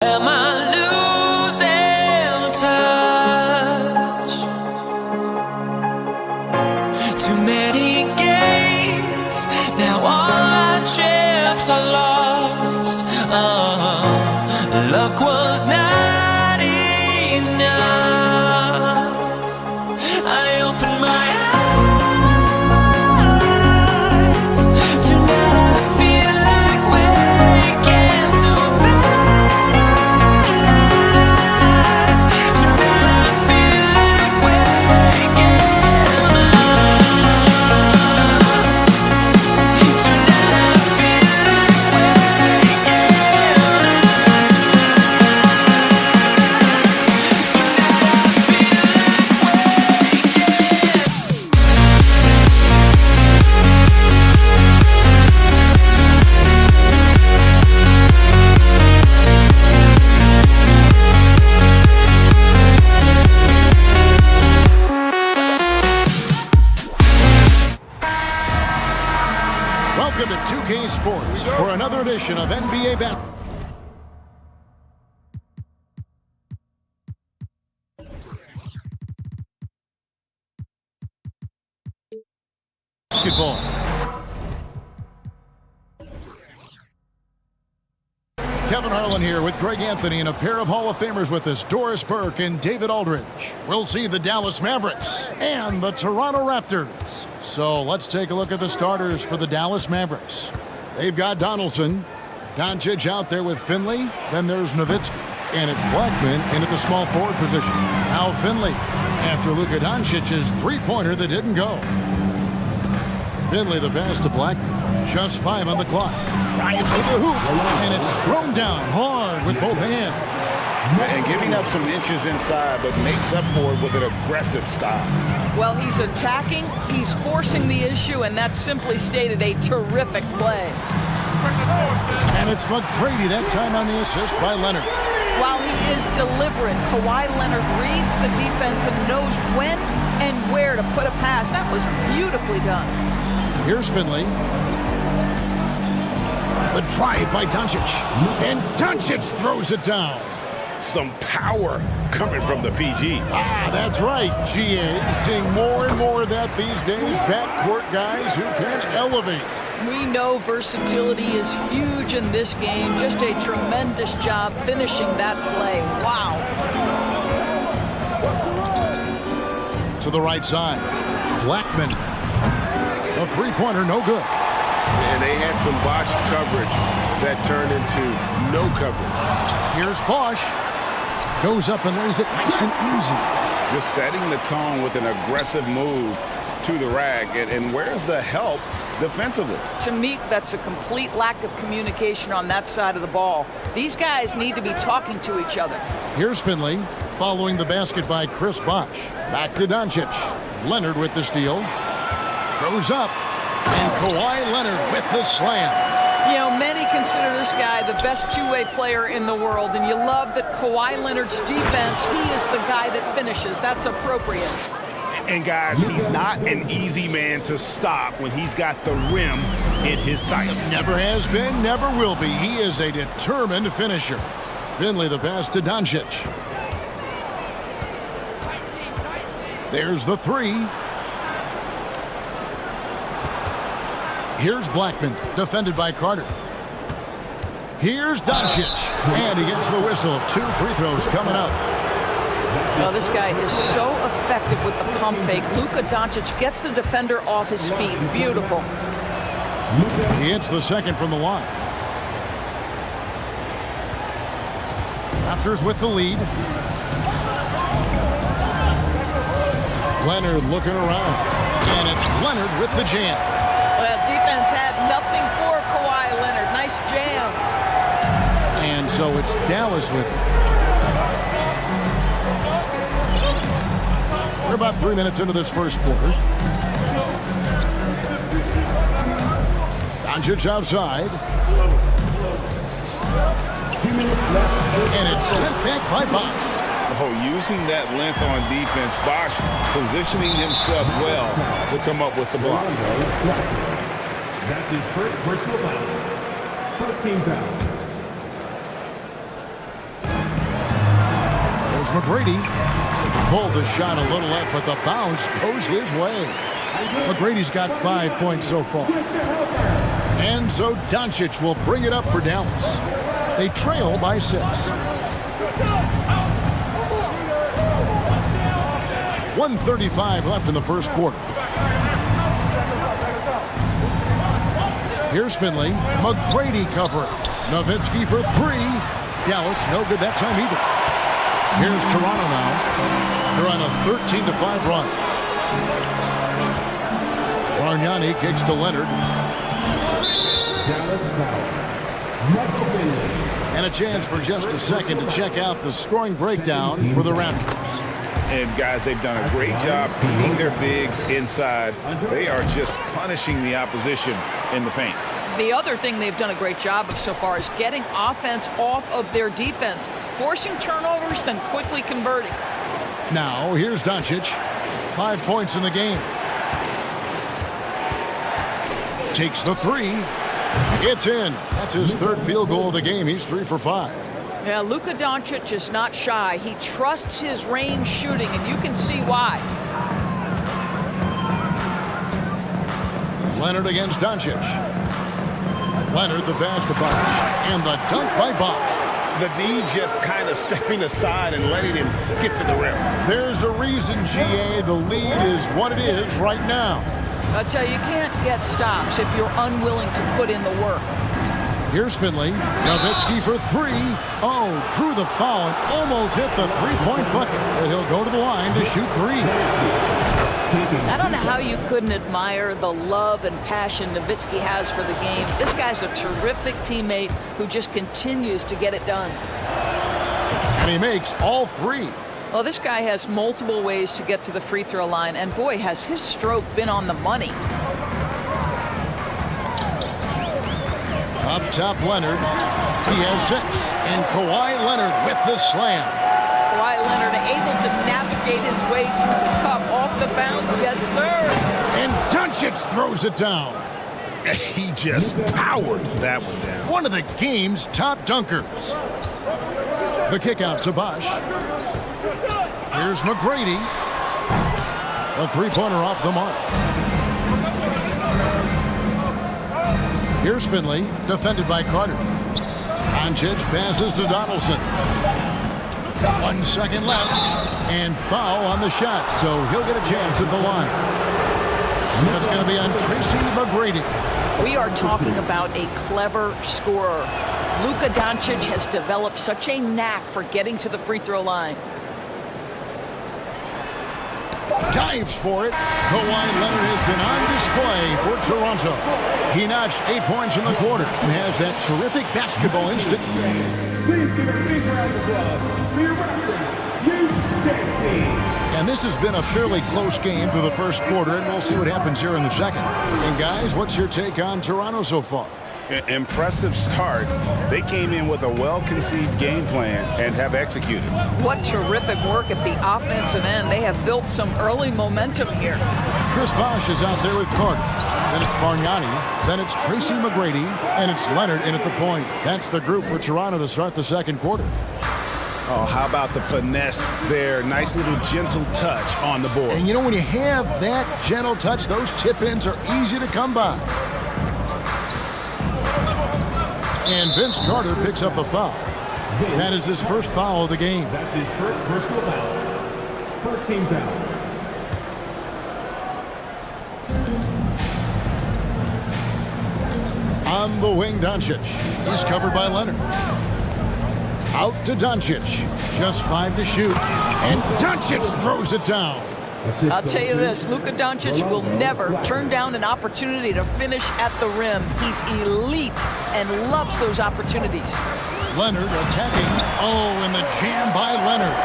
Am I losing touch? Too many games, now all our chips are lost. Luck was not enough. I opened my eyes. Tonight I feel like waking to life. Tonight I feel like waking up. Tonight I feel like waking Welcome to 2K Sports for another edition of NBA Basketball. Kevin Harlan here with Greg Anthony and a pair of Hall of Famers with us, Doris Burke and David Aldridge. We'll see the Dallas Mavericks and the Toronto Raptors. So let's take a look at the starters for the Dallas Mavericks. They've got Donaldson, Doncic out there with Finley, then there's Nowitzki, and it's Blackman in at the small forward position. Now Finley, after Luka Doncic's three-pointer that didn't go. Finley the pass to Blackman, just 5 on the clock. Trying for the hoop, and it's thrown down hard with both hands. And giving up some inches inside, but makes up for it with an aggressive style. Well, he's attacking, he's forcing the issue, and that's simply stated a terrific play. And it's McGrady that time on the assist by Leonard. While he is deliberate, Kawhi Leonard reads the defense and knows when and where to put a pass. That was beautifully done. Here's Finley. The drive by Doncic. And Doncic throws it down. Some power coming from the PG. That's right, GA. Seeing more and more of that these days. Backcourt guys who can elevate. We know versatility is huge in this game. Just a tremendous job finishing that play. Wow. To the right side. Blackman. The three-pointer, no good. And they had some botched coverage that turned into no coverage. Here's Bosh. Goes up and lays it nice and easy. Just setting the tone with an aggressive move to the rack. And where's the help defensively? To me, that's a complete lack of communication on that side of the ball. These guys need to be talking to each other. Here's Finley, following the basket by Chris Bosh. Back to Doncic. Leonard with the steal. Goes up. And Kawhi Leonard with the slam. You know, many consider this guy the best two-way player in the world, and you love that Kawhi Leonard's defense, he is the guy that finishes. That's appropriate. And guys, he's not an easy man to stop when he's got the rim in his sights. Never has been, never will be. He is a determined finisher. Finley the pass to Doncic. There's the three. Here's Blackman, defended by Carter. Here's Doncic, and he gets the whistle. 2 free throws coming up. Well, this guy is so effective with the pump fake. Luka Doncic gets the defender off his feet. Beautiful. He hits the second from the line. Raptors with the lead. Leonard looking around, and it's Leonard with the jam. Well, defense had nothing for Kawhi Leonard. Nice jam. And so it's Dallas with it. We're about 3 minutes into this first quarter. Doncic outside. And it's sent back by Bosh. Oh, using that length on defense, Bosh positioning himself well to come up with the block. That's his first personal foul. First team foul. Here's McGrady. Pulled the shot a little left, but the bounce goes his way. McGrady's got 5 points so far. And so Doncic will bring it up for Dallas. They trail by 6. 1:35 left in the first quarter. Here's Finley. McGrady covering. Nowitzki for 3. Dallas, no good that time either. Here's Toronto now. They're on a 13-5 run. Bargnani kicks to Leonard. And a chance for just a second to check out the scoring breakdown for the Raptors. And guys, they've done a great job feeding their bigs inside. They are just punishing the opposition in the paint. The other thing they've done a great job of so far is getting offense off of their defense, forcing turnovers, then quickly converting. Now, here's Doncic. 5 points in the game. Takes the 3. It's in. That's his 3rd field goal of the game. He's 3 for 5. Yeah, Luka Doncic is not shy. He trusts his range shooting, and you can see why. Leonard against Doncic. Leonard the pass to Bosh. And the dunk by Bosh. The D just kind of stepping aside and letting him get to the rim. There's a reason, GA, the lead is what it is right now. I'll tell you, you can't get stops if you're unwilling to put in the work. Here's Finley. Nowitzki for 3. Oh, drew the foul and almost hit the three-point bucket. And he'll go to the line to shoot 3. I don't know how you couldn't admire the love and passion Nowitzki has for the game. This guy's a terrific teammate who just continues to get it done. And he makes all 3. Well, this guy has multiple ways to get to the free throw line, and boy, has his stroke been on the money. Up top, Leonard. He has 6. And Kawhi Leonard with the slam. Kawhi Leonard able to navigate his way to the cup off the bounce. Yes, sir. And Doncic throws it down. He just powered that one down. One of the game's top dunkers. The kick out to Bosh. Here's McGrady. A 3-pointer off the mark. Here's Finley, defended by Carter. Doncic passes to Donaldson. 1 second left, and foul on the shot, so he'll get a chance at the line. That's going to be on Tracy McGrady. We are talking about a clever scorer. Luka Doncic has developed such a knack for getting to the free throw line. Dives for it. Kawhi Leonard has been on display for Toronto. He notched 8 points in the quarter and has that terrific basketball instinct. Please give a big round of applause for your Raptors, And this has been a fairly close game through the first quarter, and we'll see what happens here in the second. And guys, what's your take on Toronto so far? Impressive start. They came in with a well-conceived game plan and have executed. What terrific work at the offensive end. They have built some early momentum here. Chris Bosh is out there with Carter. Then it's Bargnani. Then it's Tracy McGrady. And it's Leonard in at the point. That's the group for Toronto to start the second quarter. Oh, how about the finesse there? Nice little gentle touch on the board. And you know, when you have that gentle touch, those tip-ins are easy to come by. And Vince Carter picks up a foul. That is his first foul of the game. That's his first personal foul. First team foul. On the wing, Doncic. He's covered by Leonard. Out to Doncic. Just 5 to shoot. And Doncic throws it down. I'll tell you this, Luka Doncic will never turn down an opportunity to finish at the rim. He's elite and loves those opportunities. Leonard attacking. Oh, and the jam by Leonard.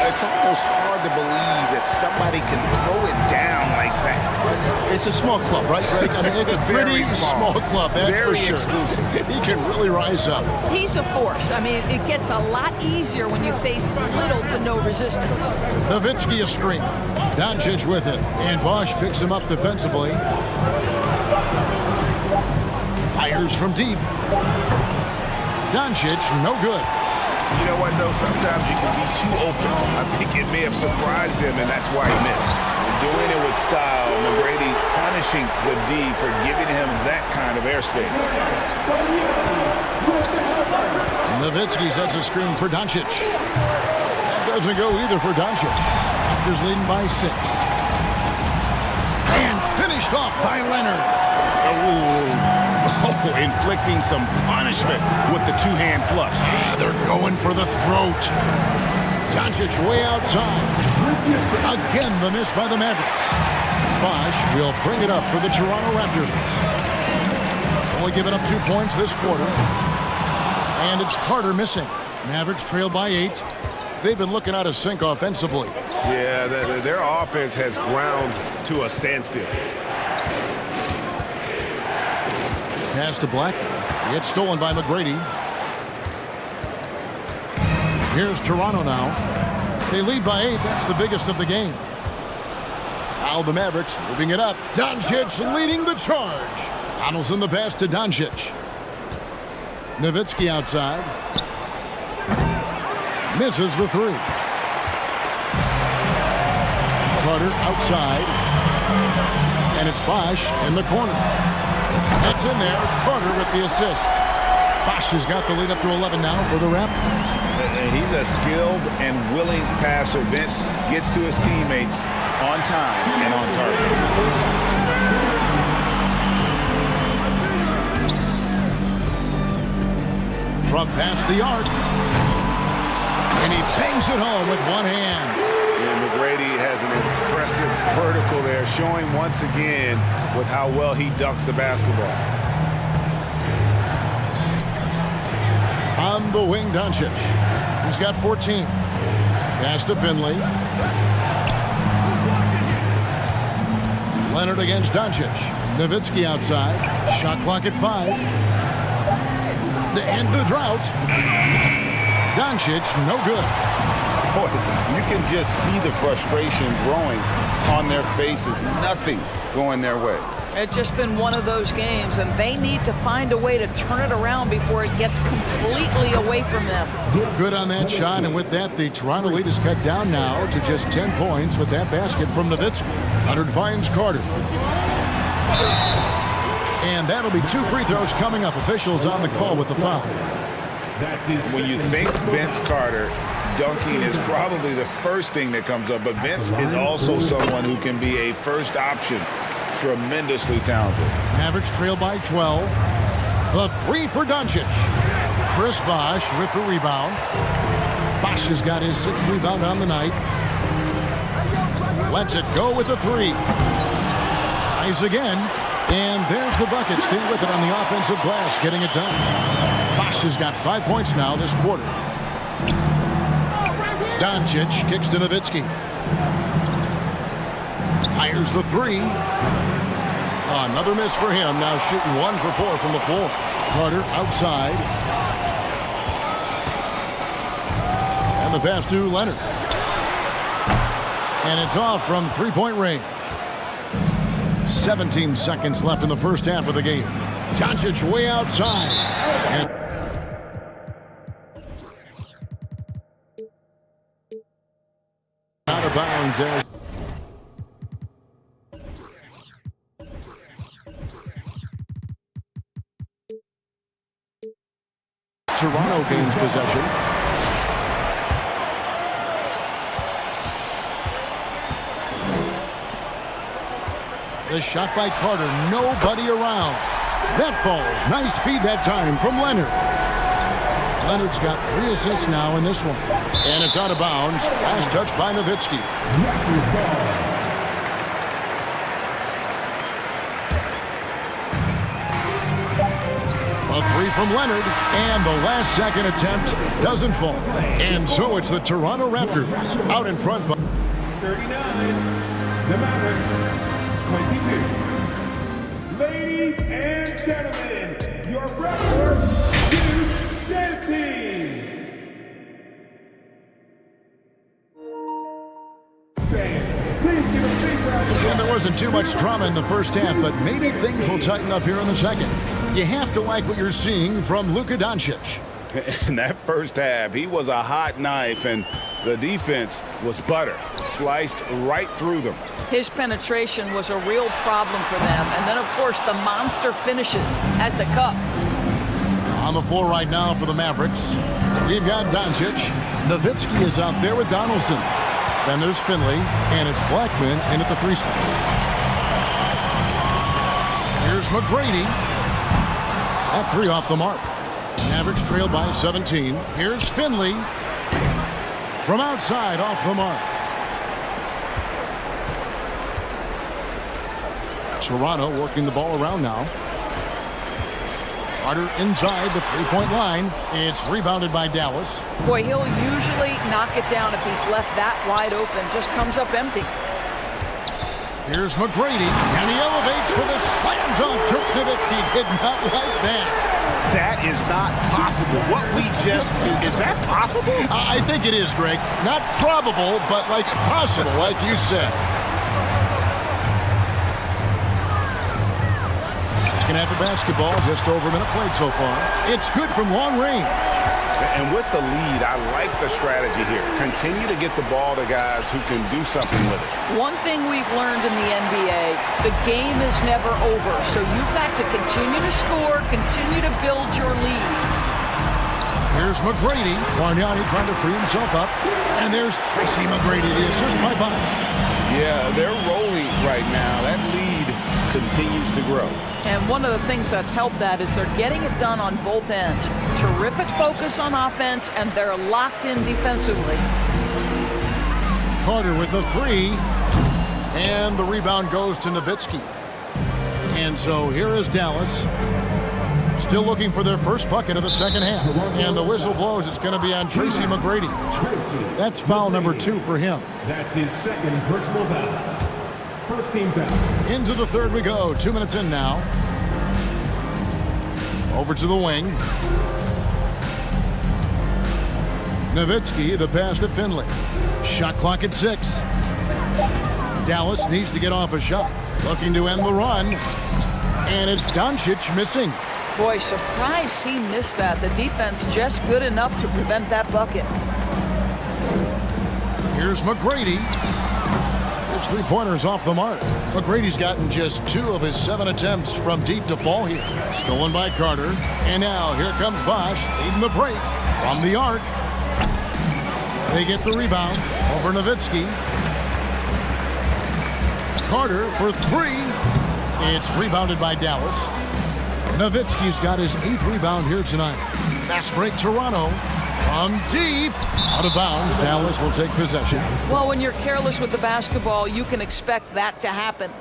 It's almost hard to believe that somebody can throw it down like that. It's a small club, right, Greg? I mean, it's a pretty Very small club, that's Very for sure. exclusive. He can really rise up. He's a force. I mean, it gets a lot easier when you face little to no resistance. Nowitzki a screen. Doncic with it. And Bosh picks him up defensively. Fires from deep. Doncic, no good. You know what, though? Sometimes you can be too open. I think it may have surprised him, and that's why he missed. Doing it with style, McGrady punishing the D for giving him that kind of airspace. Nowitzki sets a screen for Doncic. That doesn't go either for Doncic. Raptors leading by 6. And finished off by Leonard. Oh, inflicting some punishment with the two-hand flush. Ah, they're going for the throat. Doncic way outside. Again, the miss by the Mavericks. Bosh will bring it up for the Toronto Raptors. Only giving up 2 points this quarter. And it's Carter missing. Mavericks trail by 8. They've been looking out of sync offensively. Yeah, their offense has ground to a standstill. Pass to Black. It's stolen by McGrady. Here's Toronto now. They lead by 8. That's the biggest of the game. Now the Mavericks moving it up. Doncic leading the charge. Donaldson the pass to Doncic. Nowitzki outside. Misses the 3. Carter outside. And it's Bosh in the corner. That's in there. Carter with the assist. Bosh has got the lead up to 11 now for the Raptors. He's a skilled and willing passer. Vince gets to his teammates on time and on target. From past the arc. And he bangs it home with one hand. And McGrady has an impressive vertical there, showing once again with how well he dunks the basketball. On the wing, Doncic. He's got 14. Pass to Finley. Leonard against Doncic. Nowitzki outside. Shot clock at 5. To end the drought. Doncic, no good. Boy, you can just see the frustration growing on their faces. Nothing going their way. It's just been one of those games, and they need to find a way to turn it around before it gets completely away from them. Good on that shot, and with that, the Toronto lead is cut down now to just 10 points with that basket from Nowitzki. Leonard finds Carter. And that'll be 2 free throws coming up. Officials on the call with the foul. When you think Vince Carter, dunking is probably the first thing that comes up, but Vince is also someone who can be a first option. Tremendously talented. Mavericks trail by 12. The 3 for Doncic. Chris Bosh with the rebound. Bosh has got his 6th rebound on the night. Lets it go with the 3. Tries again. And there's the bucket. Stay with it on the offensive glass, getting it done. Bosh has got 5 points now this quarter. Doncic kicks to Nowitzki. Fires the 3. Another miss for him. Now shooting 1 for 4 from the floor. Carter outside. And the pass to Leonard. And it's off from 3-point range. 17 seconds left in the first half of the game. Doncic way outside. And out of bounds there. Toronto gains possession. The shot by Carter, nobody around. That falls. Nice feed that time from Leonard. Leonard's got 3 assists now in this one. And it's out of bounds. Last touch by Nowitzki. A 3 from Leonard, and the last second attempt doesn't fall. And so it's the Toronto Raptors out in front by 39, the Mavericks, 22. Ladies and gentlemen, your Raptors dancing. Fans, please give a big round of And there wasn't too much drama in the first half, but maybe things will tighten up here in the second. You have to like what you're seeing from Luka Doncic. In that first half, he was a hot knife, and the defense was butter, sliced right through them. His penetration was a real problem for them. And then, of course, the monster finishes at the cup. On the floor right now for the Mavericks, we've got Doncic. Nowitzki is out there with Donaldson. Then there's Finley, and it's Blackman in at the 3 spot. Here's McGrady. That 3 off the mark. Mavericks trail by 17. Here's Finley. From outside, off the mark. Toronto working the ball around now. Carter inside the 3-point line. It's rebounded by Dallas. Boy, he'll usually knock it down if he's left that wide open. Just comes up empty. Here's McGrady, and he elevates for the slam dunk. Dirk Nowitzki did not like that. That is not possible. What we just, is that possible? I think it is, Greg. Not probable, but like possible, like you said. Second half of basketball, just over a minute played so far. It's good from long range. And with the lead, I like the strategy here. Continue to get the ball to guys who can do something with it. One thing we've learned in the NBA, the game is never over. So you've got to continue to score, continue to build your lead. Here's McGrady. Bargnani trying to free himself up. And there's Tracy McGrady, the assist by Bosh. Yeah, they're rolling right now. That lead continues to grow. And one of the things that's helped that is they're getting it done on both ends. Terrific focus on offense, and they're locked in defensively. Carter with the 3. And the rebound goes to Nowitzki. And so here is Dallas. Still looking for their first bucket of the second half. And the whistle blows. It's going to be on Tracy McGrady. That's foul number 2 for him. That's his second personal foul. First team foul. Into the third we go. 2 minutes in now. Over to the wing. Nowitzki, the pass to Finley. Shot clock at 6. Dallas needs to get off a shot. Looking to end the run. And it's Doncic missing. Boy, surprised he missed that. The defense just good enough to prevent that bucket. Here's McGrady. His 3-pointers off the mark. McGrady's gotten just 2 of his 7 attempts from deep to fall here. Stolen by Carter. And now here comes Bosh leading the break from the arc. They get the rebound over Nowitzki. Carter for 3. It's rebounded by Dallas. Nowitzki's got his 8th rebound here tonight. Fast break Toronto. From deep. Out of bounds. Dallas will take possession. Well, when you're careless with the basketball, you can expect that to happen.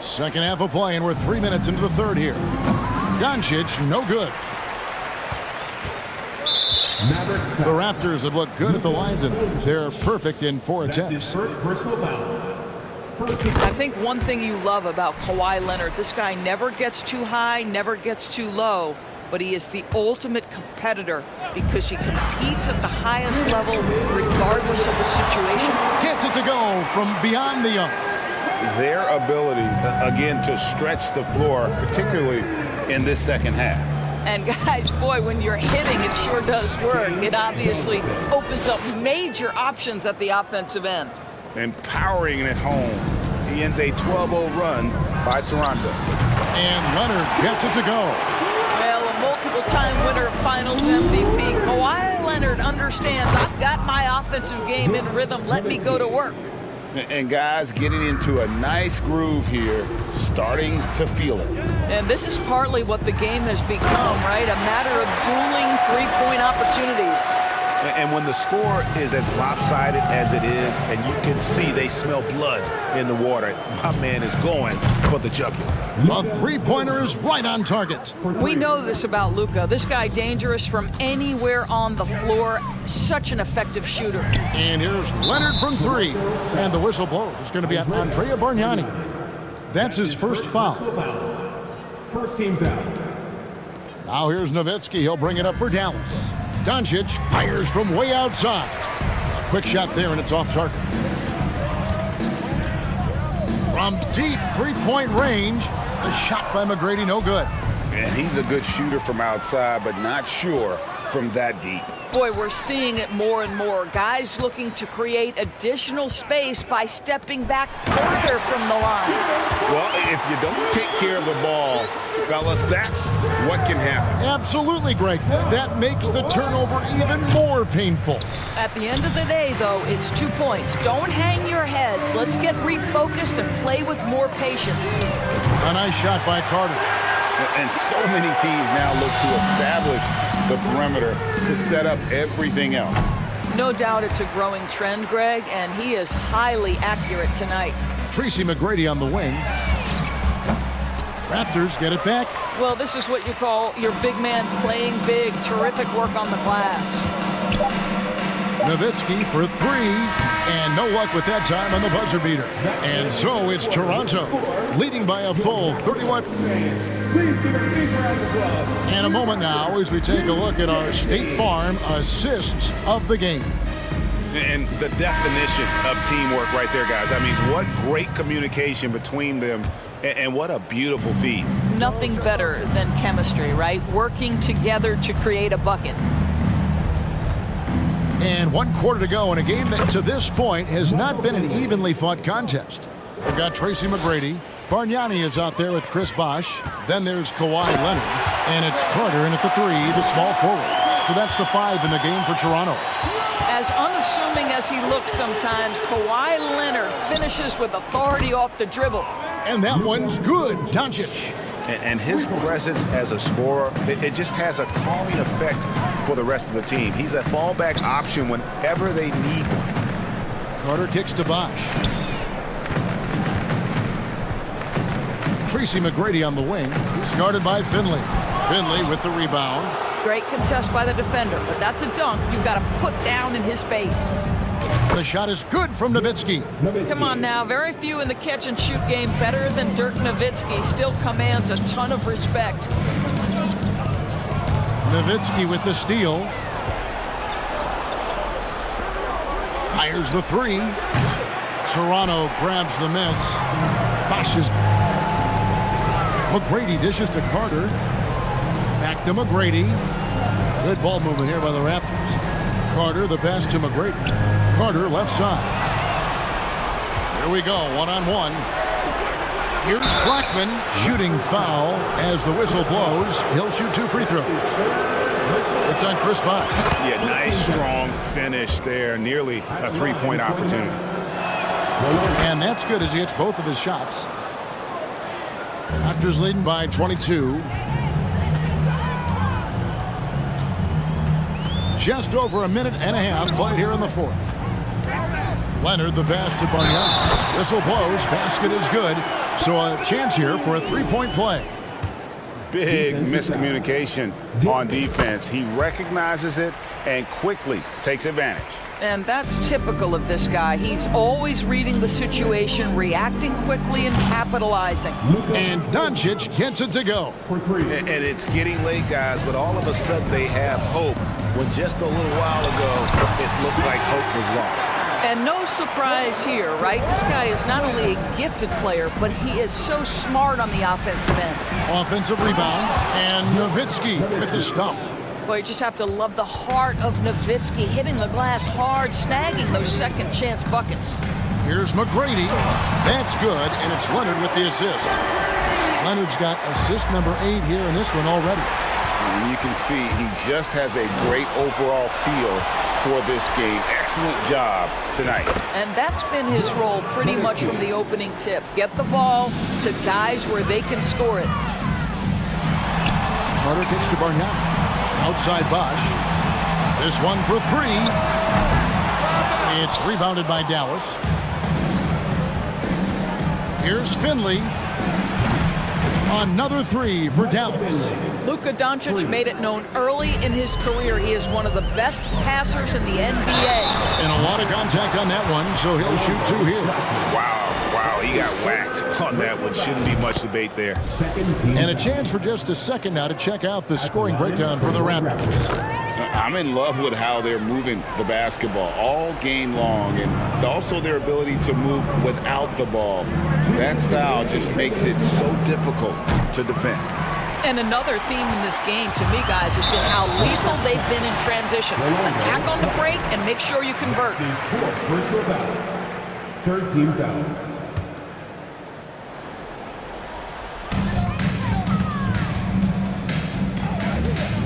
Second half of play, and we're 3 minutes into the third here. Doncic, no good. Mavericks The foul. Raptors have looked good at the line tonight. They're perfect in 4 That's his attempts. first personal foul. First team I think one thing you love about Kawhi Leonard, this guy never gets too high, never gets too low, but he is the ultimate competitor because he competes at the highest level regardless of the situation. Gets it to go from beyond the arc. Their ability, again, to stretch the floor, particularly in this second half. And guys, boy, when you're hitting, it sure does work. It obviously opens up major options at the offensive end. Empowering it home. He ends a 12-0 run by Toronto. And Leonard gets it to go. Well, a multiple-time winner of Finals MVP, Kawhi Leonard understands I've got my offensive game in rhythm. Let me go to work. And guys getting into a nice groove here, starting to feel it. And this is partly what the game has become, right? A matter of dueling three-point opportunities. And when the score is as lopsided as it is, and you can see they smell blood in the water, my man is going for the jugular. A 3-pointer is right on target. We know this about Luka. This guy dangerous from anywhere on the floor. Such an effective shooter. And here's Leonard from 3. And the whistle blows. It's going to be on Andrea Bargnani. That's his first foul. First team foul. Now here's Nowitzki. He'll bring it up for Dallas. Doncic fires from way outside. A quick shot there, and it's off target. From deep 3-point range, the shot by McGrady, no good. And he's a good shooter from outside, but not sure from that deep. Boy, we're seeing it more and more. Guys looking to create additional space by stepping back further from the line. Well, if you don't take care of the ball, fellas, that's what can happen. Absolutely, Greg. That makes the turnover even more painful. At the end of the day, though, it's 2 points. Don't hang your heads. Let's get refocused and play with more patience. A nice shot by Carter. And so many teams now look to establish the perimeter to set up everything else. No doubt it's a growing trend, Greg, and he is highly accurate tonight. Tracy McGrady on the wing. Raptors get it back. Well, this is what you call your big man playing big. Terrific work on the glass. Nowitzki for three, and no luck with that time on the buzzer beater. And so it's Toronto, leading by a full 31. Please give a big round of applause. And a moment now as we take a look at our State Farm assists of the game. And the definition of teamwork right there, guys. I mean, what great communication between them, and what a beautiful feed. Nothing better than chemistry, right? Working together to create a bucket. And 1 quarter to go in a game that to this point has not been an evenly fought contest. We've got Tracy McGrady. Bargnani is out there with Chris Bosh. Then there's Kawhi Leonard. And it's Carter in at the 3, the small forward. So that's the 5 in the game for Toronto. As unassuming as he looks sometimes, Kawhi Leonard finishes with authority off the dribble. And that one's good. Doncic. And his presence as a scorer, it just has a calming effect for the rest of the team. He's a fallback option whenever they need one. Carter kicks to Bosh. Tracy McGrady on the wing. He's guarded by Finley. Finley with the rebound. Great contest by the defender, but that's a dunk you've got to put down in his face. The shot is good from Nowitzki. Come on now, very few in the catch-and-shoot game better than Dirk Nowitzki. Still commands a ton of respect. Nowitzki with the steal. Fires the 3. Toronto grabs the miss. Bosh is... McGrady dishes to Carter. Back to McGrady. Good ball movement here by the Raptors. Carter, the pass to McGrady. Carter, left side. Here we go, one-on-one. Here's Blackman, shooting foul as the whistle blows. He'll shoot 2 free throws. It's on Chris Bosh. Yeah, nice, strong finish there. Nearly a 3-point opportunity. And that's good as he hits both of his shots. Raptors leading by 22. Just over a minute and a half played here in the 4th. Leonard the pass to Bargnani. Whistle blows. Basket is good. So a chance here for a 3-point play. Big miscommunication on defense. He recognizes it and quickly takes advantage. And that's typical of this guy. He's always reading the situation, reacting quickly, and capitalizing. And Doncic gets it to go. And it's getting late, guys, but all of a sudden they have hope. When just a little while ago, it looked like hope was lost. And no surprise here, right? This guy is not only a gifted player, but he is so smart on the offensive end. Offensive rebound. And Nowitzki with the stuff. Boy, you just have to love the heart of Nowitzki, hitting the glass hard, snagging those second chance buckets. Here's McGrady. That's good, and it's Leonard with the assist. Leonard's got assist number 8 here in this one already. And you can see he just has a great overall feel for this game. Excellent job tonight. And that's been his role pretty much from the opening tip. Get the ball to guys where they can score it. Carter kicks to Bargnani. Outside Bosh. This one for 3. It's rebounded by Dallas. Here's Finley. Another 3 for Dallas. Luka Doncic made it known early in his career he is one of the best passers in the NBA. And a lot of contact on that one, so he'll shoot 2 here. Wow, he got whacked on that one. Shouldn't be much debate there. And a chance for just a second now to check out the scoring breakdown for the Raptors. I'm in love with how they're moving the basketball all game long, and also their ability to move without the ball. That style just makes it so difficult to defend. And another theme in this game, to me, guys, has been how lethal they've been in transition. Attack on the break and make sure you convert. Is 4 personal foul. Third team foul.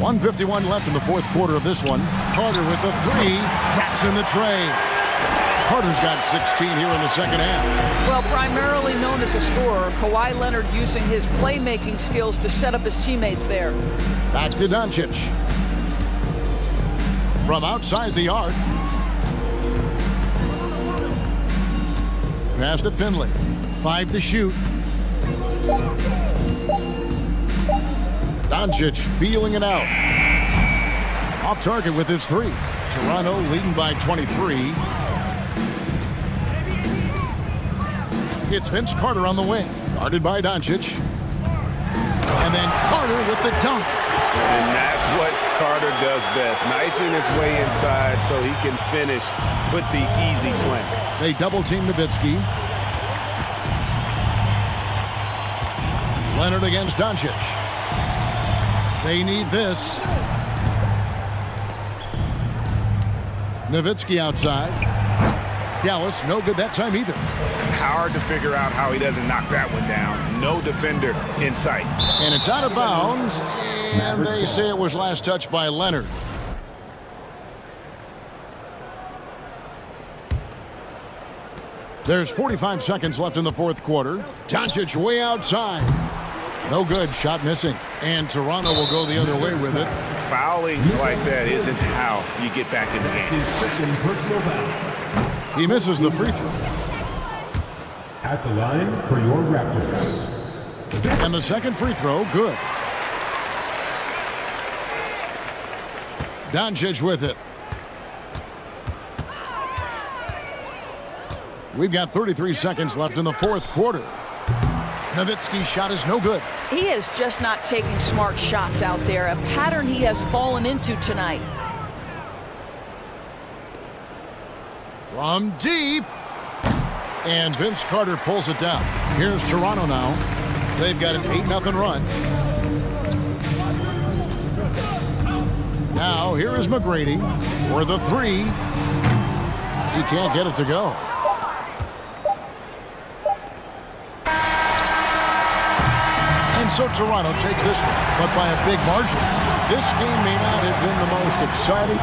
.151 left in the fourth quarter of this one. Carter with the three, traps in the tray. Carter's got 16 here in the second half. Well, primarily known as a scorer, Kawhi Leonard using his playmaking skills to set up his teammates there. Back to Doncic. From outside the arc. Pass to Finley. 5 to shoot. Doncic feeling it out. Off target with his three. Toronto leading by 23. It's Vince Carter on the wing. Guarded by Doncic. And then Carter with the dunk. And that's what Carter does best. Knifing his way inside so he can finish with the easy slam. They double team Nowitzki. Leonard against Doncic. They need this. Nowitzki outside. Dallas, no good that time either. Hard to figure out how he doesn't knock that one down. No defender in sight. And it's out of bounds. And they say it was last touched by Leonard. There's 45 seconds left in the fourth quarter. Doncic way outside. No good. Shot missing. And Toronto will go the other way with it. Fouling like that isn't how you get back in the game. His second personal foul. He misses the free throw. At the line for your Raptors. And the second free throw, good. Doncic with it. We've got 33 seconds left in the fourth quarter. Nowitzki's shot is no good. He is just not taking smart shots out there, a pattern he has fallen into tonight. From deep. And Vince Carter pulls it down. Here's Toronto now. They've got an 8-0 run. Now, here is McGrady for the three. He can't get it to go. And so Toronto takes this one, but by a big margin. This game may not have been the most exciting.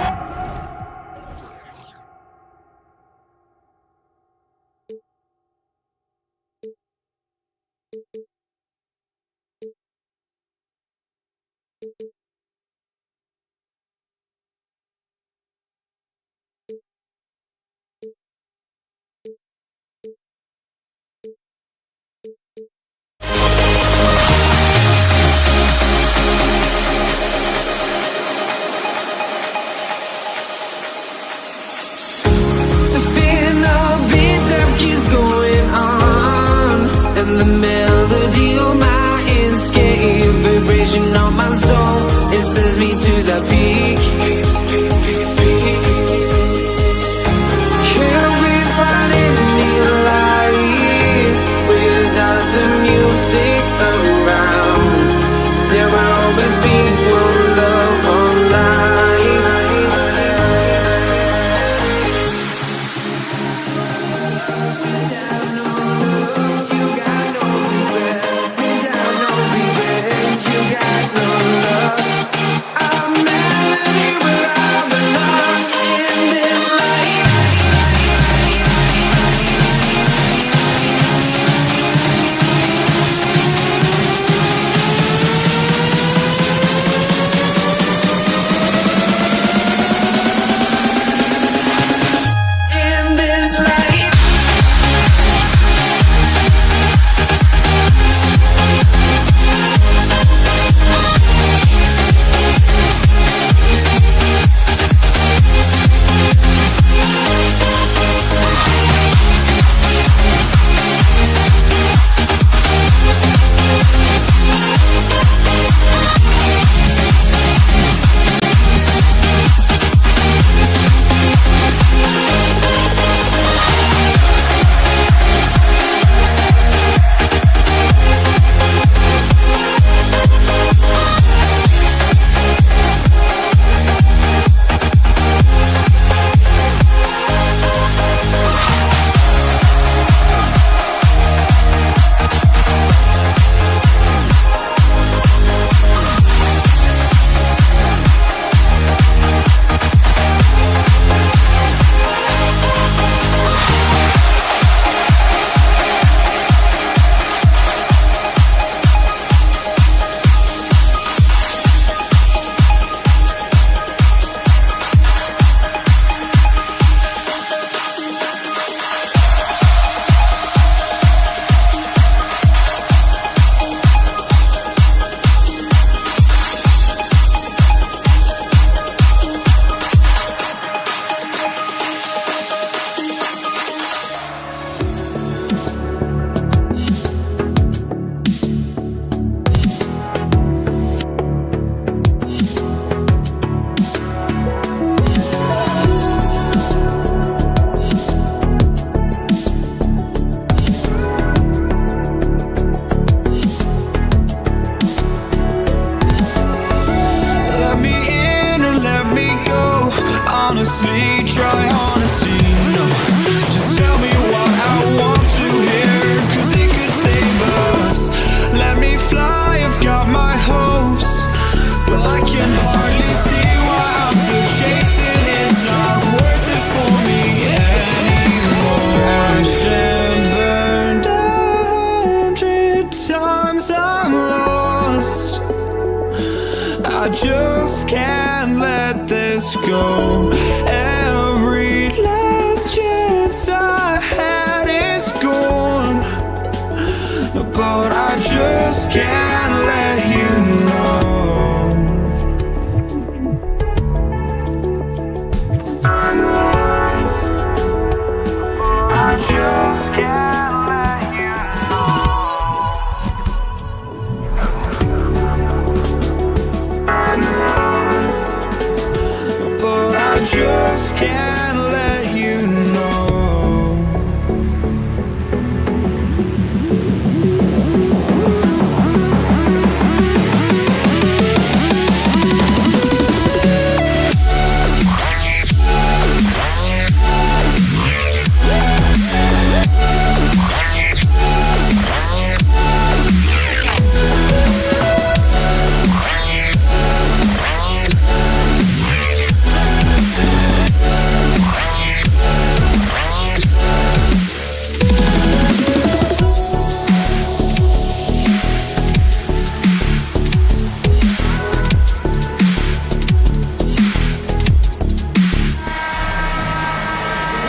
The feeling of beat-up keeps going on, and the melody of my escape, vibration on my soul, it sends me to the peak. Can't we find any light without the music around? There will always be one love, one life. Without no love, I'm melody without the love. honestly try honesty. No, just tell me what I want to hear, 'cause it could save us. Let me fly, I've got my hopes, but I can hardly see why I'm still chasing. It's not worth it for me anymore. Crashed and burned 100 times, I'm lost. I just can't let this go. Every last chance I had is gone, but I just can't let you know. I just can't let you know. But I just can't let you know.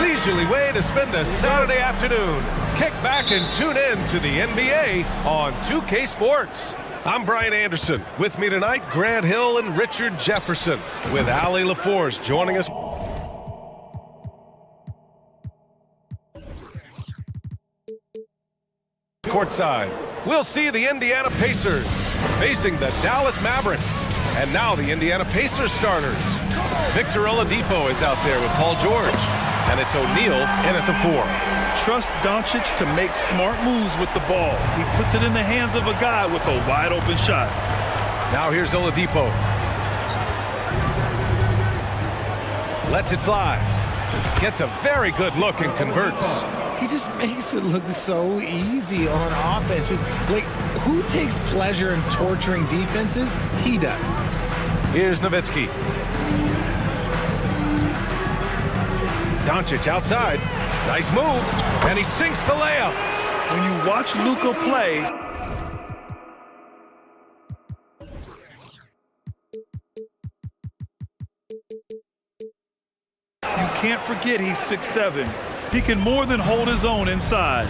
Leisurely way to spend a Saturday afternoon. Kick back and tune in to the NBA on 2K Sports. I'm Brian Anderson. With me tonight, Grant Hill and Richard Jefferson, with Allie LaForce joining us. Courtside, we'll see the Indiana Pacers facing the Dallas Mavericks. And now the Indiana Pacers starters. Victor Oladipo is out there with Paul George. And it's O'Neal in at the 4. Trust Doncic to make smart moves with the ball. He puts it in the hands of a guy with a wide open shot. Now here's Oladipo. Lets it fly. Gets a very good look and converts. He just makes it look so easy on offense. Like, who takes pleasure in torturing defenses? He does. Here's Nowitzki. Doncic outside. Nice move. And he sinks the layup. When you watch Luka play, you can't forget he's 6'7". He can more than hold his own inside.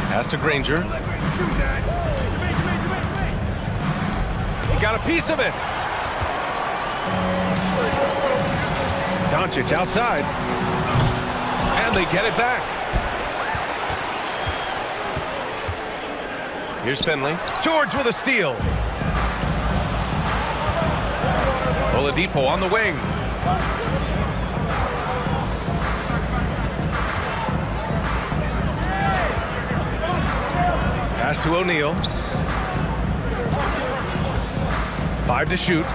Pass to Granger. He got a piece of it. Doncic outside. And they get it back. Here's Finley. George with a steal. Oladipo on the wing. Pass to O'Neal. 5 to shoot.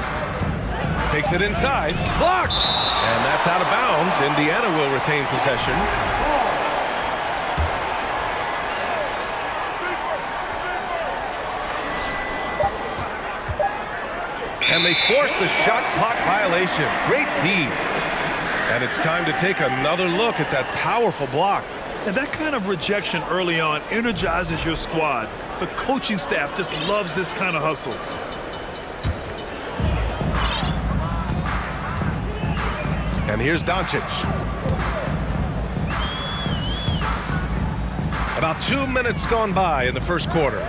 Takes it inside. Blocked! And that's out of bounds. Indiana will retain possession. And they force the shot clock violation. Great D. And it's time to take another look at that powerful block. And that kind of rejection early on energizes your squad. The coaching staff just loves this kind of hustle. And here's Doncic. About 2 minutes gone by in the first quarter.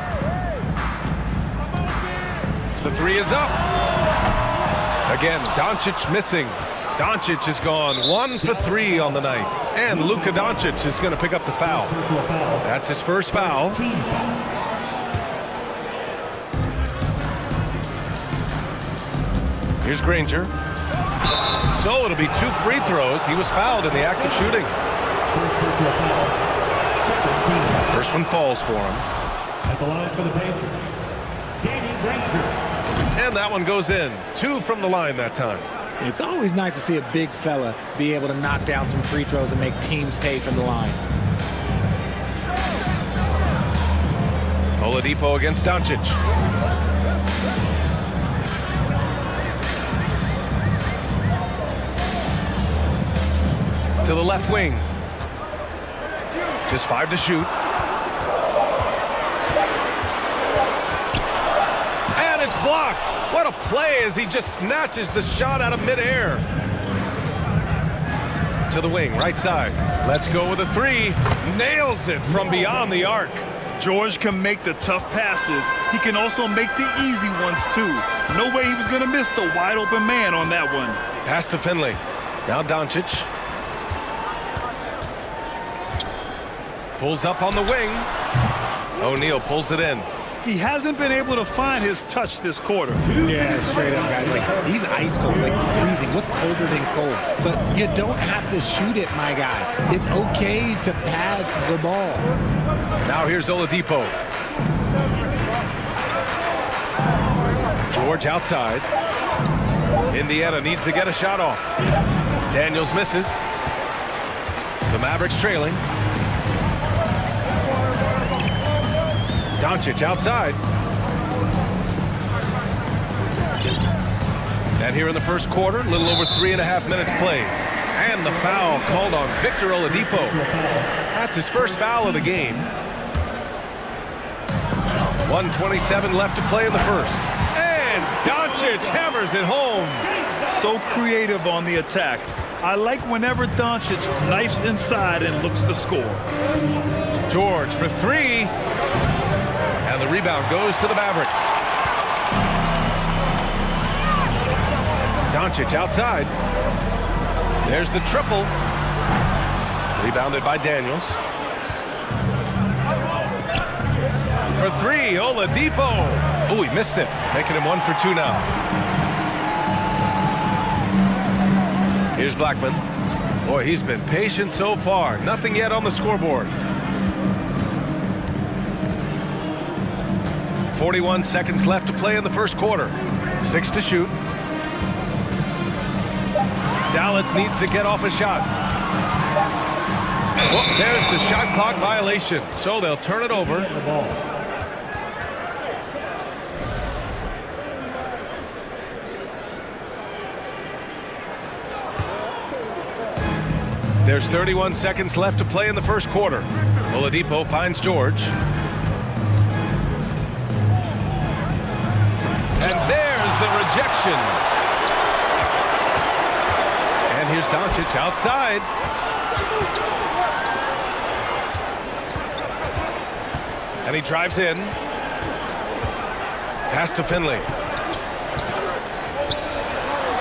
The 3 is up. Again, Doncic missing. Doncic has gone 1 for 3 on the night. And Luka Doncic is going to pick up the foul. That's his first foul. Here's Granger. So it'll be 2 free throws. He was fouled in the act of shooting. First one falls for him. At the line for the Pacers, Danny Granger. And that one goes in. 2 from the line that time. It's always nice to see a big fella be able to knock down some free throws and make teams pay from the line. Oladipo against Doncic. To the left wing. Just 5 to shoot. And it's blocked. What a play as he just snatches the shot out of midair. To the wing, right side. Let's go with a 3. Nails it from beyond the arc. George can make the tough passes. He can also make the easy ones, too. No way he was going to miss the wide-open man on that one. Pass to Finley. Now Doncic. Pulls up on the wing. O'Neal pulls it in. He hasn't been able to find his touch this quarter. Yeah, straight up, guys. Like, he's ice cold, like freezing. What's colder than cold? But you don't have to shoot it, my guy. It's okay to pass the ball. Now here's Oladipo. George outside. Indiana needs to get a shot off. Daniels misses. The Mavericks trailing. Doncic outside. And here in the first quarter, a little over 3.5 minutes played. And the foul called on Victor Oladipo. That's his first foul of the game. 1:27 left to play in the first. And Doncic hammers it home. So creative on the attack. I like whenever Doncic knifes inside and looks to score. George for 3. And the rebound goes to the Mavericks. Doncic outside. There's the triple. Rebounded by Daniels. For 3, Oladipo. Oh, he missed it. Making him 1 for 2 now. Here's Blackman. Boy, he's been patient so far. Nothing yet on the scoreboard. 41 seconds left to play in the first quarter. 6 to shoot. Dallas needs to get off a shot. Well, there's the shot clock violation. So they'll turn it over. There's 31 seconds left to play in the first quarter. Oladipo finds George. And there's the rejection. And here's Doncic outside. And he drives in. Pass to Finley.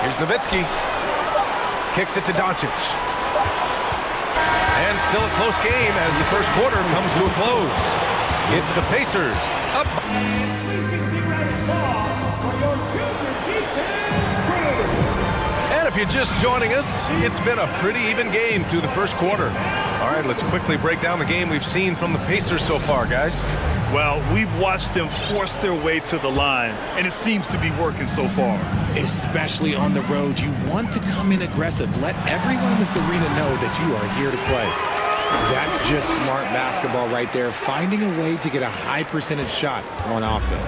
Here's Nowitzki. Kicks it to Doncic. And still a close game as the first quarter comes to a close. It's the Pacers up. And if you're just joining us, it's been a pretty even game through the first quarter. All right, let's quickly break down the game we've seen from the Pacers so far, guys. Well, we've watched them force their way to the line, and it seems to be working so far. Especially on the road, you want to come in aggressive. Let everyone in this arena know that you are here to play. That's just smart basketball right there, finding a way to get a high percentage shot on offense.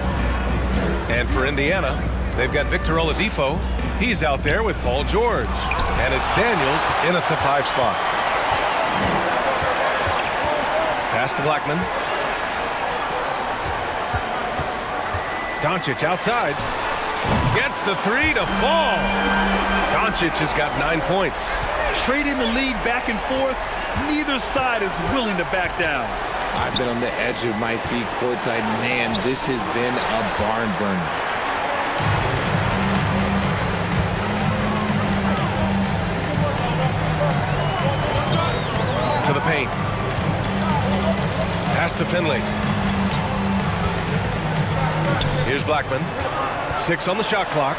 And for Indiana, they've got Victor Oladipo. He's out there with Paul George. And it's Daniels in at the 5 spot. Pass to Blackman. Doncic outside. Gets the 3 to fall. Doncic has got 9 points. Trading the lead back and forth, neither side is willing to back down. I've been on the edge of my seat courtside. Man, this has been a barn burner. To the paint. Pass to Finley. Here's Blackman. 6 on the shot clock.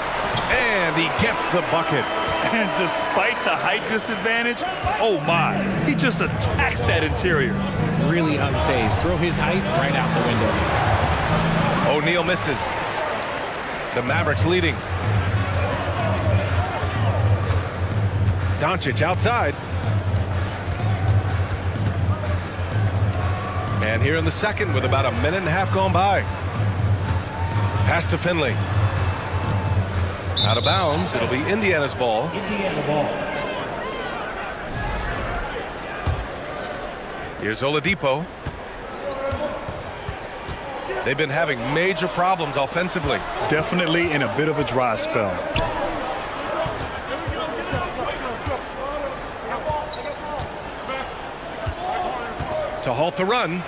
And he gets the bucket. And despite the height disadvantage, oh my, he just attacks that interior. Really unfazed. Throw his height right out the window. O'Neal misses. The Mavericks leading. Doncic outside. And here in the second with about a minute and a half gone by. Pass to Finley. Out of bounds. It'll be Indiana's ball. Here's Oladipo. They've been having major problems offensively. Definitely in a bit of a dry spell. To halt the run.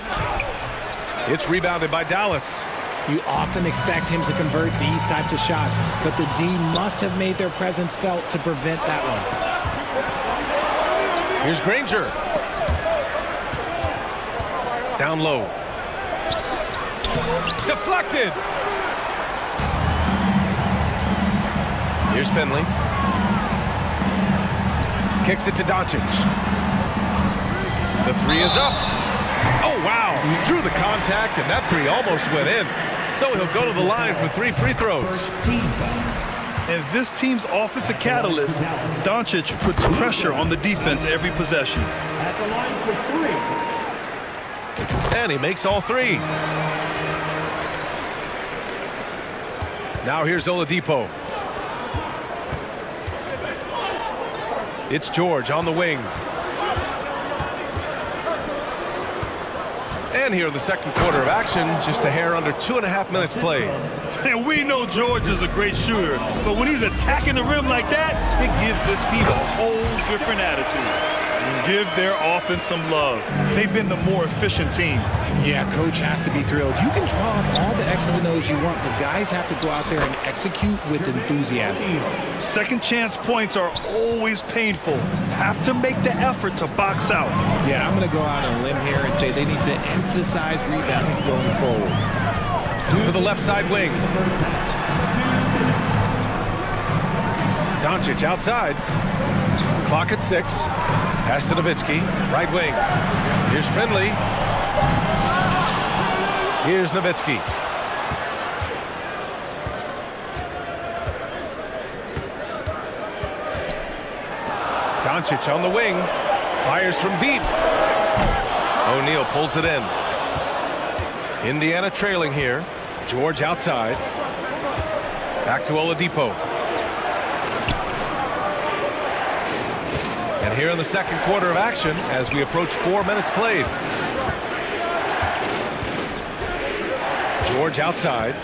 It's rebounded by Dallas. You often expect him to convert these types of shots, but the D must have made their presence felt to prevent that one. Here's Granger. Down low. Deflected. Here's Finley. Kicks it to Doncic. The three is up. Oh, wow. Drew the contact, and that three almost went in. So he'll go to the line for 3 free throws. And this team's offensive catalyst, Doncic puts pressure on the defense every possession. And he makes all 3. Now here's Oladipo. It's George on the wing. And here in the second quarter of action, just a hair under 2.5 minutes played. And we know George is a great shooter, but when he's attacking the rim like that, it gives this team a whole different attitude. Give their offense some love. They've been the more efficient team. Yeah, coach has to be thrilled. You can draw up all the X's and O's you want. The guys have to go out there and execute with enthusiasm. Second chance points are always painful. Have to make the effort to box out. Yeah, I'm going to go out on a limb here and say they need to emphasize rebounding going forward. To the left side wing. Doncic outside. Clock at 6. Pass to Nowitzki. Right wing. Here's Finley. Here's Nowitzki. Doncic on the wing. Fires from deep. O'Neal pulls it in. Indiana trailing here. George outside. Back to Oladipo. And here in the second quarter of action as we approach 4 minutes played. George outside.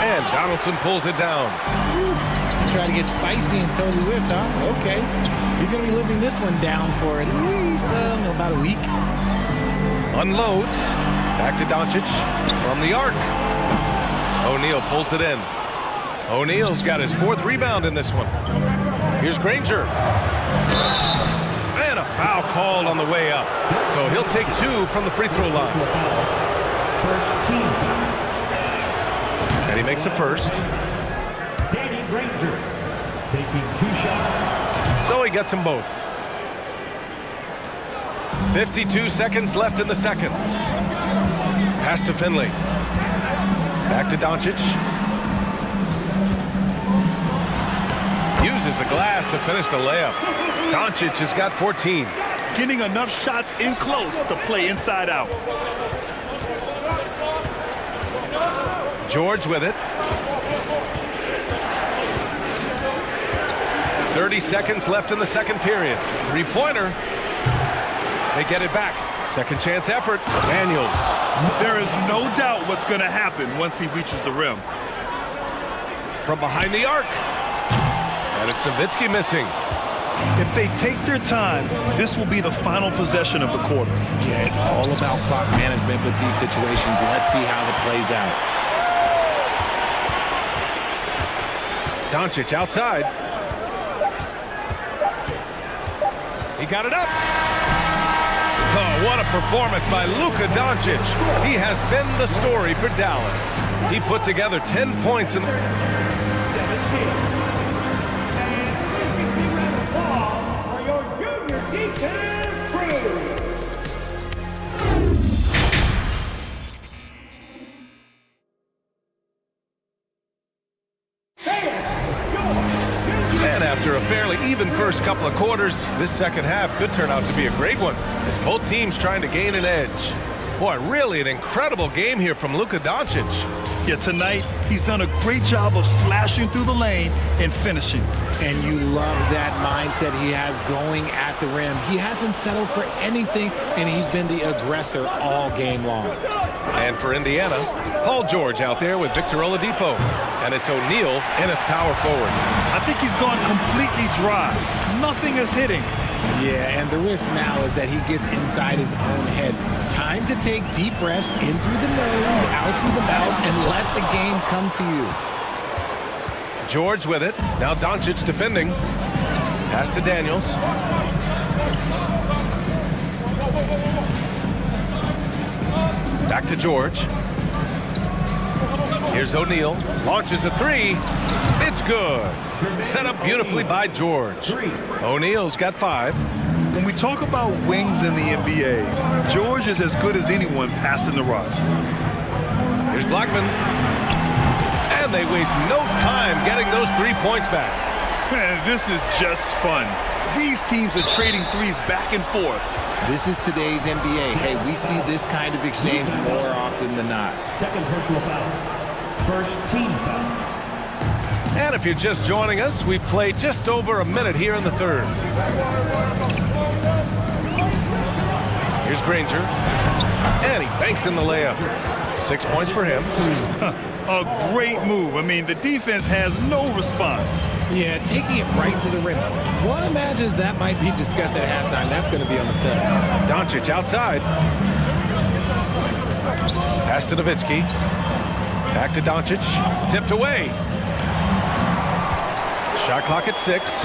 And Donaldson pulls it down. Try to get spicy and totally whiffed, huh? Okay. He's going to be living this one down for at least about a week. Unloads. Back to Doncic from the arc. O'Neal pulls it in. O'Neal's got his 4th rebound in this one. Here's Granger. And a foul called on the way up. So he'll take 2 from the free throw line. And he makes a first. Danny Granger taking 2 shots. So he gets them both. 52 seconds left in the second. Pass to Finley. Back to Doncic. Uses the glass to finish the layup. Doncic has got 14. Getting enough shots in close to play inside out. George with it. 30 seconds left in the second period. 3-pointer. They get it back. Second chance effort. Daniels. There is no doubt what's going to happen once he reaches the rim. From behind the arc. And it's Nowitzki missing. If they take their time, this will be the final possession of the quarter. Yeah, it's all about clock management with these situations. Let's see how it plays out. Doncic outside. He got it up. Oh, what a performance by Luka Doncic. He has been the story for Dallas. He put together 10 points in the... For your junior defense crew. And after a fairly even first couple of quarters, this second half could turn out to be a great one as both teams trying to gain an edge. Boy, really an incredible game here from Luka Doncic. Yeah, tonight he's done a great job of slashing through the lane and finishing. And you love that mindset he has going at the rim. He hasn't settled for anything, and he's been the aggressor all game long. And for Indiana, Paul George out there with Victor Oladipo. And it's O'Neal in at power forward. I think he's gone completely dry. Nothing is hitting. Yeah, and the risk now is that he gets inside his own head. Time to take deep breaths in through the nose, out through the mouth, and let the game come to you. George with it. Now Doncic defending. Pass to Daniels. Back to George. Here's O'Neal. Launches a three. It's good. Set up beautifully by George. O'Neal's got 5. When we talk about wings in the NBA, George is as good as anyone passing the rock. Here's Blackman. And they waste no time getting those 3 points back. Man, this is just fun. These teams are trading threes back and forth. This is today's NBA. Hey, we see this kind of exchange more often than not. Second personal foul. First team foul. And if you're just joining us, we've played just over a minute here in the third. Here's Granger. And he banks in the layup. 6 points for him. A great move. I mean, the defense has no response. Yeah, taking it right to the rim. One imagines that might be discussed at halftime. That's going to be on the film. Doncic outside. Pass to Nowitzki. Back to Doncic. Tipped away. Shot clock at 6.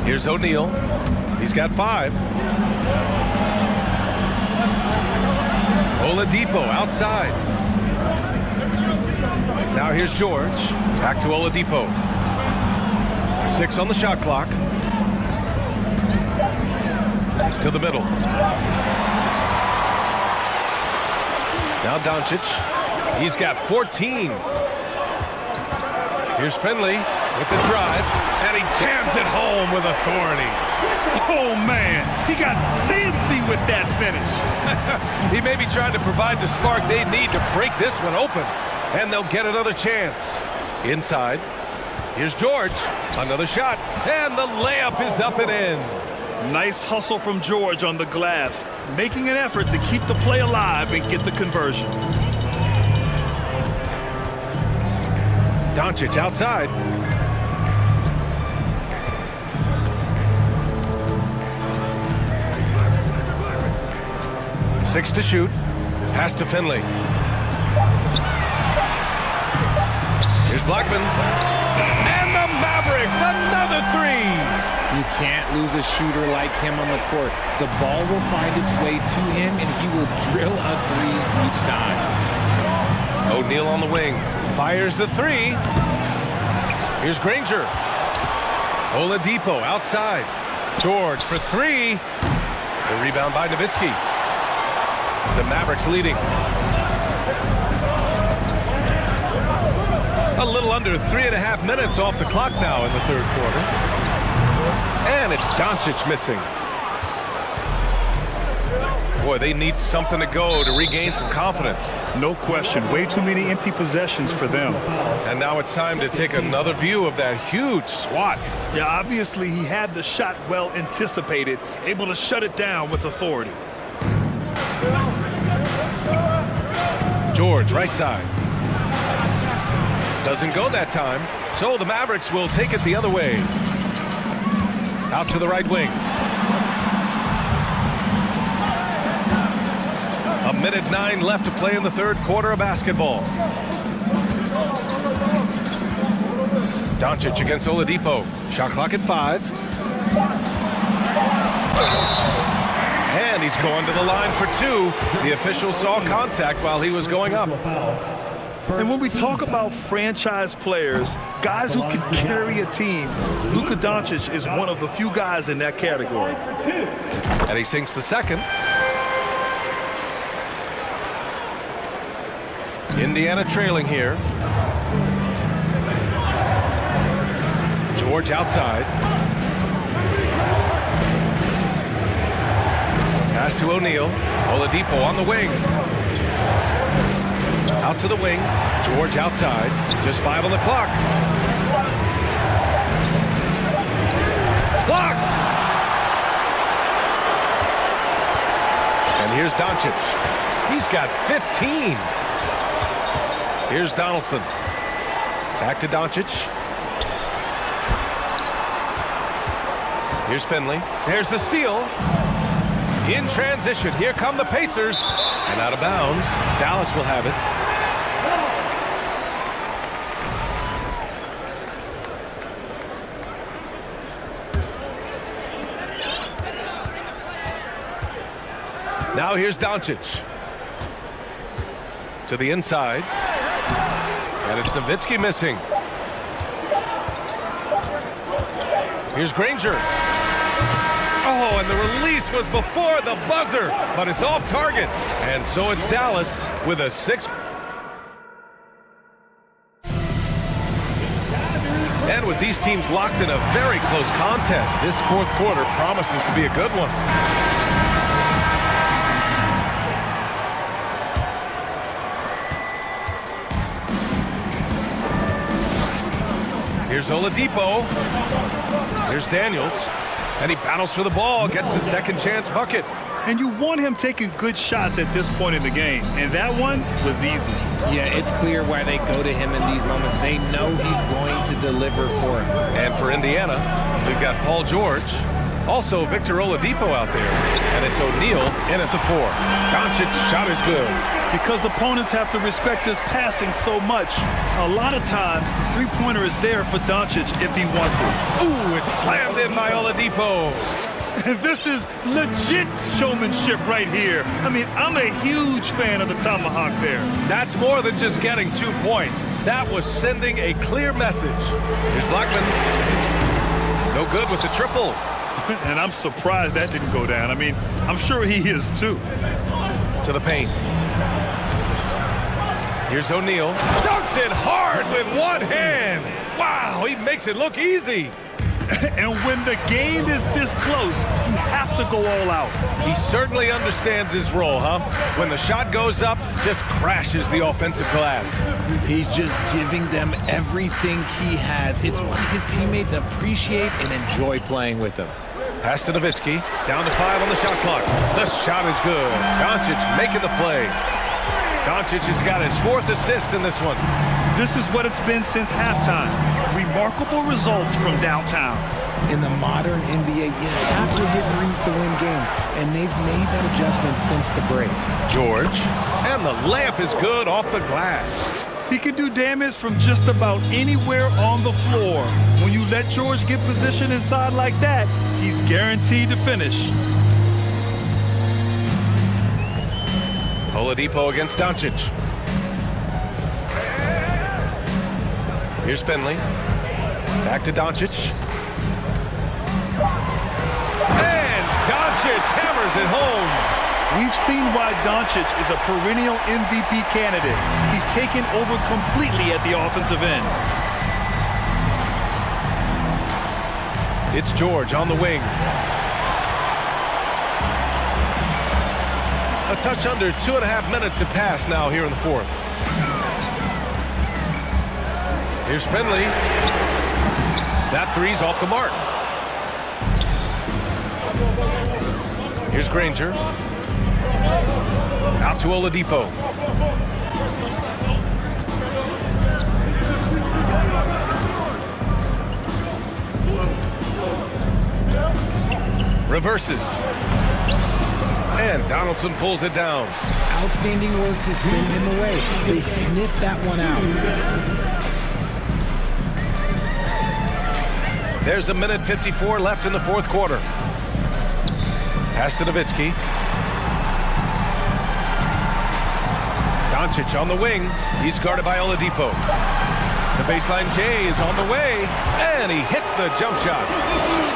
Here's O'Neal. He's got 5. Oladipo outside. Now here's George. Back to Oladipo. 6 on the shot clock. To the middle. Now Doncic. He's got 14. Here's Finley with the drive. And he jams it home with authority. Oh, man. He got fancy with that finish. He may be trying to provide the spark they need to break this one open. And they'll get another chance. Inside. Here's George. Another shot. And the layup is up and in. Nice hustle from George on the glass, making an effort to keep the play alive and get the conversion. Doncic outside. Six to shoot. Pass to Finley. Here's Blackman. And the Mavericks, another 3. You can't lose a shooter like him on the court. The ball will find its way to him, and he will drill a 3 each time. O'Neal on the wing. Fires the 3. Here's Granger. Oladipo outside. George for 3. The rebound by Nowitzki. The Mavericks leading. A little under 3.5 minutes off the clock now in the third quarter. And it's Doncic missing. Boy, they need something to go to regain some confidence. No question. Way too many empty possessions for them. And now it's time to take another view of that huge swat. Yeah, obviously he had the shot well anticipated, able to shut it down with authority. George, right side. Doesn't go that time, so the Mavericks will take it the other way. Out to the right wing. 1:09 left to play in the third quarter of basketball. Doncic against Oladipo. Shot clock at 5. And he's going to the line for 2. The official saw contact while he was going up. And when we talk about franchise players, guys who can carry a team, Luka Doncic is one of the few guys in that category. And he sinks the second. Indiana trailing here. George outside. Pass to O'Neal. Oladipo on the wing. Out to the wing. George outside. Just 5 on the clock. Blocked! And here's Doncic. He's got 15. Here's Donaldson. Back to Doncic. Here's Finley. There's the steal. In transition. Here come the Pacers. And out of bounds. Dallas will have it. Now here's Doncic. To the inside. And it's Nowitzki missing. Here's Granger. Oh, and the release was before the buzzer, but it's off target. And so it's Dallas with a 6. And with these teams locked in a very close contest, this fourth quarter promises to be a good one. Here's Oladipo. Here's Daniels. And he battles for the ball, gets the second chance bucket. And you want him taking good shots at this point in the game. And that one was easy. Yeah, it's clear why they go to him in these moments. They know he's going to deliver for him. And for Indiana, we've got Paul George. Also Victor Oladipo out there. And it's O'Neal in at the 4. Doncic's shot is good. Because opponents have to respect his passing so much, a lot of times the three-pointer is there for Doncic if he wants it. Ooh, it's slammed in by Oladipo. This is legit showmanship right here. I mean, I'm a huge fan of the tomahawk there. That's more than just getting 2 points. That was sending a clear message. Here's Blackman. No good with the triple. And I'm surprised that didn't go down. I mean, I'm sure he is too. To the paint. Here's O'Neal. Dunks it hard with one hand. Wow, he makes it look easy. And when the game is this close, you have to go all out. He certainly understands his role, huh? When the shot goes up, just crashes the offensive glass. He's just giving them everything he has. It's why his teammates appreciate and enjoy playing with him. Pass to Nowitzki. Down to 5 on the shot clock. The shot is good. Doncic making the play. Doncic has got his 4th assist in this one. This is what it's been since halftime. Remarkable results from downtown. In the modern NBA, you have to hit threes to win games, and they've made that adjustment since the break. George, and the layup is good off the glass. He can do damage from just about anywhere on the floor. When you let George get position inside like that, he's guaranteed to finish. Oladipo against Doncic. Here's Finley. Back to Doncic. And Doncic hammers it home. We've seen why Doncic is a perennial MVP candidate. He's taken over completely at the offensive end. It's George on the wing. A touch under 2.5 minutes have passed now here in the 4th. Here's Finley. That three's off the mark. Here's Granger. Out to Oladipo. Reverses. And Donaldson pulls it down. Outstanding work to send him away. They sniffed that one out. There's 1:54 left in the 4th quarter. Pass to Nowitzki. Doncic on the wing. He's guarded by Oladipo. The baseline J is on the way, and he hits the jump shot.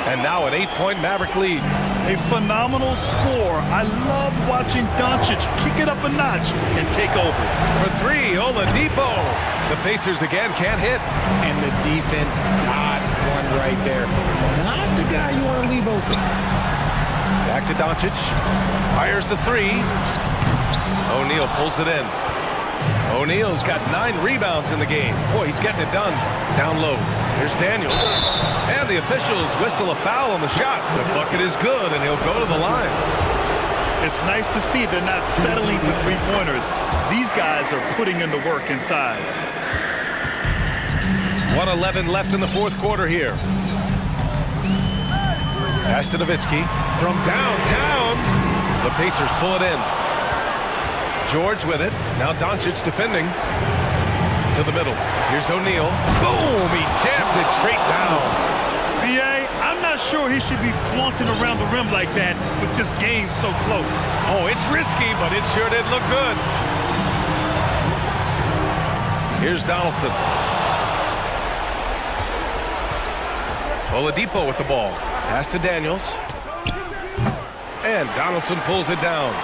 And now an 8-point Maverick lead. A phenomenal score. I love watching Doncic kick it up a notch and take over. For 3, Oladipo. The Pacers again can't hit. And the defense dodged one right there. Not the guy you want to leave open. Back to Doncic. Fires the three. O'Neal pulls it in. O'Neal's got 9 rebounds in the game. Boy, he's getting it done. Down low. Here's Daniels. And the officials whistle a foul on the shot. The bucket is good, and he'll go to the line. It's nice to see they're not settling for three-pointers. These guys are putting in the work inside. 1:11 left in the fourth quarter here. Pass to Nowitzki from downtown. The Pacers pull it in. George with it. Now Doncic defending. To the middle. Here's O'Neal. Boom! He jams it straight down. B.A., I'm not sure he should be flaunting around the rim like that with this game so close. Oh, it's risky, but it sure did look good. Here's Donaldson. Oladipo with the ball. Pass to Daniels. And Donaldson pulls it down.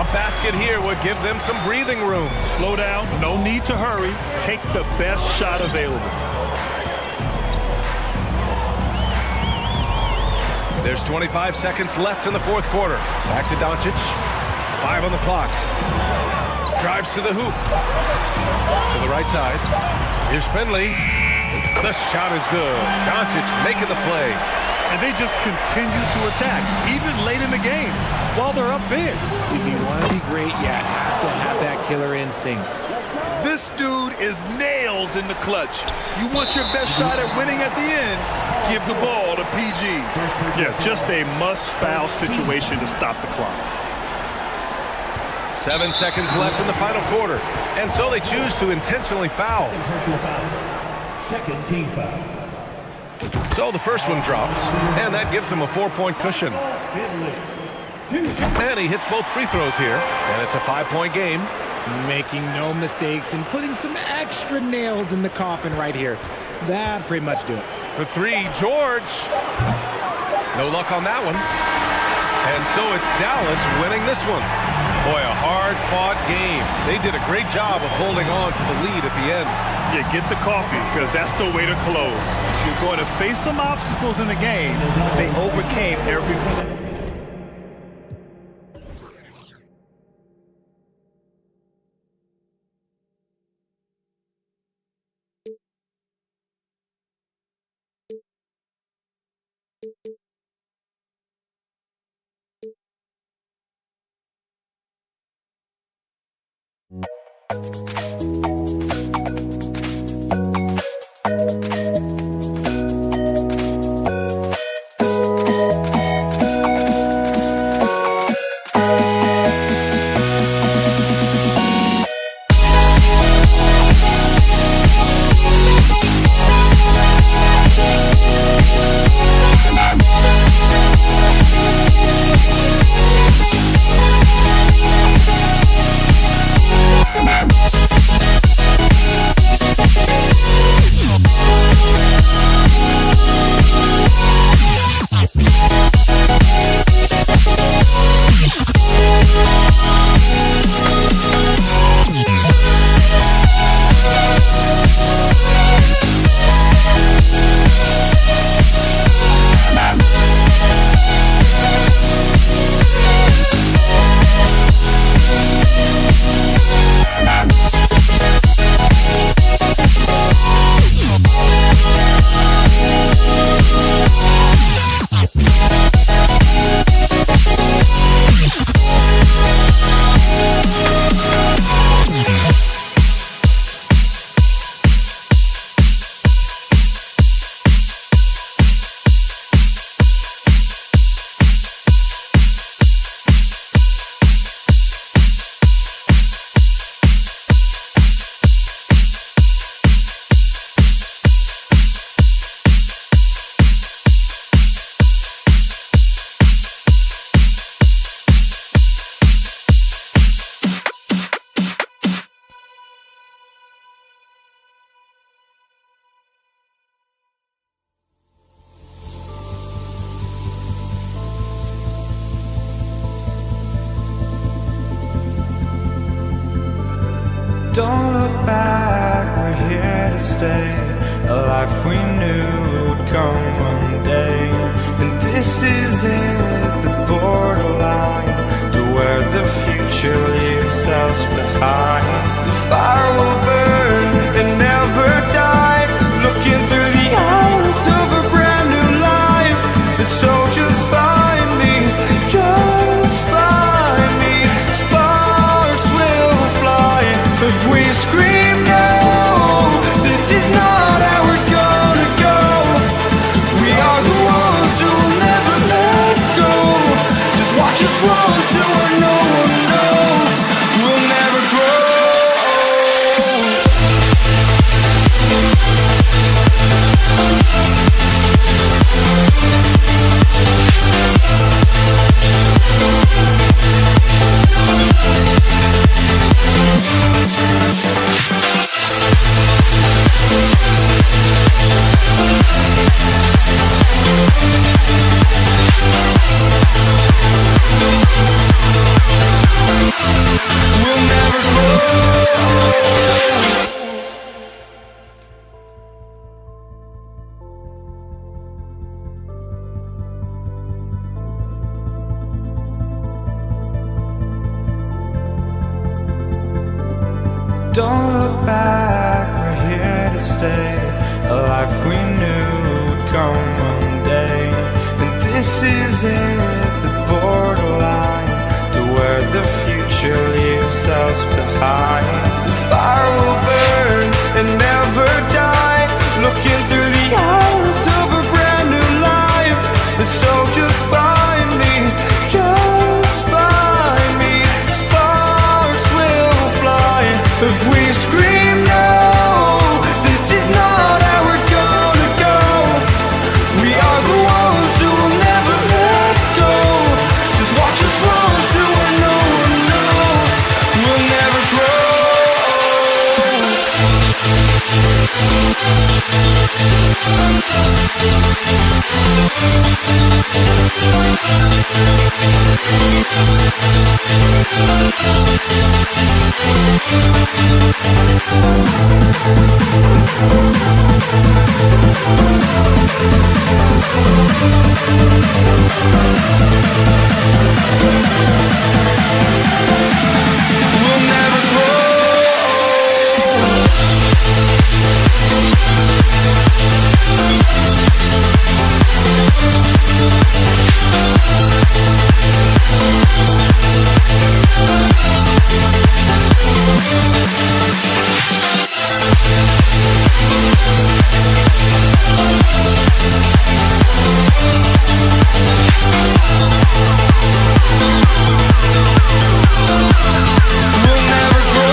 A basket here would give them some breathing room. Slow down. No need to hurry. Take the best shot available. There's 25 seconds left in the fourth quarter. Back to Doncic. 5 on the clock. Drives to the hoop. To the right side. Here's Finley. The shot is good. Doncic making the play. And they just continue to attack, even late in the game, while they're up big. If you want to be great, you have to have that killer instinct. This dude is nails in the clutch. You want your best shot at winning at the end, give the ball to PG. Yeah, just a must-foul situation to stop the clock. 7 seconds left in the final quarter. And so they choose to intentionally foul. Second team foul. So the first one drops, and that gives him a 4-point cushion. And he hits both free throws here, and it's a 5-point game. Making no mistakes and putting some extra nails in the coffin right here. That pretty much do it. For 3, George. No luck on that one. And so it's Dallas winning this one. Boy, a hard-fought game. They did a great job of holding on to the lead at the end. Yeah, get the coffee, because that's the way to close. You're going to face some obstacles in the game. They overcame every one. Don't look back, we're here. here to stay, a life we knew would come one day. And this is it, the borderline to where the future leaves us behind. The fire will burn and never die, looking through the eyes of a brand new life. And so just find me, just find me. Sparks will fly if we scream no. This is not how we're gonna go. We are the ones who will never let go. Just watch us run to where no one knows. We'll never grow. We'll never grow. Don't look back, we're here to stay, a life we knew would come one day. And this is it, the borderline to where the future leaves us behind. The fire will burn and never die, looking through the eyes of a brand new life. And so just find me, just find me. Sparks will fly if we scream no. This is not how we're gonna go. We are the ones who will never let go. Just watch us run to where no one knows. We'll never grow. We'll never grow. We'll never grow.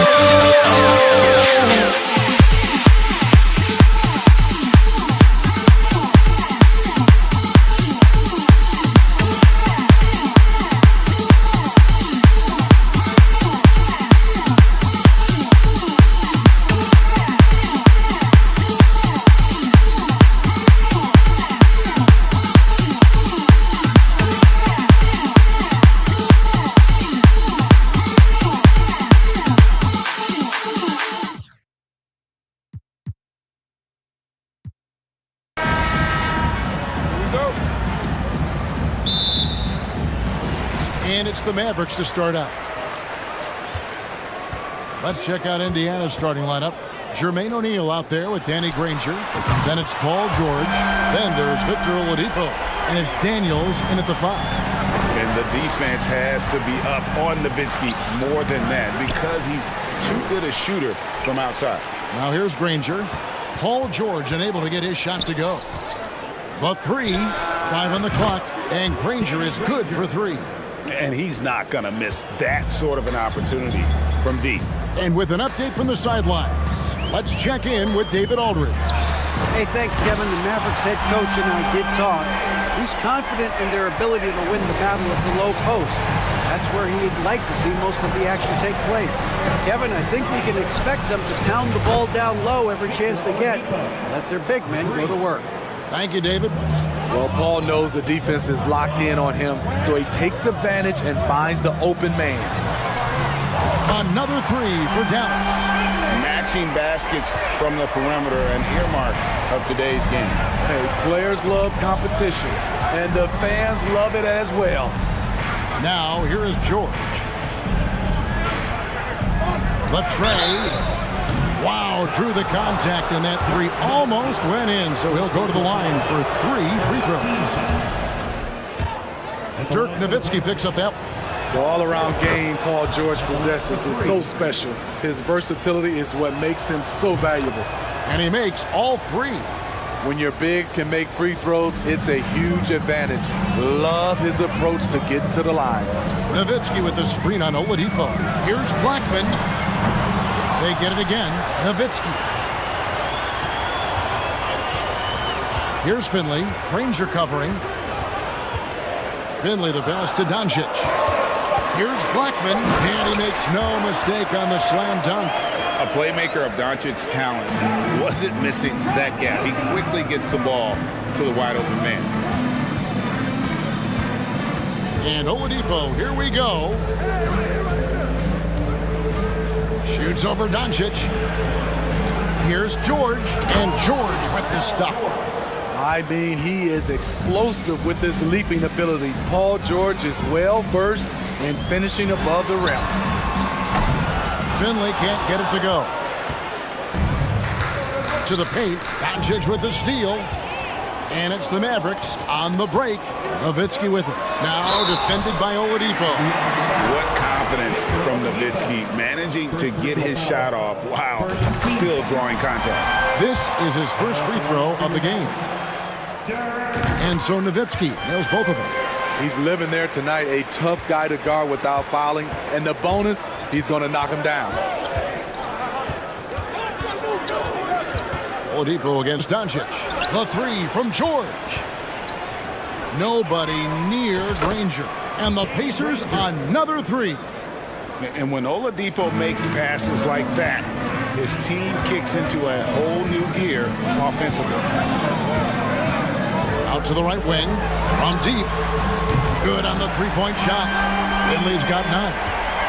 And it's the Mavericks to start out. Let's check out Indiana's starting lineup. Jermaine O'Neal out there with Danny Granger. Then it's Paul George. Then there's Victor Oladipo. And it's Daniels in at the 5. And the defense has to be up on Nowitzki more than that because he's too good a shooter from outside. Now here's Granger. Paul George unable to get his shot to go. The 3, 5 on the clock, and Granger is good for 3. And he's not going to miss that sort of an opportunity from deep. And with an update from the sidelines, let's check in with David Aldridge. Hey, thanks, Kevin. The Mavericks head coach and I did talk. He's confident in their ability to win the battle at the low post. That's where he'd like to see most of the action take place. Kevin, I think we can expect them to pound the ball down low every chance they get. Let their big men go to work. Thank you, David. Well, Paul knows the defense is locked in on him, so he takes advantage and finds the open man. Another 3 for Dallas. Match catching baskets from the perimeter, an earmark of today's game. Hey, players love competition, and the fans love it as well. Now, here is George. The tray. Wow, drew the contact, and that three almost went in, so he'll go to the line for 3 free throws. Dirk Nowitzki picks up that. The all-around game Paul George possesses is so special. His versatility is what makes him so valuable. And he makes all 3. When your bigs can make free throws, it's a huge advantage. Love his approach to getting to the line. Nowitzki with the screen on Oladipo. Here's Blackman. They get it again. Nowitzki. Here's Finley. Granger covering. Finley the pass to Doncic. Here's Blackman, and he makes no mistake on the slam dunk. A playmaker of Doncic's talents wasn't missing that gap. He quickly gets the ball to the wide open man. And Oladipo, here we go. Shoots over Doncic. Here's George, and George with the stuff. I mean, he is explosive with his leaping ability. Paul George is well versed in finishing above the rim. Finley can't get it to go. To the paint, Doncic with the steal. And it's the Mavericks on the break. Nowitzki with it. Now defended by Oladipo. What confidence from Nowitzki, managing to get his shot off while still drawing contact. This is his first free throw of the game. And so Nowitzki nails both of them. He's living there tonight, a tough guy to guard without fouling. And the bonus, he's going to knock him down. Oladipo against Doncic. The three from George. Nobody near Granger. And the Pacers another three. And when Oladipo makes passes like that, his team kicks into a whole new gear offensively. Out to the right wing. From deep. Good on the three-point shot. Finley's got 9.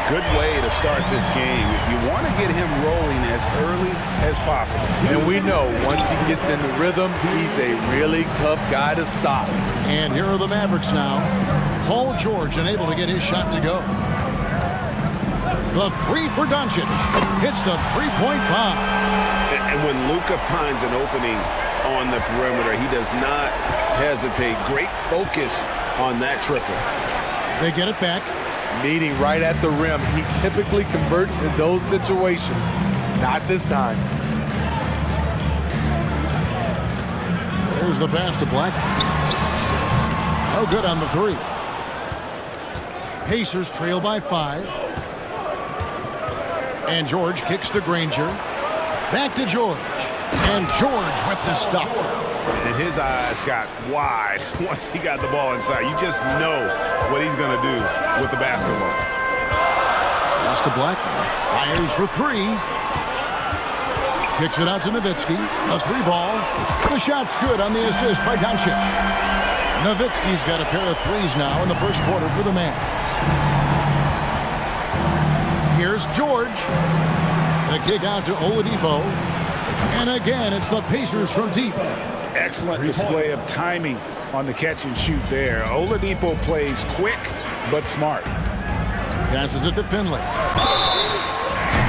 Good way to start this game. You want to get him rolling as early as possible. And we know once he gets in the rhythm, he's a really tough guy to stop. And here are the Mavericks now. Paul George unable to get his shot to go. The three for Doncic. Hits the three-point bomb. And when Luka finds an opening on the perimeter, he does not hesitate. Great focus on that triple. They get it back. Meeting right at the rim. He typically converts in those situations. Not this time. There's the pass to Black. No good on the three. Pacers trail by 5. And George kicks to Granger. Back to George. And George with the stuff. And his eyes got wide once he got the ball inside. You just know what he's going to do with the basketball. Pass to Blackman. Fires for 3. Kicks it out to Nowitzki. A 3-ball. The shot's good on the assist by Doncic. Nowitzki's got a pair of 3s now in the first quarter for the Mavs. Here's George. The kick out to Oladipo. And again, it's the Pacers from deep. Excellent display of timing on the catch and shoot there. Oladipo plays quick but smart. Passes it to Finley.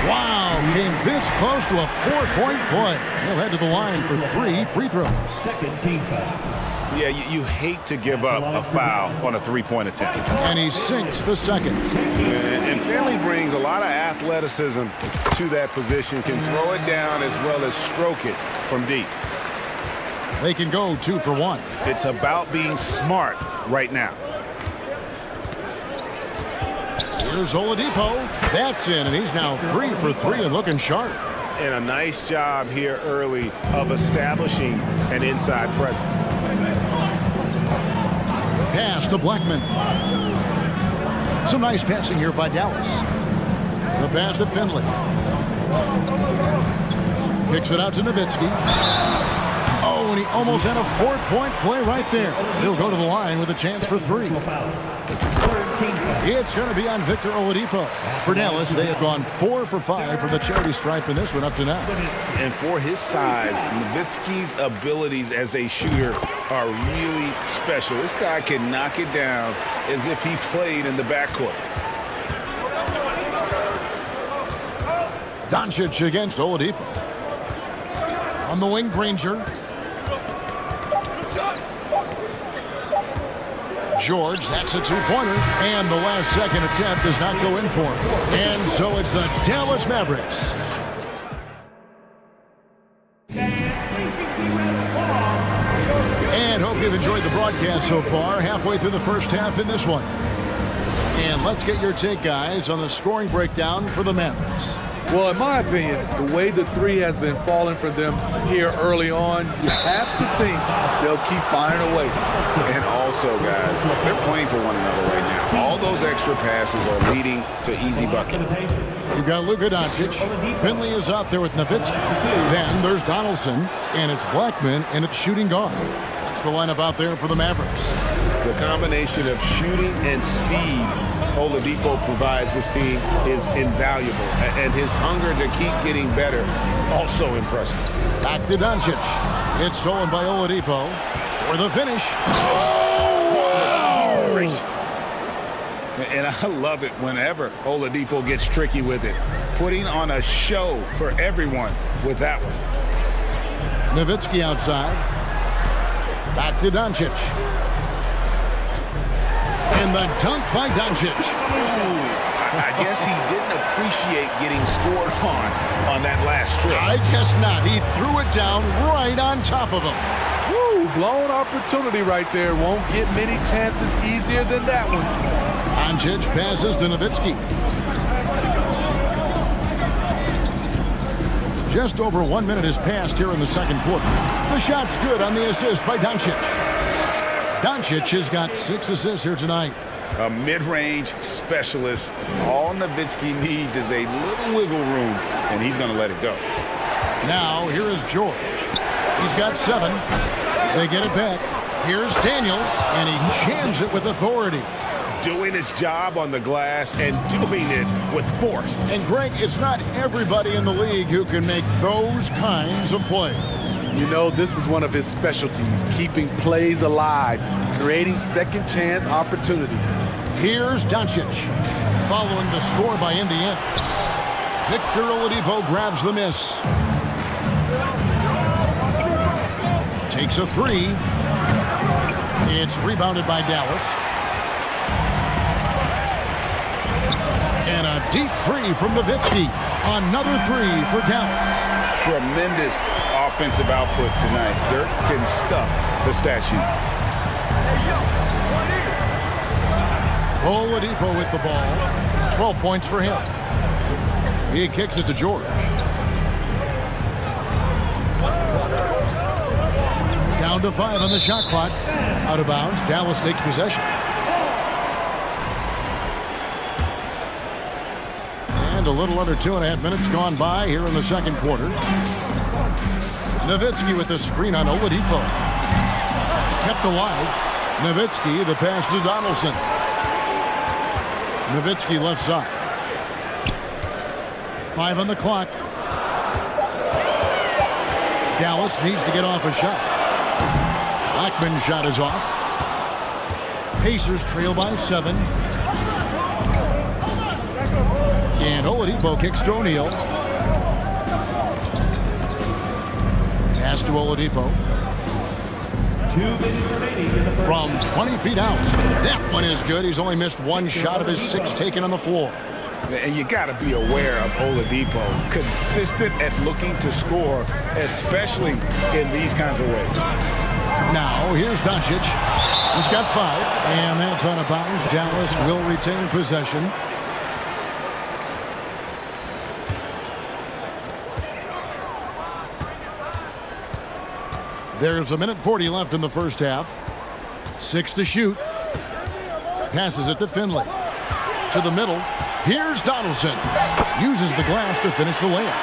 Wow, came this close to a 4-point play. He'll head to the line for 3 free throws. Second team foul. Yeah, you hate to give up a foul on a 3-point attempt. And he sinks the second. And Finley brings a lot of athleticism to that position, can throw it down as well as stroke it from deep. They can go 2 for 1. It's about being smart right now. Here's Oladipo. That's in, and he's now 3 for 3 and looking sharp. And a nice job here early of establishing an inside presence. Pass to Blackman. Some nice passing here by Dallas. The pass to Finley. Kicks it out to Nowitzki. Oh, and he almost had a 4-point play right there. He'll go to the line with a chance for 3. It's going to be on Victor Oladipo. For Dallas, they have gone 4 for 5 from the charity stripe in this one up to now. And for his size, Nowitzki's abilities as a shooter are really special. This guy can knock it down as if he played in the backcourt. Doncic against Oladipo. On the wing, Granger. George, that's a two-pointer, and the last second attempt does not go in for him. And so it's the Dallas Mavericks. And hope you've enjoyed the broadcast so far, halfway through the first half in this one. And let's get your take, guys, on the scoring breakdown for the Mavericks. Well, in my opinion, the way the three has been falling for them here early on, you have to think they'll keep finding a way. And also, guys, they're playing for one another right now. All those extra passes are leading to easy buckets. You've got Luka Doncic. Finley is out there with Nowitzki. Then there's Donaldson, and it's Blackman, and it's shooting guard. That's the lineup out there for the Mavericks. The combination of shooting and speed Oladipo provides this team is invaluable. And his hunger to keep getting better, also impressive. Back to Doncic. It's stolen by Oladipo for the finish. Oh! And I love it whenever Oladipo gets tricky with it. Putting on a show for everyone with that one. Nowitzki outside. Back to Doncic. And the dunk by Doncic. I guess he didn't appreciate getting scored on that last trip. I guess not. He threw it down right on top of him. Woo, blown opportunity right there. Won't get many chances easier than that one. Doncic passes to Nowitzki. Just over 1 minute has passed here in the second quarter. The shot's good on the assist by Doncic. Doncic has got 6 assists here tonight. A mid-range specialist. All Nowitzki needs is a little wiggle room, and he's going to let it go. Now, here is George. He's got 7. They get it back. Here's Daniels, and he jams it with authority. Doing his job on the glass and doing it with force. And, Greg, it's not everybody in the league who can make those kinds of plays. You know, this is one of his specialties, keeping plays alive, creating second chance opportunities. Here's Doncic, following the score by Indiana. Victor Oladipo grabs the miss. Takes a 3. It's rebounded by Dallas. And a deep 3 from Nowitzki. Another 3 for Dallas. Tremendous offensive output tonight. Dirk can stuff the stat sheet. Oladipo with the ball. 12 points for him. He kicks it to George. Down to 5 on the shot clock. Out of bounds. Dallas takes possession. And a little under 2.5 minutes gone by here in the second quarter. Nowitzki with the screen on Oladipo. Kept alive. Nowitzki, the pass to Donaldson. Nowitzki left side. 5 on the clock. Dallas needs to get off a shot. Blackman's shot is off. Pacers trail by 7. And Oladipo kicks to O'Neal. Pass to Oladipo. 2 minutes remaining in the From 20 feet out. That one is good. He's only missed 1 shot of his 6 taken on the floor. And you got to be aware of Oladipo. Consistent at looking to score, especially in these kinds of ways. Now, here's Doncic. He's got 5, and that's out of bounds. Dallas will retain possession. There's 1:40 left in the first half. 6 to shoot. Passes it to Finley. To the middle. Here's Donaldson. Uses the glass to finish the layup.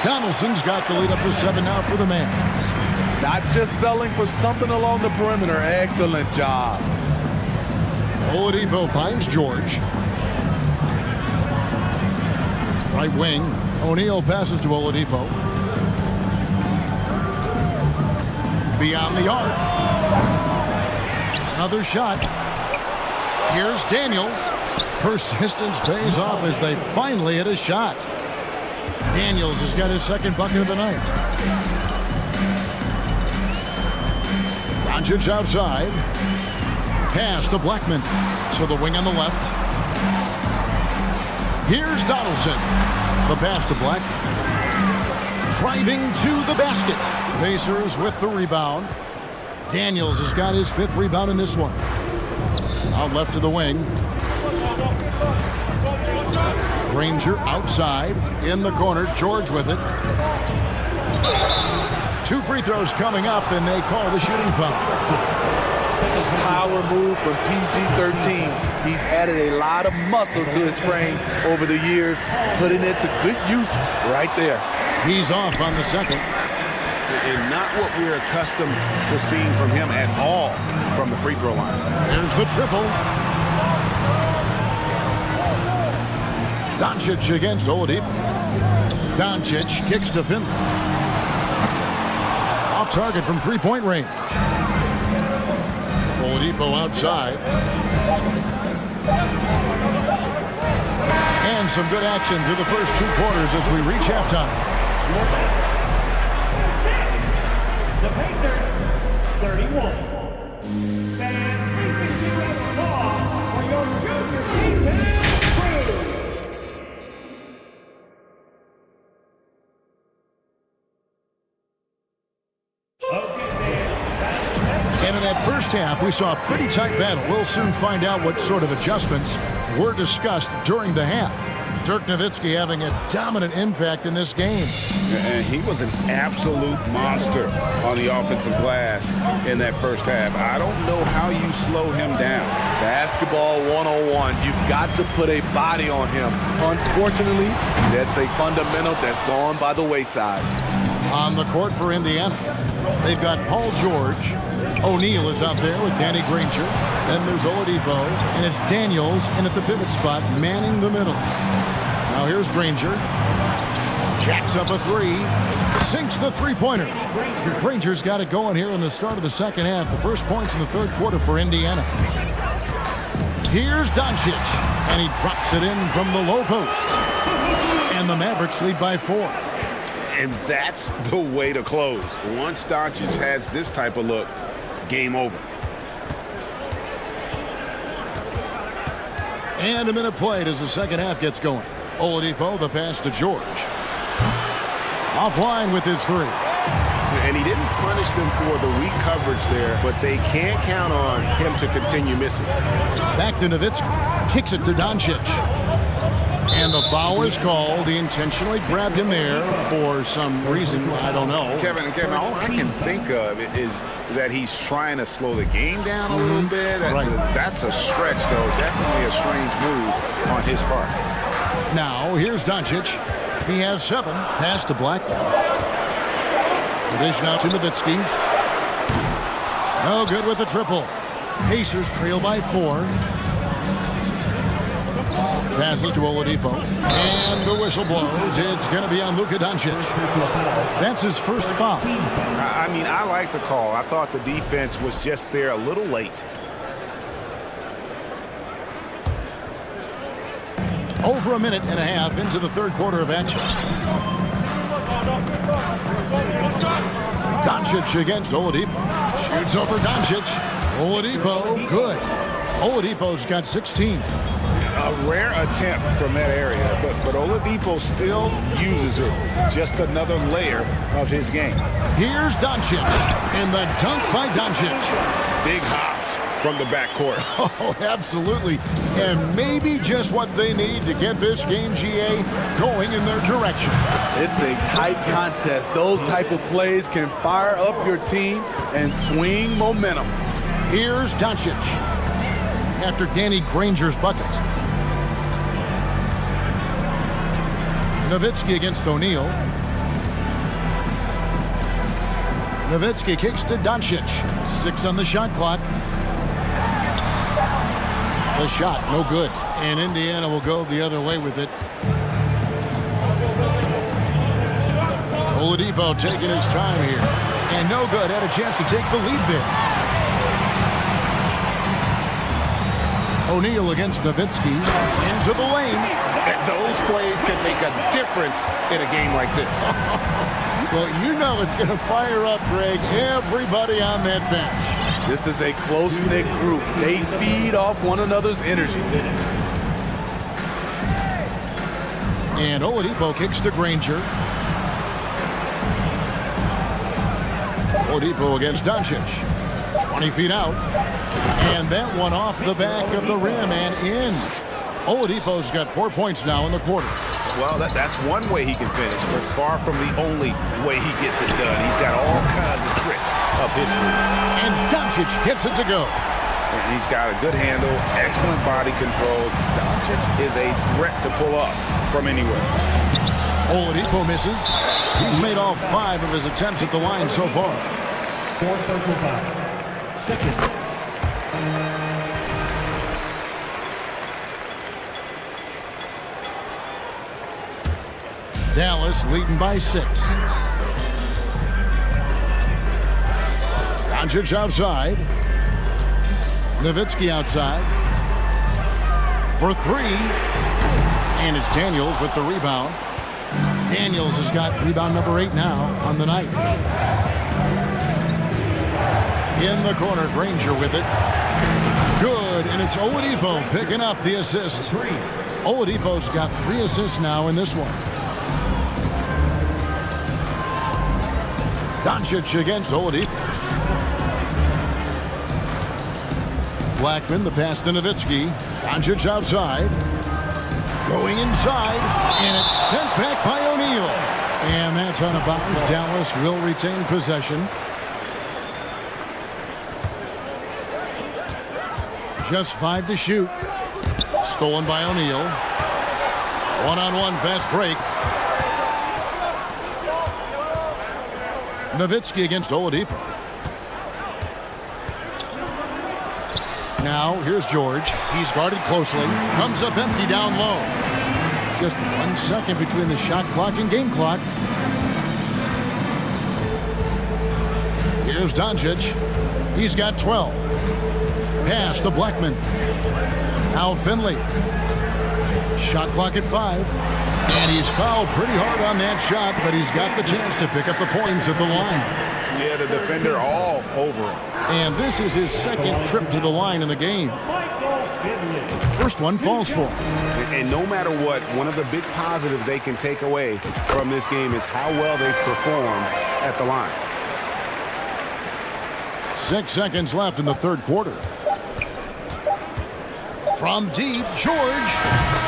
Donaldson's got the lead up to 7 now for the Mavs. Not just selling for something along the perimeter. Excellent job. Oladipo finds George. Right wing. O'Neal passes to Oladipo. Beyond the arc. Another shot. Here's Daniels. Persistence pays off as they finally hit a shot. Daniels has got his second bucket of the night. Doncic outside. Pass to Blackman. To the wing on the left. Here's Donaldson. The pass to Black. Driving to the basket. Pacers with the rebound. Daniels has got his 5th rebound in this one. Out left to the wing. Granger outside. In the corner. George with it. 2 free throws coming up, and they call the shooting foul. Power move from PG-13. He's added a lot of muscle to his frame over the years, putting it to good use right there. He's off on the second. And not what we're accustomed to seeing from him at all from the free throw line. There's the triple. Doncic against Oladipo. Doncic kicks to Finley. Off target from three-point range. Oladipo outside. And some good action through the first 2 quarters as we reach halftime. The Pacers, 31. Fans, please give a round of applause for your junior defense crew. And in that first half, we saw a pretty tight battle. We'll soon find out what sort of adjustments were discussed during the half. Dirk Nowitzki having a dominant impact in this game. And he was an absolute monster on the offensive glass in that first half. I don't know how you slow him down. Basketball 101. You've got to put a body on him. Unfortunately, that's a fundamental that's gone by the wayside. On the court for Indiana, they've got Paul George. O'Neal is out there with Danny Granger. Then there's Oladipo, and it's Daniels in at the pivot spot, manning the middle. Now here's Granger. Jacks up a 3. Sinks the three-pointer. Granger's got it going here in the start of the second half. The first points in the third quarter for Indiana. Here's Doncic, and he drops it in from the low post. And the Mavericks lead by 4. And that's the way to close. Once Doncic has this type of look, game over. And a minute played as the second half gets going. Oladipo, the pass to George. Offline with his 3. And he didn't punish them for the weak coverage there, but they can't count on him to continue missing. Back to Nowitzki. Kicks it to Doncic. And the foul is called. He intentionally grabbed him there for some reason. I don't know. Kevin, all I can think of is that he's trying to slow the game down a little bit. Right. That's a stretch, though. Definitely a strange move on his part. Now, here's Doncic. He has 7. Pass to Blackman. It is now to Nowitzki. No good with the triple. Pacers trail by 4. Passes to Oladipo. And the whistle blows. It's going to be on Luka Doncic. That's his first foul. I mean, I like the call. I thought the defense was just there a little late. Over a minute and a half into the third quarter of action. Doncic against Oladipo. Shoots over Doncic. Oladipo, good. Oladipo's got 16. A rare attempt from that area, but Oladipo still uses it. Just another layer of his game. Here's Doncic, and the dunk by Doncic. Big hops from the backcourt. Oh, absolutely. And maybe just what they need to get this game, GA, going in their direction. It's a tight contest. Those type of plays can fire up your team and swing momentum. Here's Doncic after Danny Granger's bucket. Nowitzki against O'Neal. Nowitzki kicks to Doncic. 6 on the shot clock. The shot, no good. And Indiana will go the other way with it. Oladipo taking his time here. And no good. Had a chance to take the lead there. O'Neal against Nowitzki. Into the lane. Those plays can make a difference in a game like this. Well, you know it's going to fire up, Greg, everybody on that bench. This is a close-knit group. They feed off one another's energy. And Oladipo kicks to Granger. Oladipo against Doncic. 20 feet out. And that one off the back of the rim and in. Oladipo's got 4 points now in the quarter. Well, that's one way he can finish, but far from the only way he gets it done. He's got all kinds of tricks up his sleeve. And Doncic gets it to go. And he's got a good handle, excellent body control. Doncic is a threat to pull up from anywhere. Oladipo misses. He's made all 5 of his attempts at the line so far. Fourth personal foul. Second. Dallas leading by 6. Doncic outside. Nowitzki outside. For 3. And it's Daniels with the rebound. Daniels has got rebound number 8 now on the night. In the corner, Granger with it. Good, and it's Oladipo picking up the assist. Oladipo's got 3 assists now in this one. Doncic against Oladipo. Blackman, the pass to Nowitzki. Doncic outside. Going inside, and it's sent back by O'Neal. And that's out of bounds. Dallas will retain possession. Just 5 to shoot. Stolen by O'Neal. One-on-one fast break. Nowitzki against Oladipo. Now, here's George. He's guarded closely. Comes up empty down low. Just 1 second between the shot clock and game clock. Here's Doncic. He's got 12. Pass to Blackman. Now Finley. Shot clock at 5. And he's fouled pretty hard on that shot, but he's got the chance to pick up the points at the line. Yeah, the defender all over him. And this is his 2nd trip to the line in the game. First one falls for him. And no matter what, one of the big positives they can take away from this game is how well they've performed at the line. 6 seconds left in the 3rd quarter. From deep, George.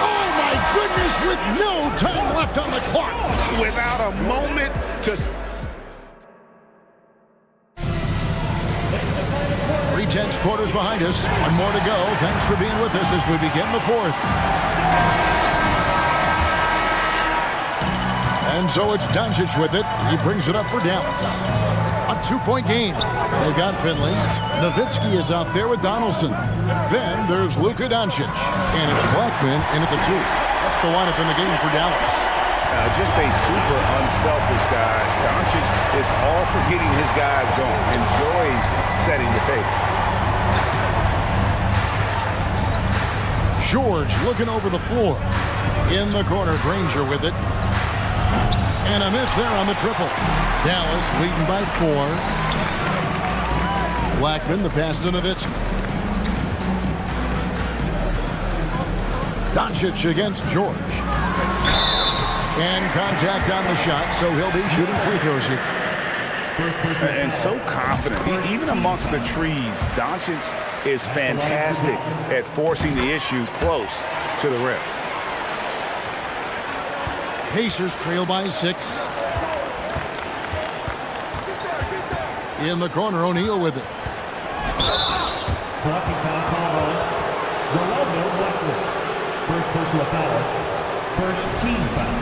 Oh, my goodness, with no time left on the clock. Without a moment to... 3/10 quarters behind us. 1 more to go. Thanks for being with us as we begin the 4th. And so it's Doncic with it. He brings it up for Dallas. A 2-point game. They've got Finley. Nowitzki is out there with Donaldson. Then there's Luka Doncic. And it's Blackman in at the 2. That's the lineup in the game for Dallas. Just a super unselfish guy. Doncic is all for getting his guys going. Enjoys setting the table. George looking over the floor. In the corner, Granger with it. And a miss there on the triple. Dallas leading by 4. Blackman, the pass to Nowitzki. Doncic against George. And contact on the shot, so he'll be shooting free throws here. And so confident. Even amongst the trees, Doncic is fantastic at forcing the issue close to the rim. Pacers trail by 6. In the corner, O'Neal with it. Blocking foul called on Rolando Blackman. First personal foul. First team foul.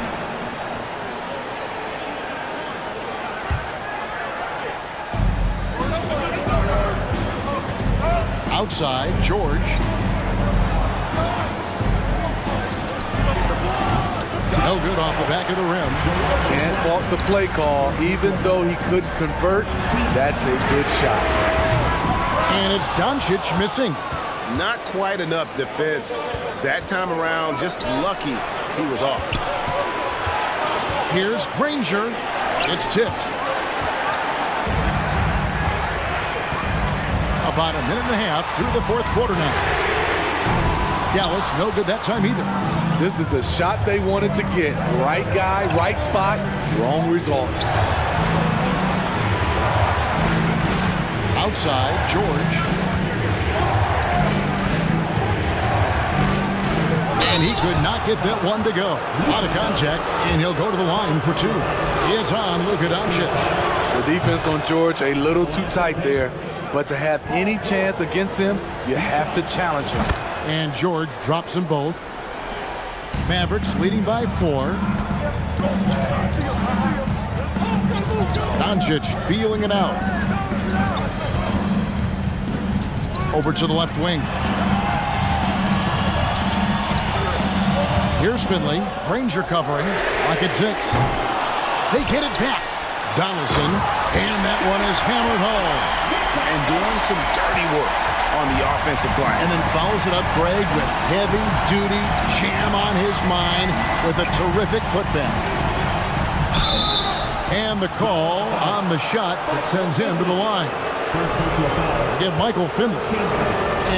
Outside, George. No good off the back of the rim. Can't fault the play call. Even though he couldn't convert, that's a good shot. And it's Doncic missing. Not quite enough defense that time around. Just lucky he was off. Here's Granger. It's tipped. About a minute and a half through the fourth quarter now. Dallas, no good that time either. This is the shot they wanted to get. Right guy, right spot, wrong result. Outside, George. And he could not get that one to go. Out of contact, and he'll go to the line for two. It's on Luka Doncic. The defense on George a little too tight there, but to have any chance against him, you have to challenge him. And George drops them both. Mavericks leading by 4. Doncic feeling it out. Over to the left wing. Here's Finley. Granger covering. Like at 6. They get it back. Donaldson. And that one is hammered home. And doing some dirty work on the offensive glass. And then fouls it up, Greg, with heavy-duty jam on his mind with a terrific putback. And the call on the shot that sends him to the line. Give Michael Finley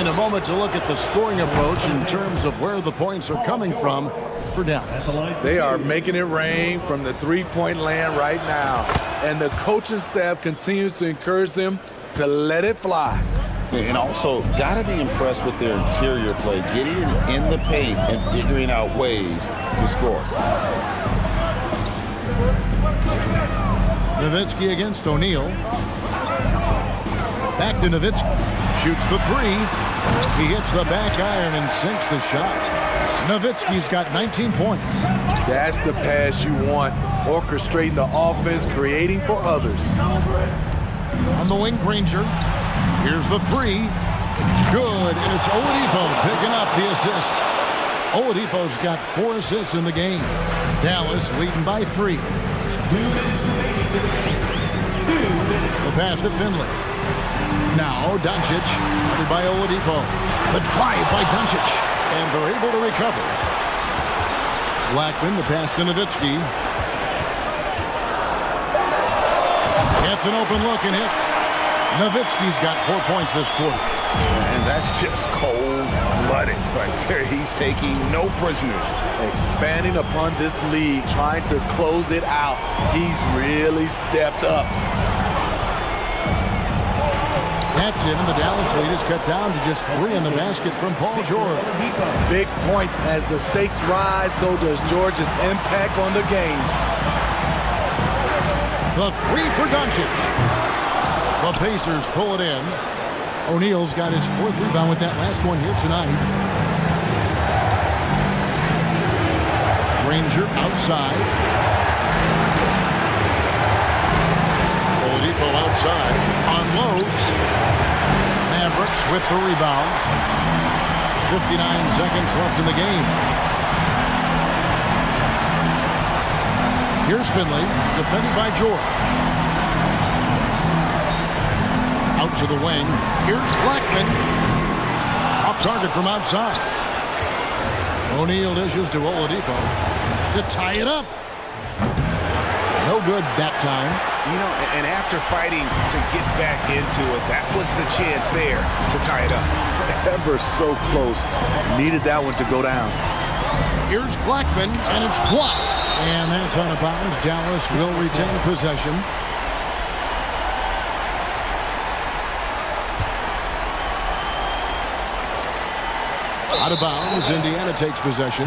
in a moment to look at the scoring approach in terms of where the points are coming from for Dallas. They are making it rain from the three-point land right now. And the coaching staff continues to encourage them to let it fly. And also, got to be impressed with their interior play, getting in the paint and figuring out ways to score. Nowitzki against O'Neal. Back to Nowitzki. Shoots the 3. He hits the back iron and sinks the shot. Nowitzki's got 19 points. That's the pass you want. Orchestrating the offense, creating for others. On the wing, Granger. Here's the 3. Good, and it's Oladipo picking up the assist. Oladipo's got 4 assists in the game. Dallas leading by 3. The pass to Finley. Now Doncic, covered by Oladipo. The drive by Doncic, and they're able to recover. Blackman, the pass to Nowitzki. Gets an open look and hits. Nowitzki's got 4 points this quarter. And that's just cold-blooded right there. He's taking no prisoners. Expanding upon this lead, trying to close it out. He's really stepped up. That's it, and the Dallas lead is cut down to just 3 in the basket from Paul George. Big points as the stakes rise, so does George's impact on the game. The 3 for Doncic. The Pacers pull it in. O'Neal's got his 4th rebound with that last one here tonight. Granger outside. Oladipo outside. Unloads. Mavericks with the rebound. 59 seconds left in the game. Here's Finley, defended by George. Out to the wing. Here's Blackman. Off target from outside. O'Neal dishes to Oladipo to tie it up. No good that time. You know, and after fighting to get back into it, that was the chance there to tie it up. Ever so close. Needed that one to go down. Here's Blackman, and it's blocked. And that's out of bounds. Dallas will retain possession. Out of bounds, Indiana takes possession.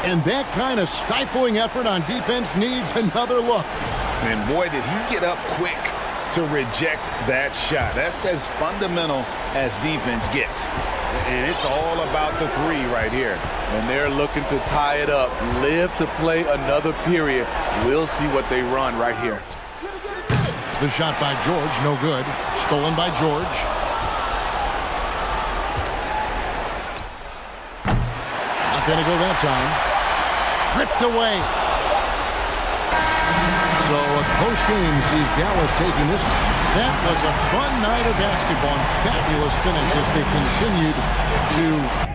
And that kind of stifling effort on defense needs another look. And boy, did he get up quick to reject that shot. That's as fundamental as defense gets. And it's all about the 3 right here. And they're looking to tie it up, live to play another period. We'll see what they run right here. The shot by George, no good. Stolen by George. Not going to go that time. ripped away. So a close game sees Dallas taking this. That was a fun night of basketball and fabulous finish as they continued to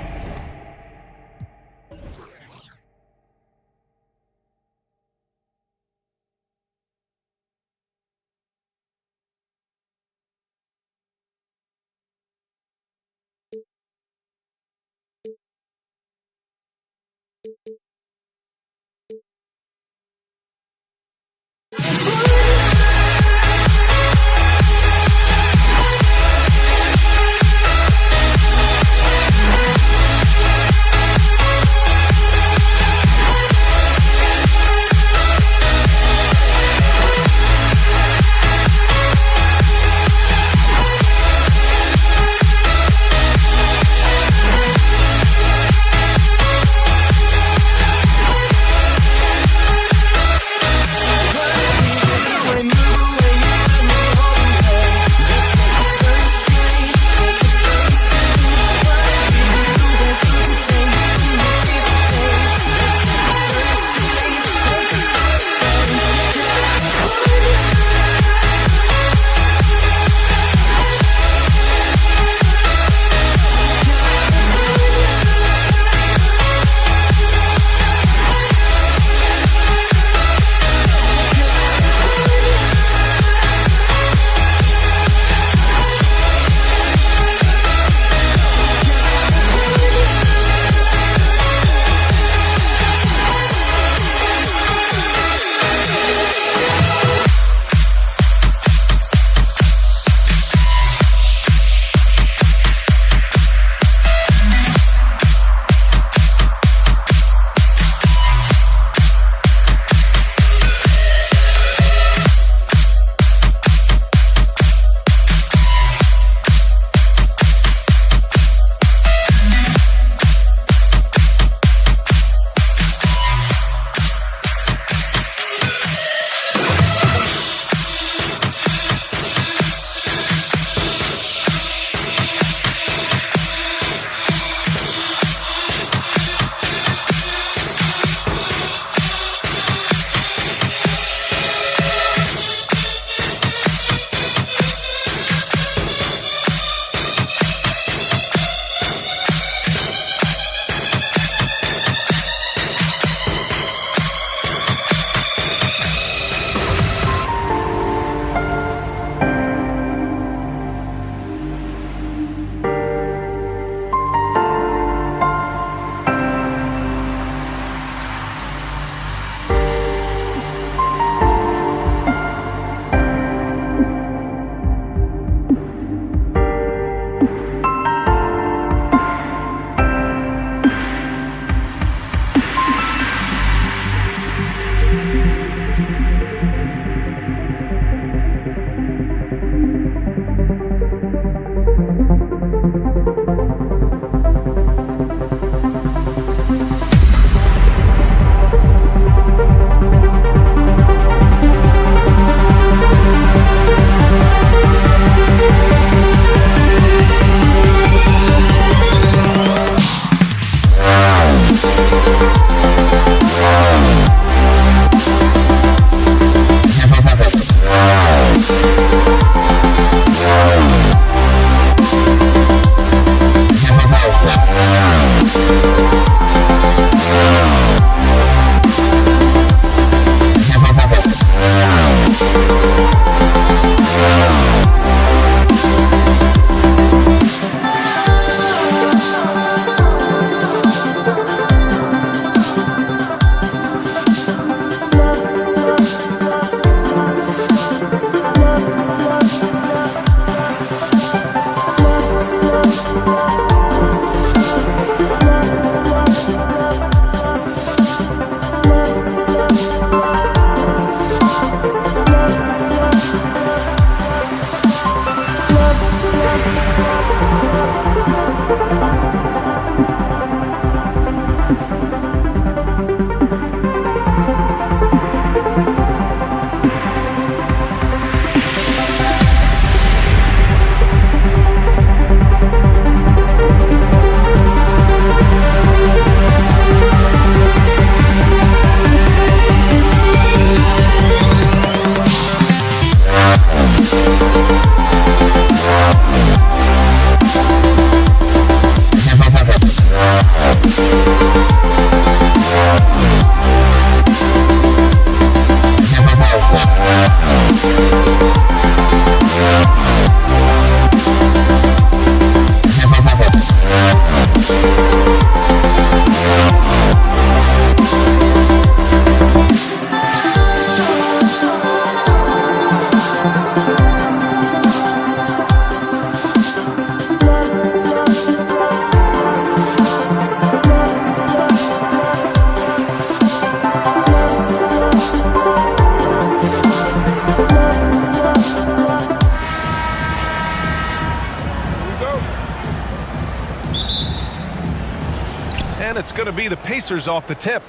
It's going to be the Pacers off the tip.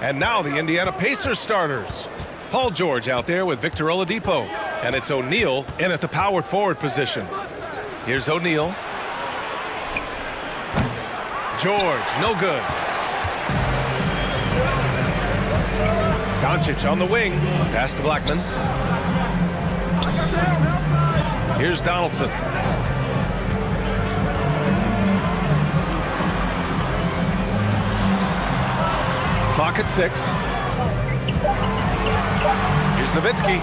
And now the Indiana Pacers starters. Paul George out there with Victor Oladipo. And it's O'Neal in at the power forward position. Here's O'Neal. George, no good. Doncic on the wing. Pass to Blackman. Here's Donaldson. Clock at 6. Here's Nowitzki.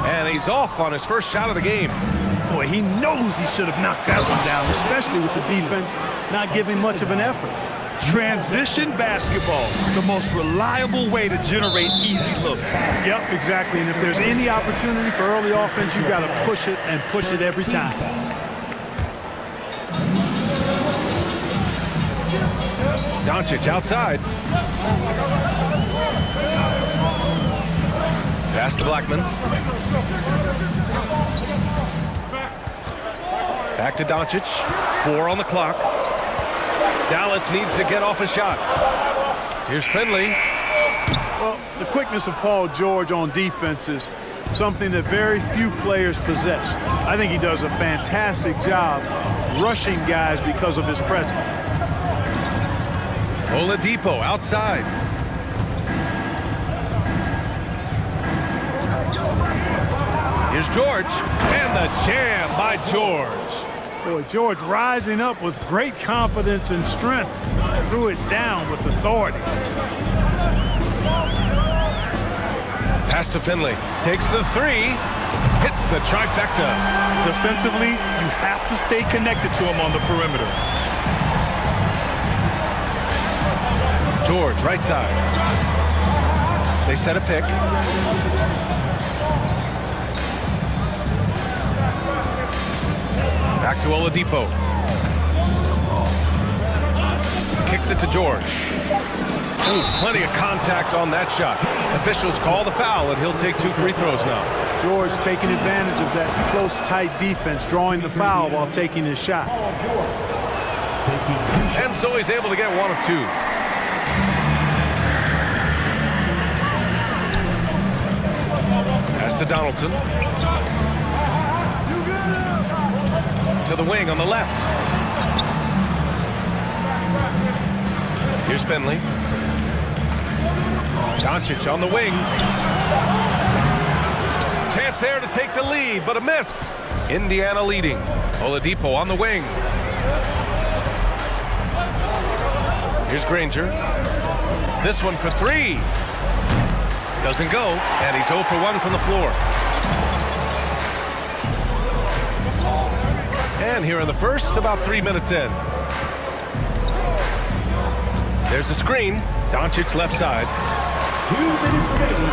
And he's off on his first shot of the game. Boy, he knows he should have knocked that one down, especially with the defense not giving much of an effort. Transition basketball, the most reliable way to generate easy looks. Yep, exactly. And if there's any opportunity for early offense, you got to push it and push it every time. Doncic outside. Pass to Blackman. Back to Doncic. 4 on the clock. Dallas needs to get off a shot. Here's Finley. Well, the quickness of Paul George on defense is something that very few players possess. I think he does a fantastic job rushing guys because of his presence. Oladipo outside. Here's George. And the jam by George. Boy, George rising up with great confidence and strength. Threw it down with authority. Pass to Finley. Takes the 3. Hits the trifecta. Defensively, you have to stay connected to him on the perimeter. George, right side. They set a pick. Back to Oladipo. Kicks it to George. Ooh, plenty of contact on that shot. Officials call the foul, and he'll take 2 free throws now. George taking advantage of that close, tight defense, drawing the foul while taking his shot. And so he's able to get 1 of 2. Pass to Donaldson. To the wing on the left. Here's Finley. Doncic on the wing. Chance there to take the lead, but a miss. Indiana leading. Oladipo on the wing. Here's Granger. This one for 3. Doesn't go, and he's 0 for 1 from the floor. And here in the first, about 3 minutes in. There's a screen. Doncic left side.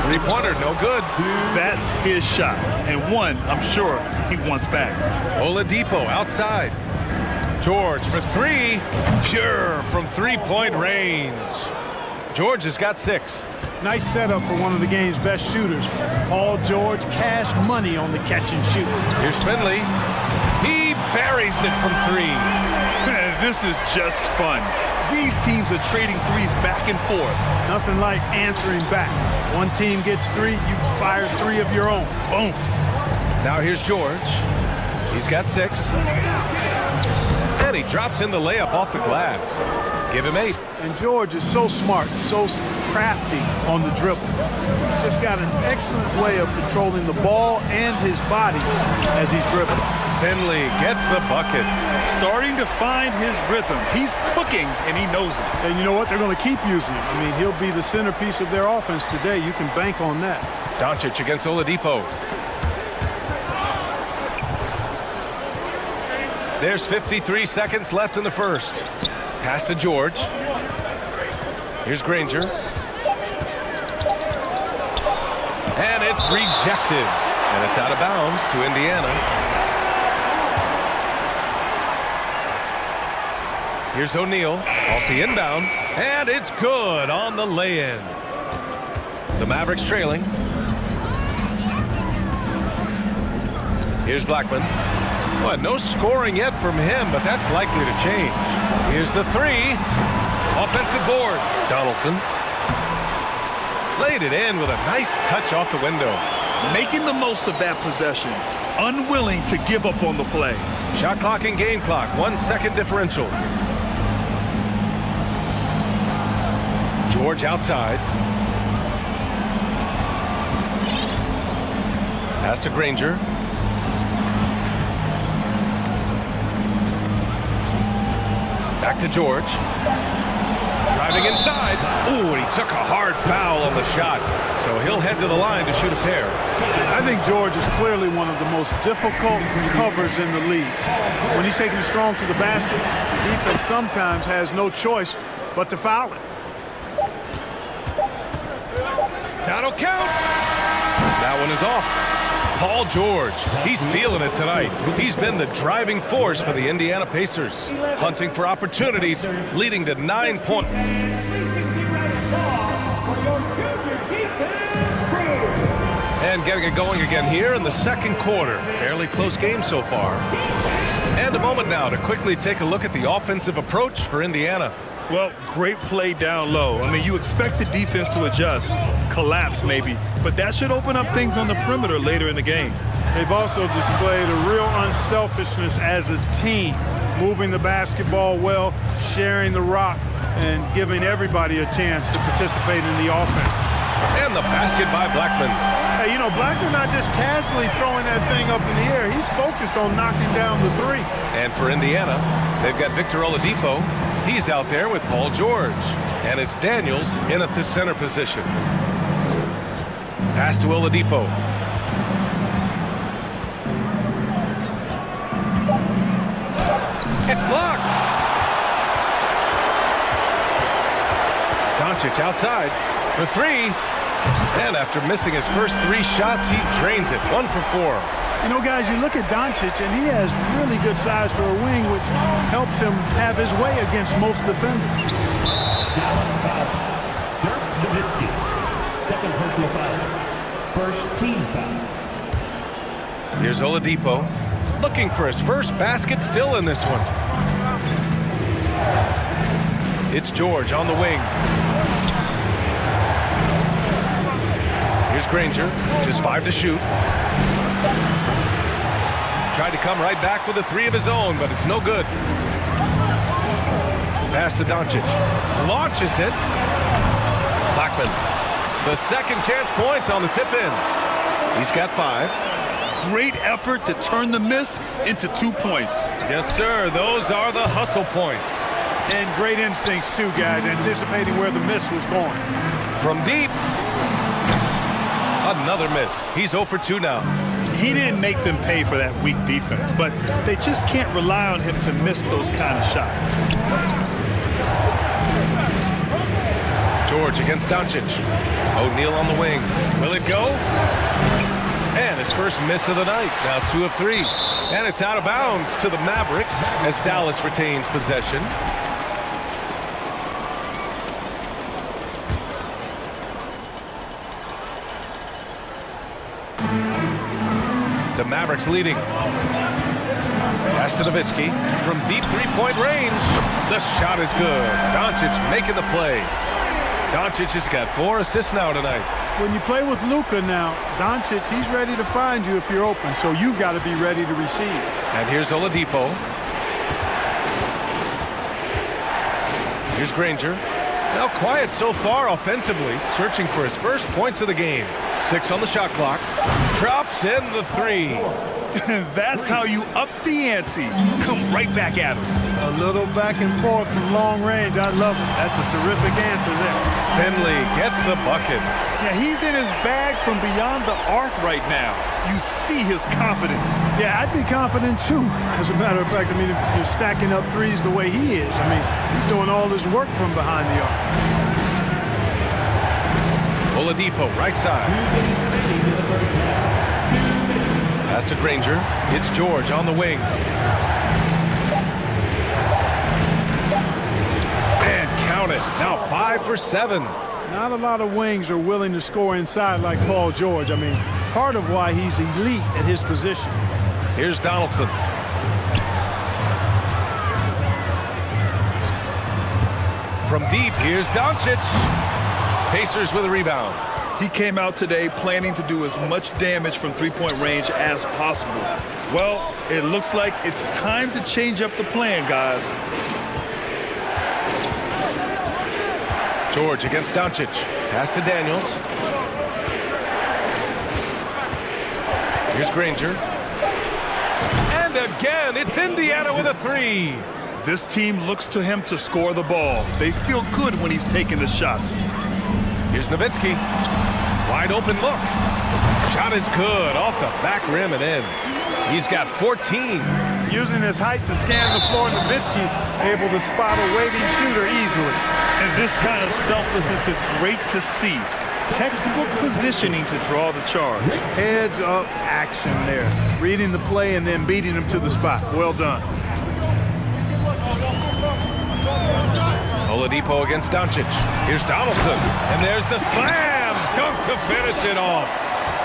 3-pointer, no good. That's his shot, and one I'm sure he wants back. Oladipo outside. George for 3. Pure from 3-point range. George has got 6. Nice setup for one of the game's best shooters. Paul George, cash money on the catch and shoot. Here's Finley. He buries it from 3. Man, this is just fun. These teams are trading threes back and forth. Nothing like answering back. One team gets 3, you fire 3 of your own. Boom. Now here's George. He's got 6. And he drops in the layup off the glass. Give him 8. And George is so smart, so crafty on the dribble. He's just got an excellent way of controlling the ball and his body as he's dribbling. Finley gets the bucket. Starting to find his rhythm. He's cooking, and he knows it. And you know what? They're going to keep using him. I mean, he'll be the centerpiece of their offense today. You can bank on that. Doncic against Oladipo. There's 53 seconds left in the first. Pass to George. Here's Granger. And it's rejected. And it's out of bounds to Indiana. Here's O'Neal off the inbound. And it's good on the lay-in. The Mavericks trailing. Here's Blackman. Well, no scoring yet from him, but that's likely to change. Here's the three. Offensive board. Donaldson laid it in with a nice touch off the window. Making the most of that possession. Unwilling to give up on the play. Shot clock and game clock. 1 second differential. George outside. Pass to Granger. Back to George. Driving inside. Ooh, and he took a hard foul on the shot. So he'll head to the line to shoot a pair. I think George is clearly one of the most difficult covers in the league. When he's taking strong to the basket, the defense sometimes has no choice but to foul it. That'll count. That one is off. Paul George, he's feeling it tonight. He's been the driving force for the Indiana Pacers, hunting for opportunities, leading to 9 points. And getting it going again here in the second quarter. Fairly close game so far. And a moment now to quickly take a look at the offensive approach for Indiana. Well, great play down low. I mean, you expect the defense to adjust, collapse maybe, but that should open up things on the perimeter later in the game. They've also displayed a real unselfishness as a team, moving the basketball well, sharing the rock, and giving everybody a chance to participate in the offense. And the basket by Blackman. Hey, you know, Blackman not just casually throwing that thing up in the air. He's focused on knocking down the three. And for Indiana, they've got Victor Oladipo. He's out there with Paul George. And it's Daniels in at the center position. Pass to Oladipo. It's blocked. Doncic outside for three. And after missing his first 3 shots, he drains it. 1 for 4. You know, guys, you look at Doncic, and he has really good size for a wing, which helps him have his way against most defenders. Dirk Nowitzki, second personal foul. First team foul. Here's Oladipo, looking for his first basket, still in this one. It's George on the wing. Here's Granger, just 5 to shoot. Tried to come right back with a 3 of his own, but it's no good. Pass to Doncic. Launches it. Blackman. The second chance points on the tip in. He's got 5. Great effort to turn the miss into 2 points. Yes, sir. Those are the hustle points. And great instincts, too, guys, anticipating where the miss was going. From deep. Another miss. He's 0 for 2 now. He didn't make them pay for that weak defense, but they just can't rely on him to miss those kind of shots. George against Doncic. O'Neal on the wing. Will it go? And his first miss of the night. Now 2 of 3. And it's out of bounds to the Mavericks as Dallas retains possession. The Mavericks leading. Pass to Nowitzki from deep 3-point range. The shot is good. Doncic making the play. Doncic has got 4 assists now tonight. When you play with Luka now, Doncic, he's ready to find you if you're open, so you've got to be ready to receive. And here's Oladipo. Here's Granger. Now quiet so far offensively, searching for his first points of the game. 6 on the shot clock. Drops in the 3. That's how you up the ante. Come right back at him. A little back and forth from long range. I love it. That's a terrific answer there. Finley gets the bucket. Yeah, he's in his bag from beyond the arc right now. You see his confidence. Yeah, I'd be confident too. As a matter of fact, I mean, if you're stacking up threes the way he is, I mean, he's doing all his work from behind the arc. Oladipo, right side. Pass to Granger. It's George on the wing. And count it. Now 5 for 7. Not a lot of wings are willing to score inside like Paul George. I mean, part of why he's elite at his position. Here's Donaldson. From deep, here's Doncic. Pacers with a rebound. He came out today planning to do as much damage from three-point range as possible. Well, it looks like it's time to change up the plan, guys. George against Doncic. Pass to Daniels. Here's Granger. And again, it's Indiana with a three. This team looks to him to score the ball. They feel good when he's taking the shots. Here's Nowitzki. Wide open look. Shot is good. Off the back rim and in. He's got 14. Using his height to scan the floor, Nowitzki able to spot a waiting shooter easily. And this kind of selflessness is great to see. Textbook positioning to draw the charge. Heads up action there. Reading the play and then beating him to the spot. Well done. Oladipo against Doncic. Here's Donaldson. And there's the slam. Dunk to finish it off.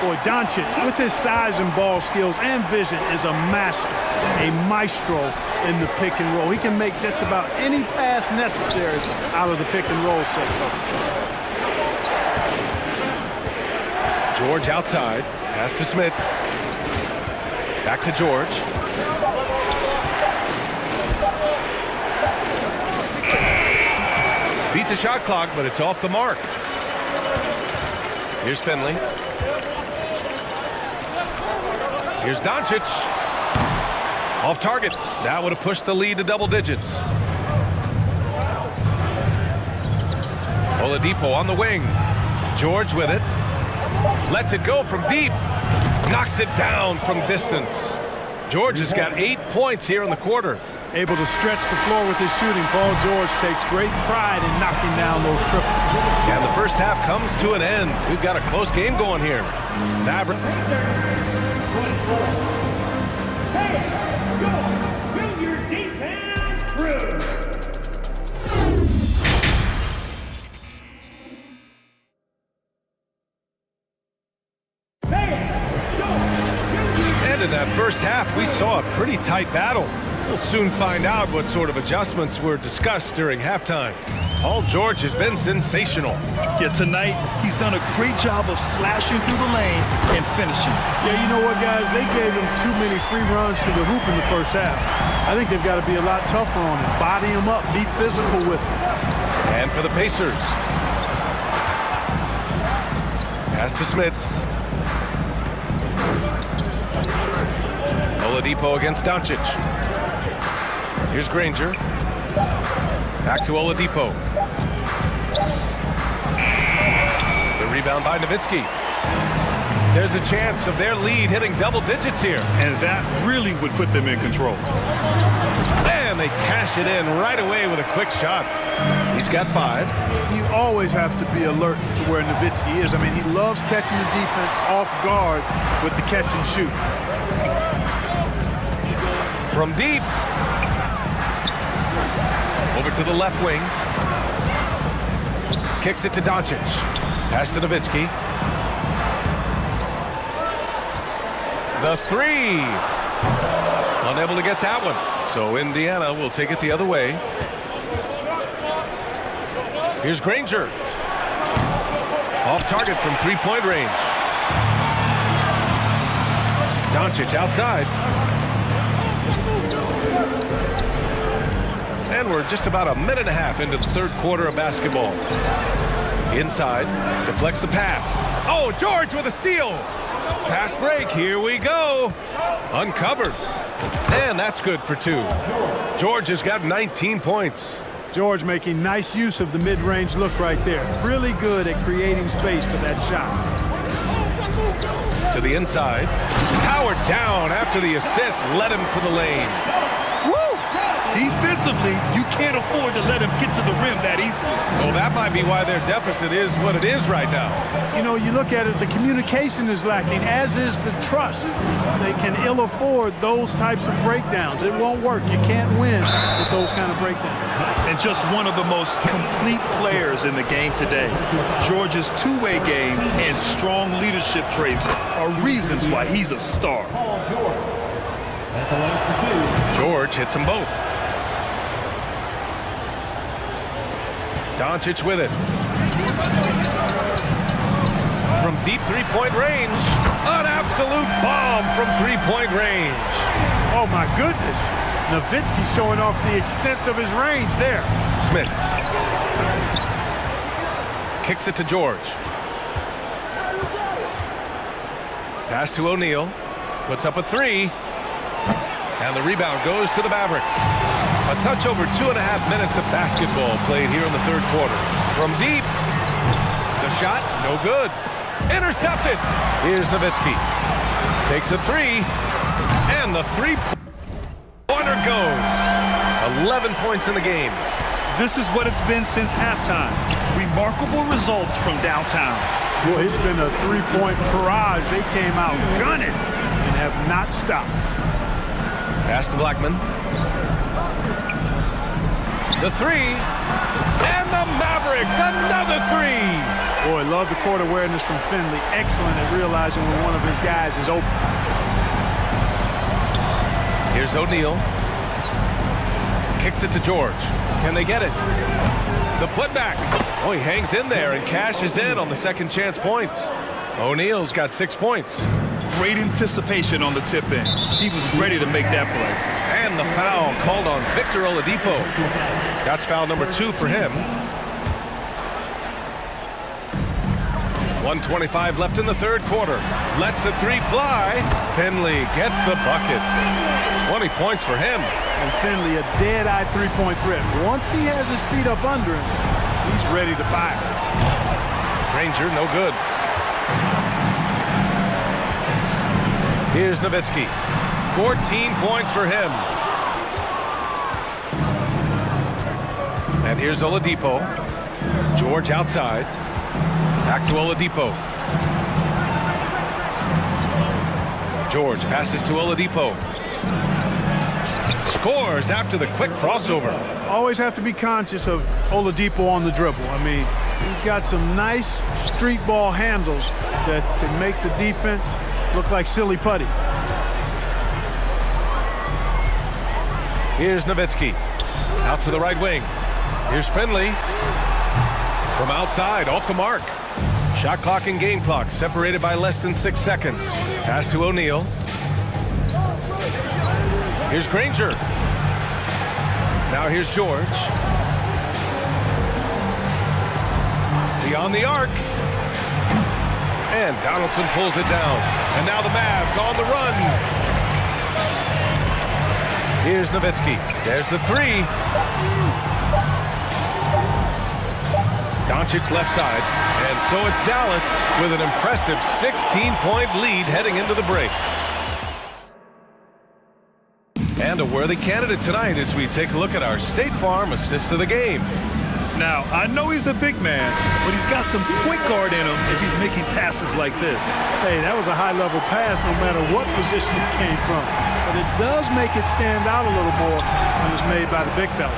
Boy, Doncic, with his size and ball skills and vision, is a master, a maestro in the pick and roll. He can make just about any pass necessary out of the pick and roll set. George outside. Pass to Smith. Back to George. Beat the shot clock, but it's off the mark. Here's Finley. Here's Doncic. Off target. That would have pushed the lead to double digits. Oladipo on the wing. George with it. Lets it go from deep. Knocks it down from distance. George has got 8 points here in the quarter. Able to stretch the floor with his shooting. Paul George takes great pride in knocking down those triples. And the first half comes to an end. We've got a close game going here. Maverick. And in that first half, we saw a pretty tight battle. We'll soon find out what sort of adjustments were discussed during halftime. Paul George has been sensational. Yeah, tonight he's done a great job of slashing through the lane and finishing. Yeah, you know what, guys? They gave him too many free runs to the hoop in the first half. I think they've got to be a lot tougher on him. Body him up, be physical with him. And for the Pacers. Pass to Smits. Oladipo against Doncic. Here's Granger. Back to Oladipo. The rebound by Nowitzki. There's a chance of their lead hitting double digits here. And that really would put them in control. And they cash it in right away with a quick shot. He's got 5. You always have to be alert to where Nowitzki is. I mean, he loves catching the defense off guard with the catch and shoot. From deep. Over to the left wing. Kicks it to Doncic. Pass to Nowitzki. The 3. Unable to get that one. So Indiana will take it the other way. Here's Granger. Off target from three-point range. Doncic outside. And we're just about a minute and a half into the third quarter of basketball. Inside, deflects the pass. Oh, George with a steal. Fast break, here we go. Uncovered. And that's good for 2. George has got 19 points. George making nice use of the mid-range look right there. Really good at creating space for that shot. To the inside. Powered down after the assist led him to the lane. Defensively, you can't afford to let him get to the rim that easily. Well, that might be why their deficit is what it is right now. You know, you look at it, the communication is lacking, as is the trust. They can ill afford those types of breakdowns. It won't work. You can't win with those kind of breakdowns. And just one of the most complete players in the game today. George's two-way game and strong leadership traits are reasons why he's a star. George hits them both. Doncic with it. From deep three-point range. An absolute bomb from three-point range. Oh, my goodness. Nowitzki showing off the extent of his range there. Smith kicks it to George. Pass to O'Neal. Puts up a three. And the rebound goes to the Mavericks. A touch over 2.5 minutes of basketball played here in the third quarter. From deep. The shot, no good. Intercepted. Here's Nowitzki. Takes a three. And the three-pointer goes. 11 points in the game. This is what it's been since halftime. Remarkable results from downtown. Well, it's been a three-point barrage. They came out gunning and have not stopped. Pass to Blackman. The three. And the Mavericks, another three. Boy, love the court awareness from Finley. Excellent at realizing when one of his guys is open. Here's O'Neal. Kicks it to George. Can they get it? The putback. Oh, he hangs in there and cashes in on the second chance points. O'Neal's got 6 points. Great anticipation on the tip in. He was ready to make that play. And the foul called on Victor Oladipo. That's foul number 2 for him. 1:25 left in the third quarter. Lets the three fly. Finley gets the bucket. 20 points for him. And Finley, a dead-eye three-point threat. Once he has his feet up under him, he's ready to fire. Granger, no good. Here's Nowitzki. 14 points for him. And here's Oladipo. George outside. Back to Oladipo. George passes to Oladipo. Scores after the quick crossover. Always have to be conscious of Oladipo on the dribble. I mean, he's got some nice street ball handles that can make the defense look like silly putty. Here's Nowitzki. Out to the right wing. Here's Finley. From outside, off the mark. Shot clock and game clock separated by less than 6 seconds. Pass to O'Neal. Here's Granger. Now here's George. Beyond the arc. And Donaldson pulls it down. And now the Mavs on the run. Here's Nowitzki. There's the three. Doncic left side. And so it's Dallas with an impressive 16-point lead heading into the break. And a worthy candidate tonight as we take a look at our State Farm assist of the game. Now, I know he's a big man, but he's got some point guard in him if he's making passes like this. Hey, that was a high-level pass no matter what position it came from. But it does make it stand out a little more when it's made by the big fella.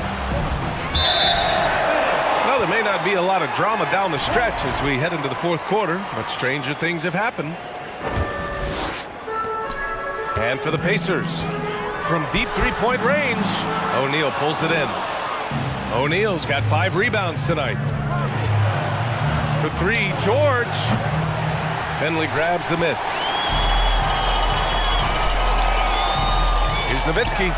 Well, there may not be a lot of drama down the stretch as we head into the fourth quarter, but stranger things have happened. And for the Pacers, from deep three-point range, O'Neal pulls it in. O'Neal's got 5 rebounds tonight. For three, George. Finley grabs the miss. Here's Nowitzki.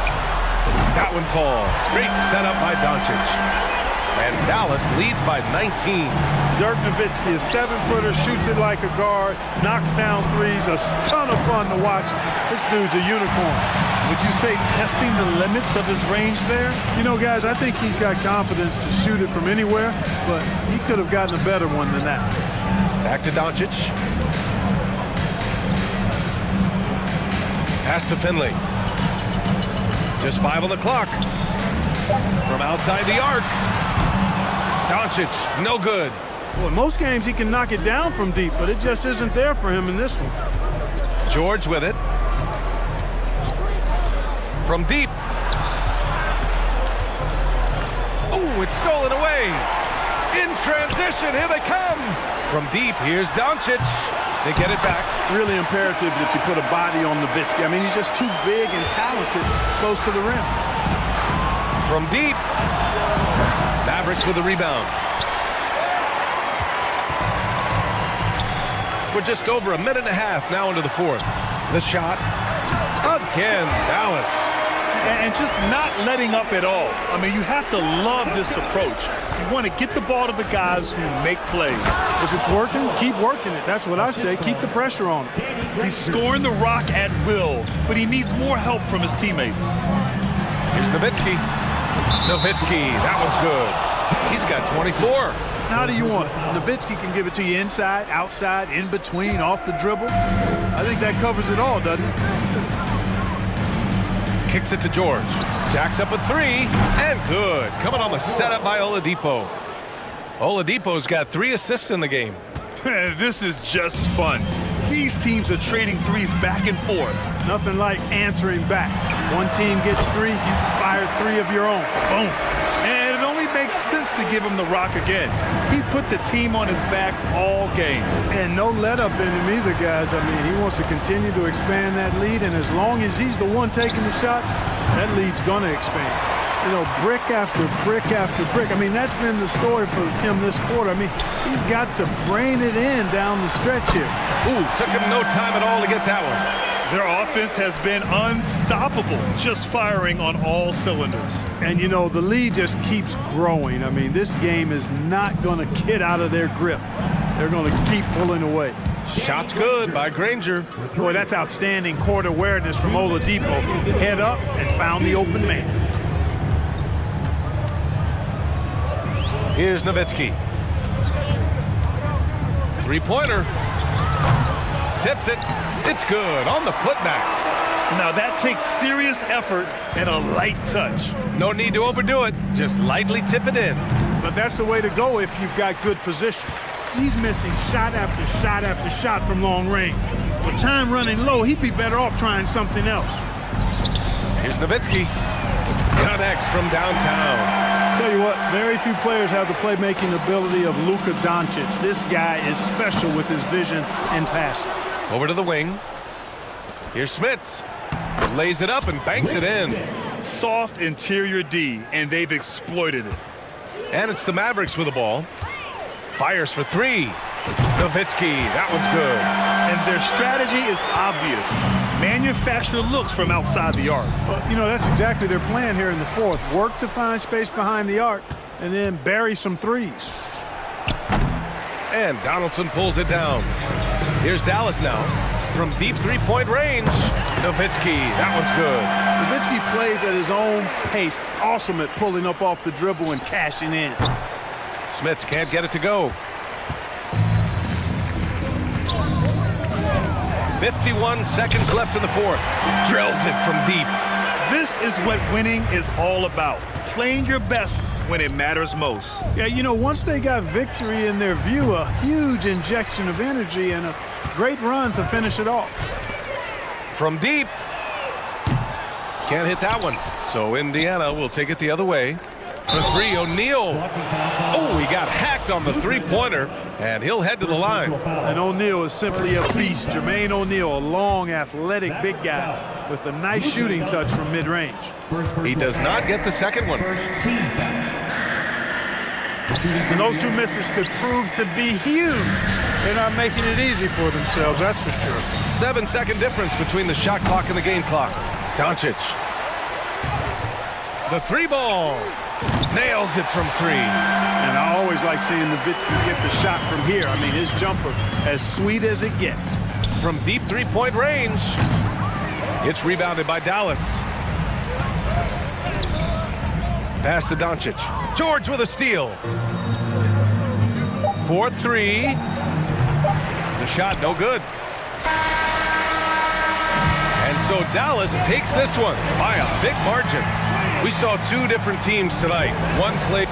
That one falls. Great setup by Doncic. And Dallas leads by 19. Dirk Nowitzki, a 7-footer, shoots it like a guard, knocks down threes, a ton of fun to watch. This dude's a unicorn. Would you say testing the limits of his range there? You know, guys, I think he's got confidence to shoot it from anywhere, but he could have gotten a better one than that. Back to Doncic. Pass to Finley. Just 5 on the clock. From outside the arc. Doncic, no good. Well, in most games he can knock it down from deep, but it just isn't there for him in this one. George with it. From deep. Oh, it's stolen away. In transition, here they come. From deep, here's Doncic. They get it back. Really imperative that you put a body on Nowitzki. I mean, he's just too big and talented close to the rim. From deep. Mavericks with a rebound. We're just over a minute and a half now into the fourth. The shot. Again, Dallas. And just not letting up at all. I mean, you have to love this approach. You want to get the ball to the guys who make plays. If it's working, keep working it. That's what I say. Keep the pressure on him. He's scoring the rock at will, but he needs more help from his teammates. Here's Nowitzki. Nowitzki, that one's good. He's got 24. How do you want it? Nowitzki can give it to you inside, outside, in between, off the dribble. I think that covers it all, doesn't it? Kicks it to George. Jacks up a three, and good. Coming on the setup by Oladipo. Oladipo's got 3 assists in the game. This is just fun. These teams are trading threes back and forth. Nothing like answering back. One team gets 3, you fire 3 of your own. Boom. And it only makes sense to give him the rock again. He put the team on his back all game. And no let up in him either, guys. I mean, he wants to continue to expand that lead, and as long as he's the one taking the shots, that lead's going to expand. You know, brick after brick after brick. I mean, that's been the story for him this quarter. I mean, he's got to brain it in down the stretch here. Ooh, took him no time at all to get that one. Their offense has been unstoppable, just firing on all cylinders. And, you know, the lead just keeps growing. I mean, this game is not going to get out of their grip. They're going to keep pulling away. Shot's good by Granger. Boy, that's outstanding court awareness from Oladipo. Head up and found the open man. Here's Nowitzki. Three-pointer. Tips it. It's good on the putback. Now that takes serious effort and a light touch. No need to overdo it. Just lightly tip it in. But that's the way to go if you've got good position. He's missing shot after shot after shot from long range. With time running low, he'd be better off trying something else. Here's Nowitzki. Connects from downtown. Tell you what, very few players have the playmaking ability of Luka Doncic. This guy is special with his vision and passing. Over to the wing. Here's Smits. Lays it up and banks it in. Soft interior D, and they've exploited it. And it's the Mavericks with the ball. Fires for 3. Nowitzki, that one's good. And their strategy is obvious. Manufacture looks from outside the arc. Well, you know, that's exactly their plan here in the fourth. Work to find space behind the arc and then bury some threes. And Donaldson pulls it down. Here's Dallas now. From deep three-point range, Nowitzki, that one's good. Nowitzki plays at his own pace. Awesome at pulling up off the dribble and cashing in. Smits can't get it to go. 51 seconds left in the fourth. Drills it from deep. This is what winning is all about. Playing your best when it matters most. Yeah, you know, once they got victory in their view, a huge injection of energy and a great run to finish it off. From deep. Can't hit that one. So Indiana will take it the other way. For 3, O'Neal. Oh, he got hacked on the three-pointer, and he'll head to the line. And O'Neal is simply a beast. Jermaine O'Neal, a long, athletic, big guy with a nice shooting touch from mid-range. He does not get the second one. And those 2 misses could prove to be huge. They're not making it easy for themselves, that's for sure. 7-second difference between the shot clock and the game clock. Doncic. The 3-ball. Nails it from 3. And I always like seeing Nowitzki get the shot from here. I mean, his jumper, as sweet as it gets. From deep three-point range. It's rebounded by Dallas. Pass to Doncic. George with a steal. 4-3. The shot no good. And so Dallas takes this one by a big margin. We saw 2 different teams tonight. One played.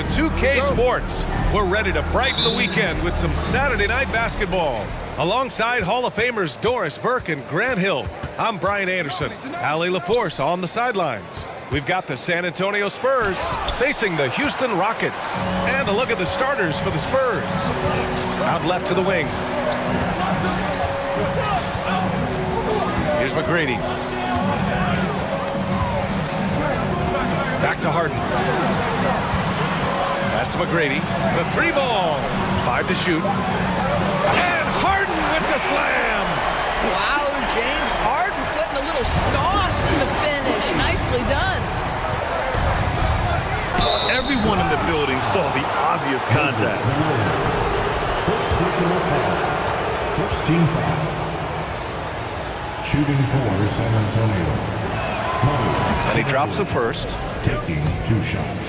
to 2K Sports. We're ready to brighten the weekend with some Saturday night basketball. Alongside Hall of Famers Doris Burke and Grant Hill, I'm Brian Anderson. Allie LaForce on the sidelines. We've got the San Antonio Spurs facing the Houston Rockets. And a look at the starters for the Spurs. Out left to the wing. Here's McGrady. Back to Harden. Pass to McGrady. The 3-ball. 5 to shoot. And Harden with the slam. Wow, James Harden putting a little sauce in the finish. Nicely done. Everyone in the building saw the obvious contact. First team foul. Shooting for San Antonio. And he drops the first. Taking 2 shots.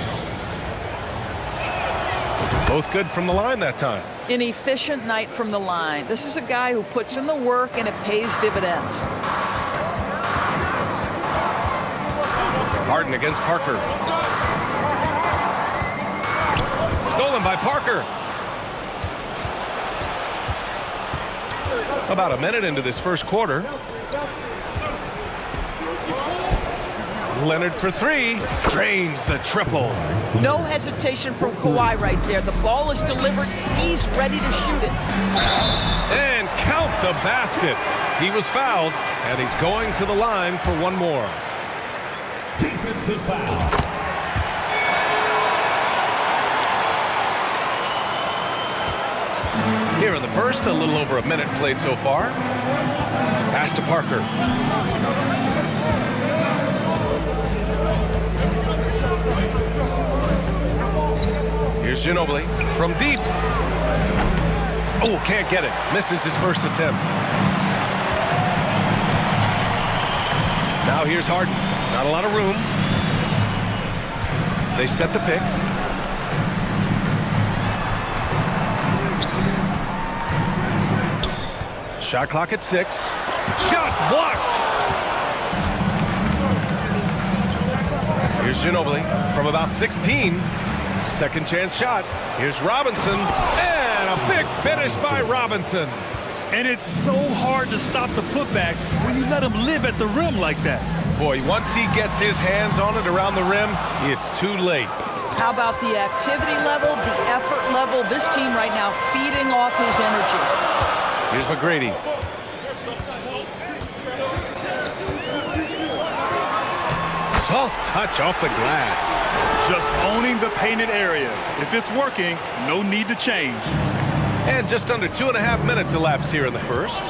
Both good from the line that time. An efficient night from the line. This is a guy who puts in the work and it pays dividends. Harden against Parker. Stolen by Parker. About a minute into this first quarter. Leonard for 3. Drains the triple. No hesitation from Kawhi right there. The ball is delivered. He's ready to shoot it. And count the basket. He was fouled, and he's going to the line for one more. Defensive foul. Here in the first, a little over a minute played so far. Pass to Parker. Here's Ginobili from deep. Oh, can't get it. Misses his first attempt. Now here's Harden. Not a lot of room. They set the pick. Shot clock at 6. Shots blocked. Here's Ginobili from about 16. Second chance shot. Here's Robinson. And a big finish by Robinson. And it's so hard to stop the putback when you let him live at the rim like that. Boy, once he gets his hands on it around the rim, it's too late. How about the activity level, the effort level? This team right now feeding off his energy. Here's McGrady. Soft touch off the glass. Just owning the painted area. If it's working, no need to change. And just under 2.5 minutes elapsed here in the first.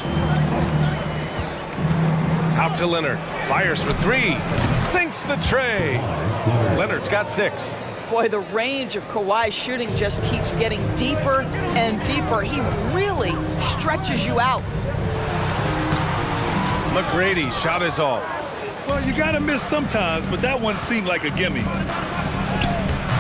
Out to Leonard. Fires for 3. Sinks the tray. Leonard's got 6. Boy, the range of Kawhi's shooting just keeps getting deeper and deeper. He really stretches you out. McGrady shot is off. Well, you gotta miss sometimes, but that one seemed like a gimme.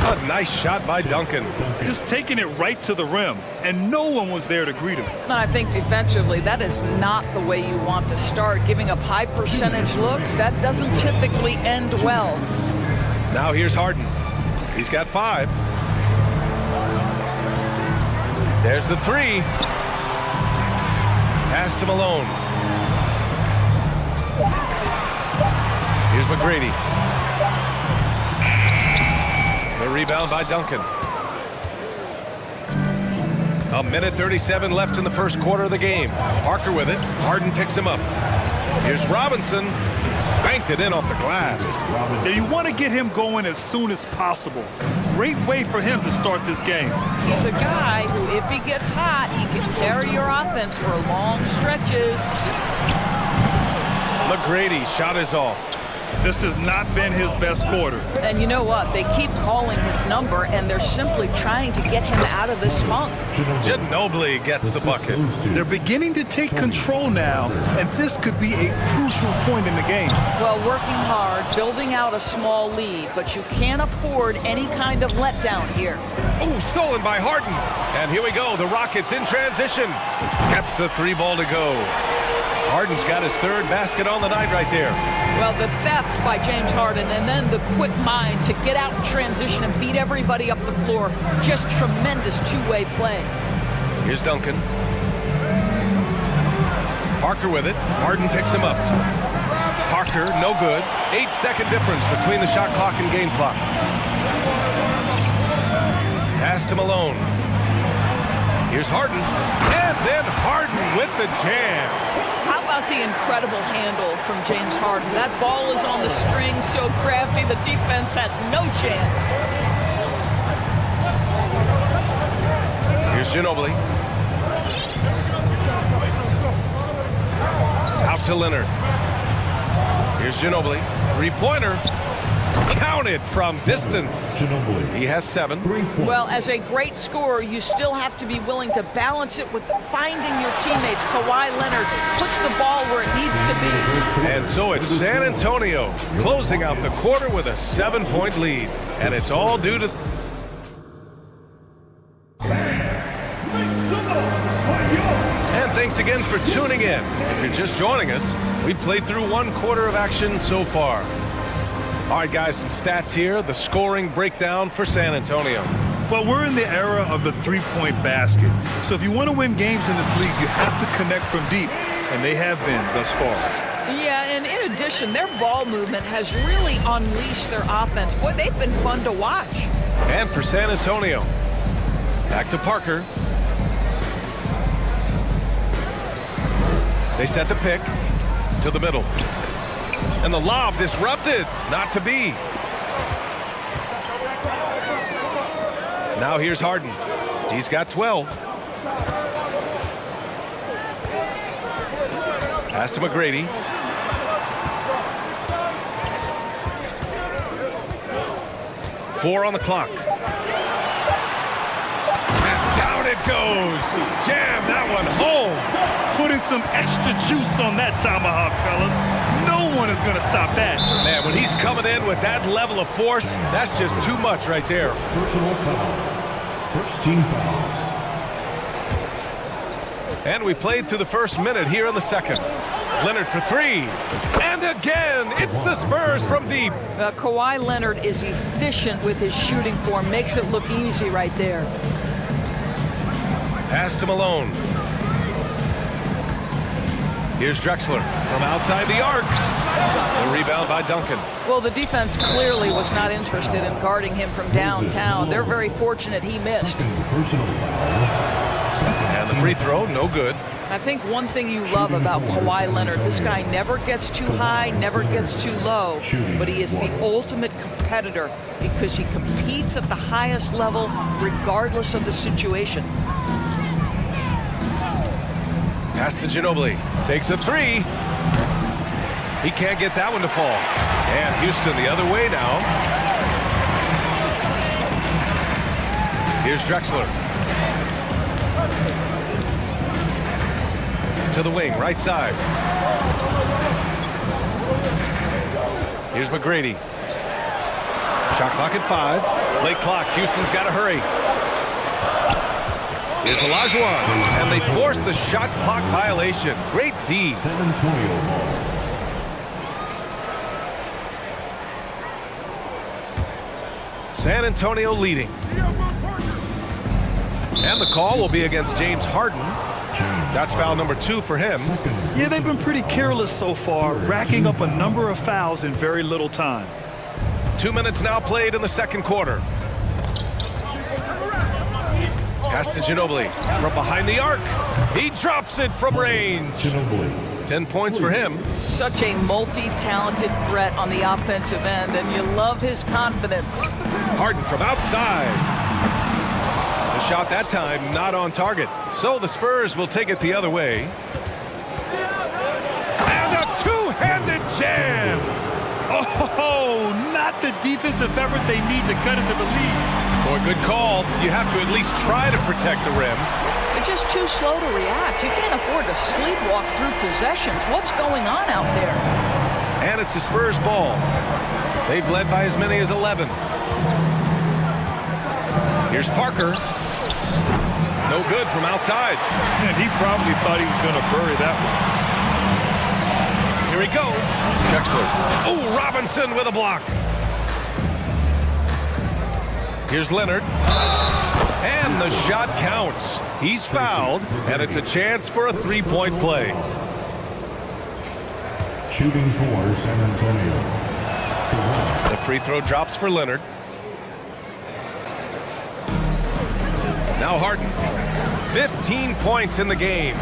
A nice shot by Duncan. Just taking it right to the rim, and no one was there to greet him. I think defensively, that is not the way you want to start. Giving up high percentage looks, that doesn't typically end well. Now here's Harden. He's got 5. There's the 3. Pass to Malone. Here's McGrady. The rebound by Duncan. A minute 37 left in the first quarter of the game. Parker with it. Harden picks him up. Here's Robinson. Banked it in off the glass. Now you want to get him going as soon as possible. Great way for him to start this game. He's a guy who, if he gets hot, he can carry your offense for long stretches. McGrady shot is off. This has not been his best quarter. And you know what? They keep calling his number, and they're simply trying to get him out of this funk. Ginobili gets the bucket. They're beginning to take control now, and this could be a crucial point in the game. Well, working hard, building out a small lead, but you can't afford any kind of letdown here. Oh, stolen by Harden. And here we go. The Rockets in transition. Gets the 3 ball to go. Harden's got his third basket on the night right there. Well, the theft by James Harden and then the quick mind to get out in transition and beat everybody up the floor. Just tremendous two-way play. Here's Duncan. Parker with it. Harden picks him up. Parker, no good. 8-second difference between the shot clock and game clock. Pass to Malone. Here's Harden. And then Harden with the jam. How about the incredible handle from James Harden? That ball is on the string, so crafty, the defense has no chance. Here's Ginobili. Out to Leonard. Here's Ginobili. Three-pointer. Counted from distance. He has 7. Well, as a great scorer, you still have to be willing to balance it with finding your teammates. Kawhi Leonard puts the ball where it needs to be. And so it's San Antonio closing out the quarter with a 7-point lead. And it's all due to... And thanks again for tuning in. If you're just joining us, we've played through 1 quarter of action so far. All right, guys, some stats here. The scoring breakdown for San Antonio. Well, we're in the era of the three-point basket. So if you want to win games in this league, you have to connect from deep, and they have been thus far. Yeah, and in addition, their ball movement has really unleashed their offense. Boy, they've been fun to watch. And for San Antonio, back to Parker. They set the pick to the middle. And the lob disrupted, not to be. Now here's Harden. He's got 12. Pass to McGrady. Four on the clock. And down it goes. Jam that one home. Putting some extra juice on that tomahawk, fellas. No one is going to stop that. Man, when he's coming in with that level of force, that's just too much right there. Personal foul. First team foul. And we played through the first minute here in the second. Leonard for 3. And again, it's the Spurs from deep. Kawhi Leonard is efficient with his shooting form. Makes it look easy right there. Pass to Malone. Here's Drexler from outside the arc. The rebound by Duncan. Well, the defense clearly was not interested in guarding him from downtown. They're very fortunate he missed. And the free throw, no good. I think one thing you love about Kawhi Leonard, this guy never gets too high, never gets too low, but he is the ultimate competitor because he competes at the highest level regardless of the situation. Pass to Ginobili. Takes a 3. He can't get that one to fall. And Houston the other way now. Here's Drexler. To the wing, right side. Here's McGrady. Shot clock at 5. Late clock. Houston's got to hurry. Here's Olajuwon, and they forced the shot clock violation. Great D. San Antonio ball. San Antonio leading. And the call will be against James Harden. That's foul number 2 for him. Yeah, they've been pretty careless so far, racking up a number of fouls in very little time. 2 minutes now played in the second quarter. Pass to Ginobili from behind the arc. He drops it from range. 10 points for him. Such a multi-talented threat on the offensive end, and you love his confidence. Harden from outside. The shot that time not on target. So the Spurs will take it the other way. And a two-handed jam. Oh, not the defensive effort they need to cut into the lead. Boy, good call. You have to at least try to protect the rim. They're just too slow to react. You can't afford to sleepwalk through possessions. What's going on out there? And it's the Spurs ball. They've led by as many as 11. Here's Parker. No good from outside. And he probably thought he was going to bury that one. Here he goes. Oh, Robinson with a block. Here's Leonard. And the shot counts. He's fouled, and it's a chance for a three-point play. Shooting for San Antonio. The free throw drops for Leonard. Now Harden. 15 points in the game.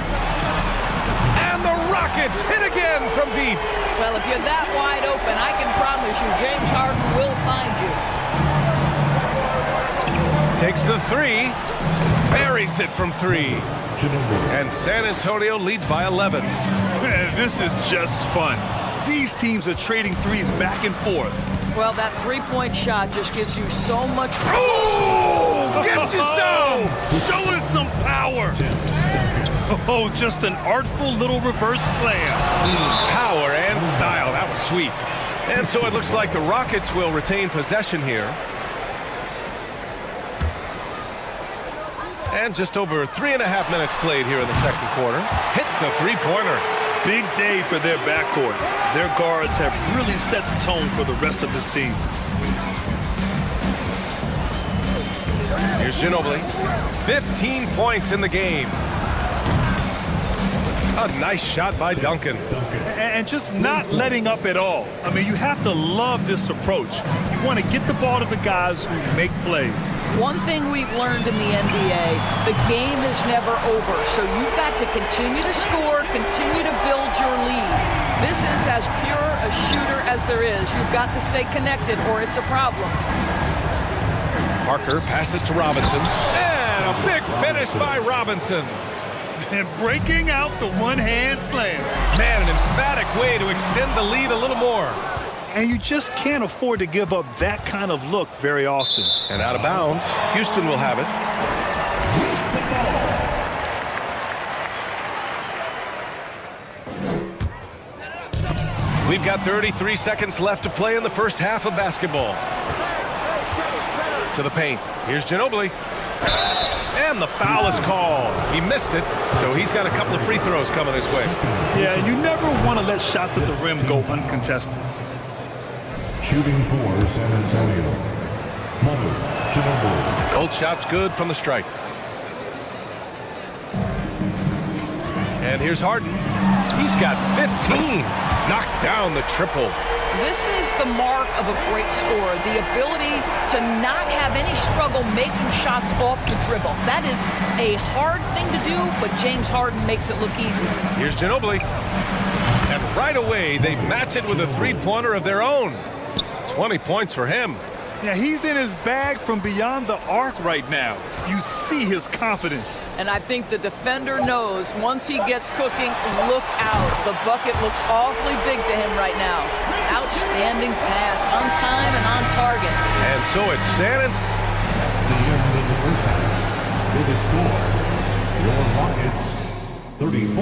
And the Rockets hit again from deep. Well, if you're that wide open, I can promise you James Harden will find you. Takes the three. Buries it from three. And San Antonio leads by 11. Man, this is just fun. These teams are trading threes back and forth. Well, that three-point shot just gives you so much. Oh! Get you some! Show us some power! Oh, just an artful little reverse slam. Power and style. That was sweet. And so it looks like the Rockets will retain possession here. And just over 3.5 minutes played here in the second quarter. Hits the three-pointer. Big day for their backcourt. Their guards have really set the tone for the rest of this team. Here's Ginobili. 15 points in the game. A nice shot by Duncan. And just not letting up at all. I mean, you have to love this approach. You want to get the ball to the guys who make plays. One thing we've learned in the NBA, the game is never over. So you've got to continue to score, continue to build your lead. This is as pure a shooter as there is. You've got to stay connected or it's a problem. Parker passes to Robinson. And a big finish by Robinson. And breaking out the one-hand slam. Man, an emphatic way to extend the lead a little more. And you just can't afford to give up that kind of look very often. And out of bounds. Houston will have it. We've got 33 seconds left to play in the first half of basketball. To the paint. Here's Ginobili. And the foul is called. He missed it, so he's got a couple of free throws coming his way. Yeah, and you never want to let shots at the rim go uncontested. Shooting for San Antonio. Manu Ginobili. Both shots good from the strike. And here's Harden. He's got 15. Knocks down the triple. This is the mark of a great scorer, the ability to not have any struggle making shots off the dribble. That is a hard thing to do, but James Harden makes it look easy. Here's Ginobili. And right away, they match it with a three-pointer of their own. 20 points for him. Yeah, he's in his bag from beyond the arc right now. You see his confidence. And I think the defender knows once he gets cooking, look out. The bucket looks awfully big to him right now. Outstanding pass, on time and on target. And so it's San Antonio. The end of the first half. Biggest score. Your Rockets 34.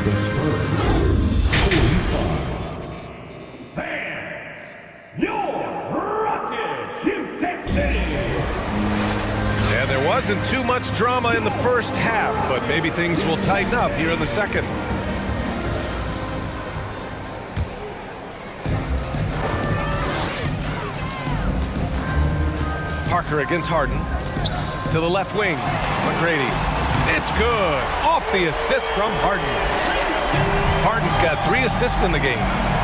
The Spurs 45. Fans, your Rockets, Houston City. And there wasn't too much drama in the first half, but maybe things will tighten up here in the second. Parker against Harden. To the left wing. McGrady. It's good. Off the assist from Harden. Harden's got 3 assists in the game.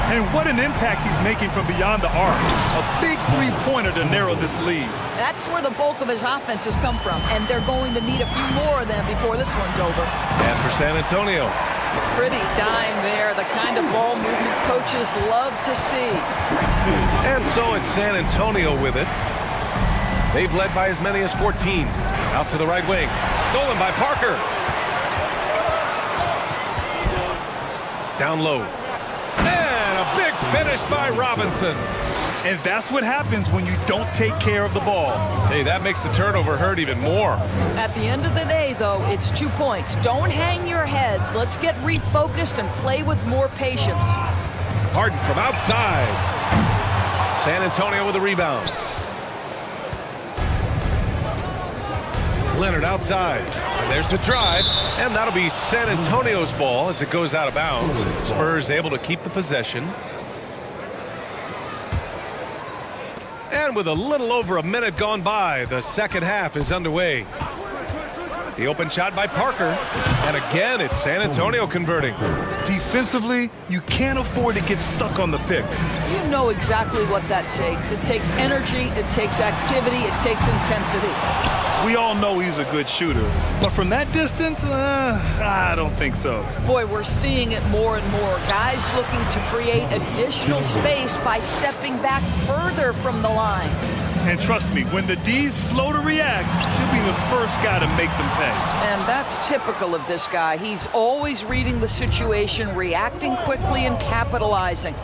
And what an impact he's making from beyond the arc. A big three-pointer to narrow this lead. That's where the bulk of his offense has come from, and they're going to need a few more of them before this one's over. And for San Antonio. Pretty dime there, the kind of ball movement coaches love to see. And so it's San Antonio with it. They've led by as many as 14. Out to the right wing. Stolen by Parker. Down low. And a big finish by Robinson. And that's what happens when you don't take care of the ball. Hey, that makes the turnover hurt even more. At the end of the day, though, it's 2 points. Don't hang your heads. Let's get refocused and play with more patience. Harden from outside. San Antonio with a rebound. Leonard outside. And there's the drive. And that'll be San Antonio's ball as it goes out of bounds. Spurs able to keep the possession. And with a little over a minute gone by, the second half is underway. The open shot by Parker. And again, it's San Antonio converting. Defensively, you can't afford to get stuck on the pick. You know exactly what that takes. It takes energy, it takes activity, it takes intensity. We all know he's a good shooter, but from that distance, I don't think so. Boy, we're seeing it more and more. Guys looking to create additional space by stepping back further from the line. And trust me, when the D's slow to react, he'll be the first guy to make them pay. And that's typical of this guy. He's always reading the situation, reacting quickly, and capitalizing.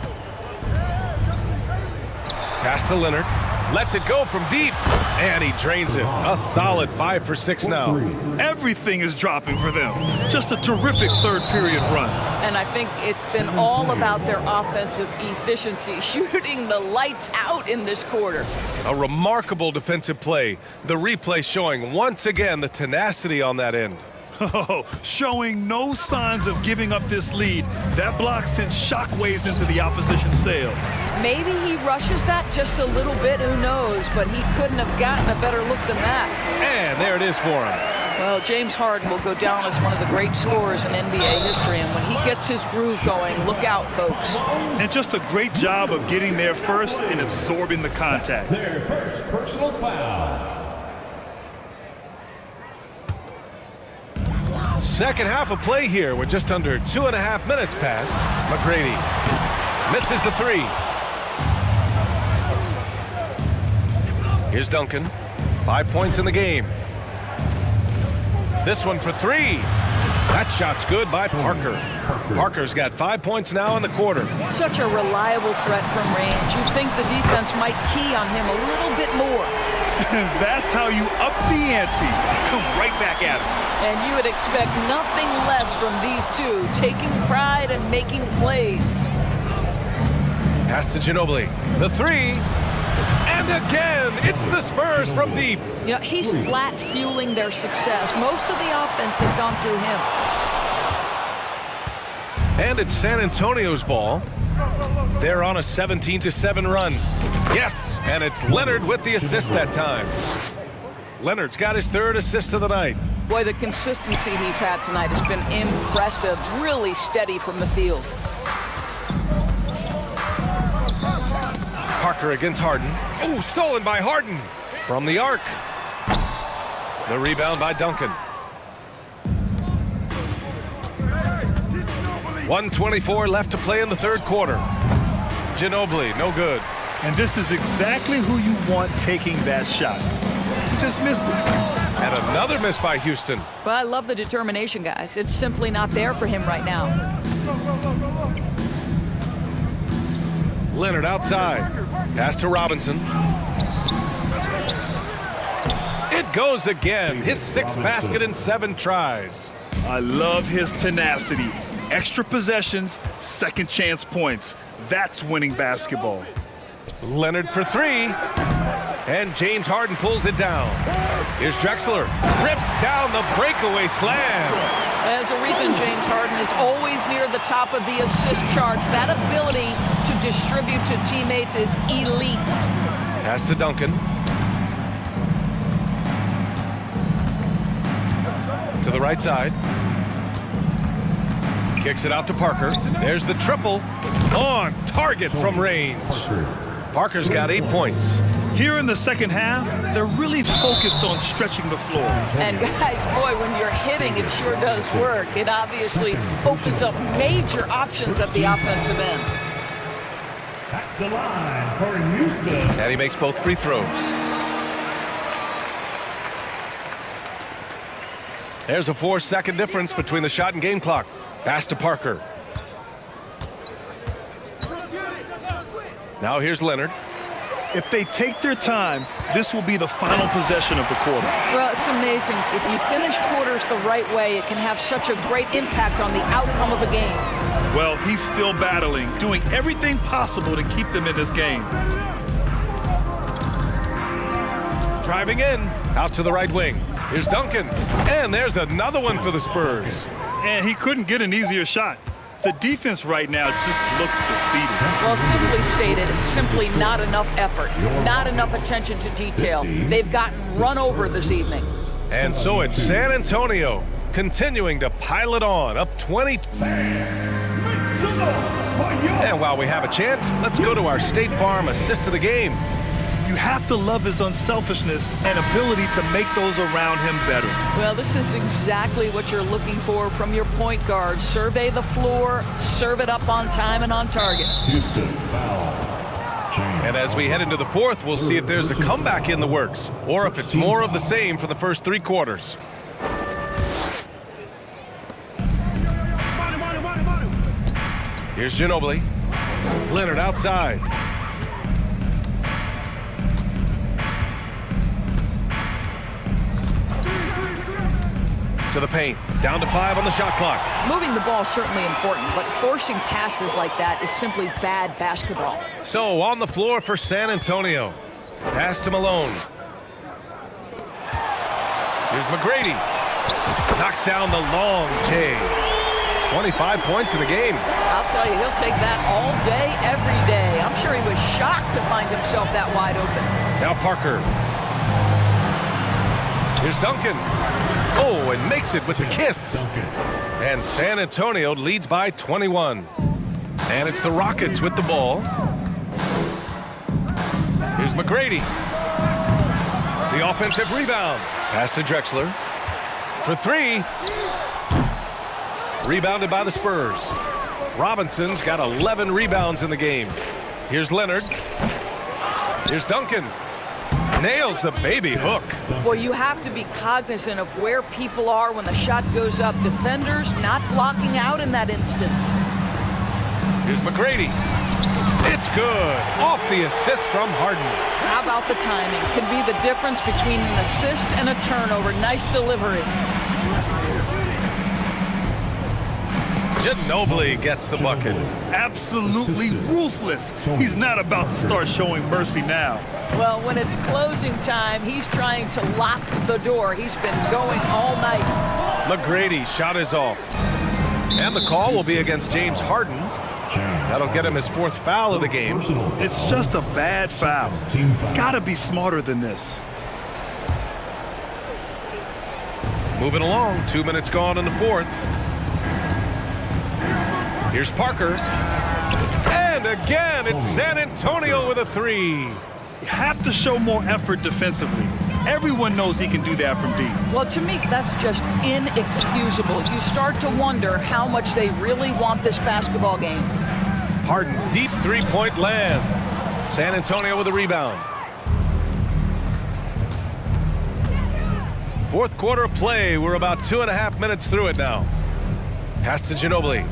Pass to Leonard. Lets it go from deep. And he drains it. A solid 5 for 6 now. Everything is dropping for them. Just a terrific third period run. And I think it's been all about their offensive efficiency, shooting the lights out in this quarter. A remarkable defensive play. The replay showing once again the tenacity on that end. Oh, showing no signs of giving up this lead. That block sent shockwaves into the opposition sails. Maybe he rushes that just a little bit, who knows, but he couldn't have gotten a better look than that. And there it is for him. Well, James Harden will go down as one of the great scorers in NBA history, and when he gets his groove going, look out, folks. And just a great job of getting there first and absorbing the contact. Their first personal foul. Second half of play here with just under 2.5 minutes passed. McGrady misses the 3. Here's Duncan. 5 points in the game. This one for 3. That shot's good by Parker. Parker's got 5 points now in the quarter. Such a reliable threat from range. You'd think the defense might key on him a little bit more. That's how you up the ante. Come right back at him. And you would expect nothing less from these two, taking pride and making plays. Pass to Ginobili. The 3. And again, it's the Spurs from deep. You know, he's flat fueling their success. Most of the offense has gone through him. And it's San Antonio's ball. They're on a 17-7 run. Yes, and it's Leonard with the assist that time. Leonard's got his 3rd assist of the night. Boy, the consistency he's had tonight has been impressive. Really steady from the field. Parker against Harden. Oh, stolen by Harden from the arc. The rebound by Duncan. 1:24 left to play in the 3rd quarter. Ginobili, no good. And this is exactly who you want taking that shot. He just missed it. And another miss by Houston. But I love the determination, guys. It's simply not there for him right now. Leonard outside. Pass to Robinson. It goes again. His 6th basket in 7 tries. I love his tenacity. Extra possessions, second chance points. That's winning basketball. Leonard for 3. And James Harden pulls it down. Here's Drexler. Rips down the breakaway slam. There's a reason James Harden is always near the top of the assist charts. That ability to distribute to teammates is elite. Pass to Duncan. To the right side. Kicks it out to Parker. There's the triple. On target from range. Parker's got 8 points. Here in the second half, they're really focused on stretching the floor. And guys, boy, when you're hitting, it sure does work. It obviously opens up major options at the offensive end. At the line for Houston. And he makes both free throws. There's a 4-second difference between the shot and game clock. Pass to Parker. Now here's Leonard. If they take their time, this will be the final possession of the quarter. Well, it's amazing. If you finish quarters the right way, it can have such a great impact on the outcome of a game. Well, he's still battling, doing everything possible to keep them in this game. Driving in, out to the right wing. Here's Duncan. And there's another one for the Spurs. And he couldn't get an easier shot. The defense right now just looks defeated. Well, simply stated, simply not enough effort, not enough attention to detail. They've gotten run over this evening. And so it's San Antonio continuing to pile it on, up 20. And while we have a chance, let's go to our State Farm assist of the game. You have to love his unselfishness and ability to make those around him better. Well, this is exactly what you're looking for from your point guard. Survey the floor, serve it up on time and on target. Houston foul. And as we head into the fourth, we'll see if there's a comeback in the works or if it's more of the same for the first 3 quarters. Here's Ginobili. Leonard outside. To the paint. Down to 5 on the shot clock. Moving the ball is certainly important, but forcing passes like that is simply bad basketball. So on the floor for San Antonio. Pass to Malone. Here's McGrady. Knocks down the long K. 25 points in the game. I'll tell you, he'll take that all day, every day. I'm sure he was shocked to find himself that wide open. Now Parker. Here's Duncan. Oh, and makes it with the kiss. And San Antonio leads by 21. And it's the Rockets with the ball. Here's McGrady. The offensive rebound. Pass to Drexler. For 3. Rebounded by the Spurs. Robinson's got 11 rebounds in the game. Here's Leonard. Here's Duncan. Nails the baby hook. Well, you have to be cognizant of where people are when the shot goes up. Defenders not blocking out in that instance. Here's McGrady. It's good. Off the assist from Harden. How about the timing? Can be the difference between an assist and a turnover. Nice delivery. Ginobili gets the bucket. Absolutely ruthless. He's not about to start showing mercy now. Well, when it's closing time, he's trying to lock the door. He's been going all night. McGrady shot is off. And the call will be against James Harden. That'll get him his 4th foul of the game. It's just a bad foul. Gotta be smarter than this. Moving along, 2 minutes gone in the 4th. Here's Parker. And again, it's San Antonio with a 3. You have to show more effort defensively. Everyone knows he can do that from deep. Well, to me, that's just inexcusable. You start to wonder how much they really want this basketball game. Harden, deep 3-point land. San Antonio with a rebound. 4th quarter of play. We're about 2.5 minutes through it now. Pass to Ginobili.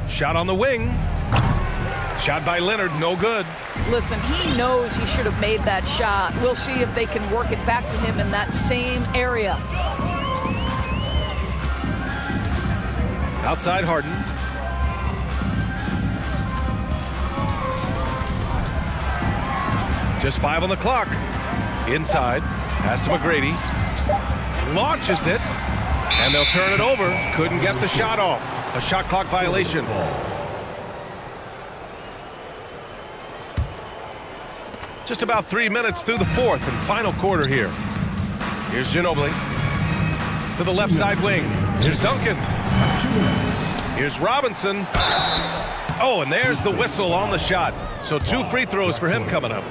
Shot on the wing. Shot by Leonard, no good. Listen, he knows he should have made that shot. We'll see if they can work it back to him in that same area. Outside Harden. Just 5 on the clock. Inside. Pass to McGrady. Launches it. And they'll turn it over. Couldn't get the shot off. A shot clock violation. Just about 3 minutes through the 4th and final quarter here. Here's Ginobili. To the left side wing. Here's Duncan. Here's Robinson. Oh, and there's the whistle on the shot. So 2 free throws for him coming up.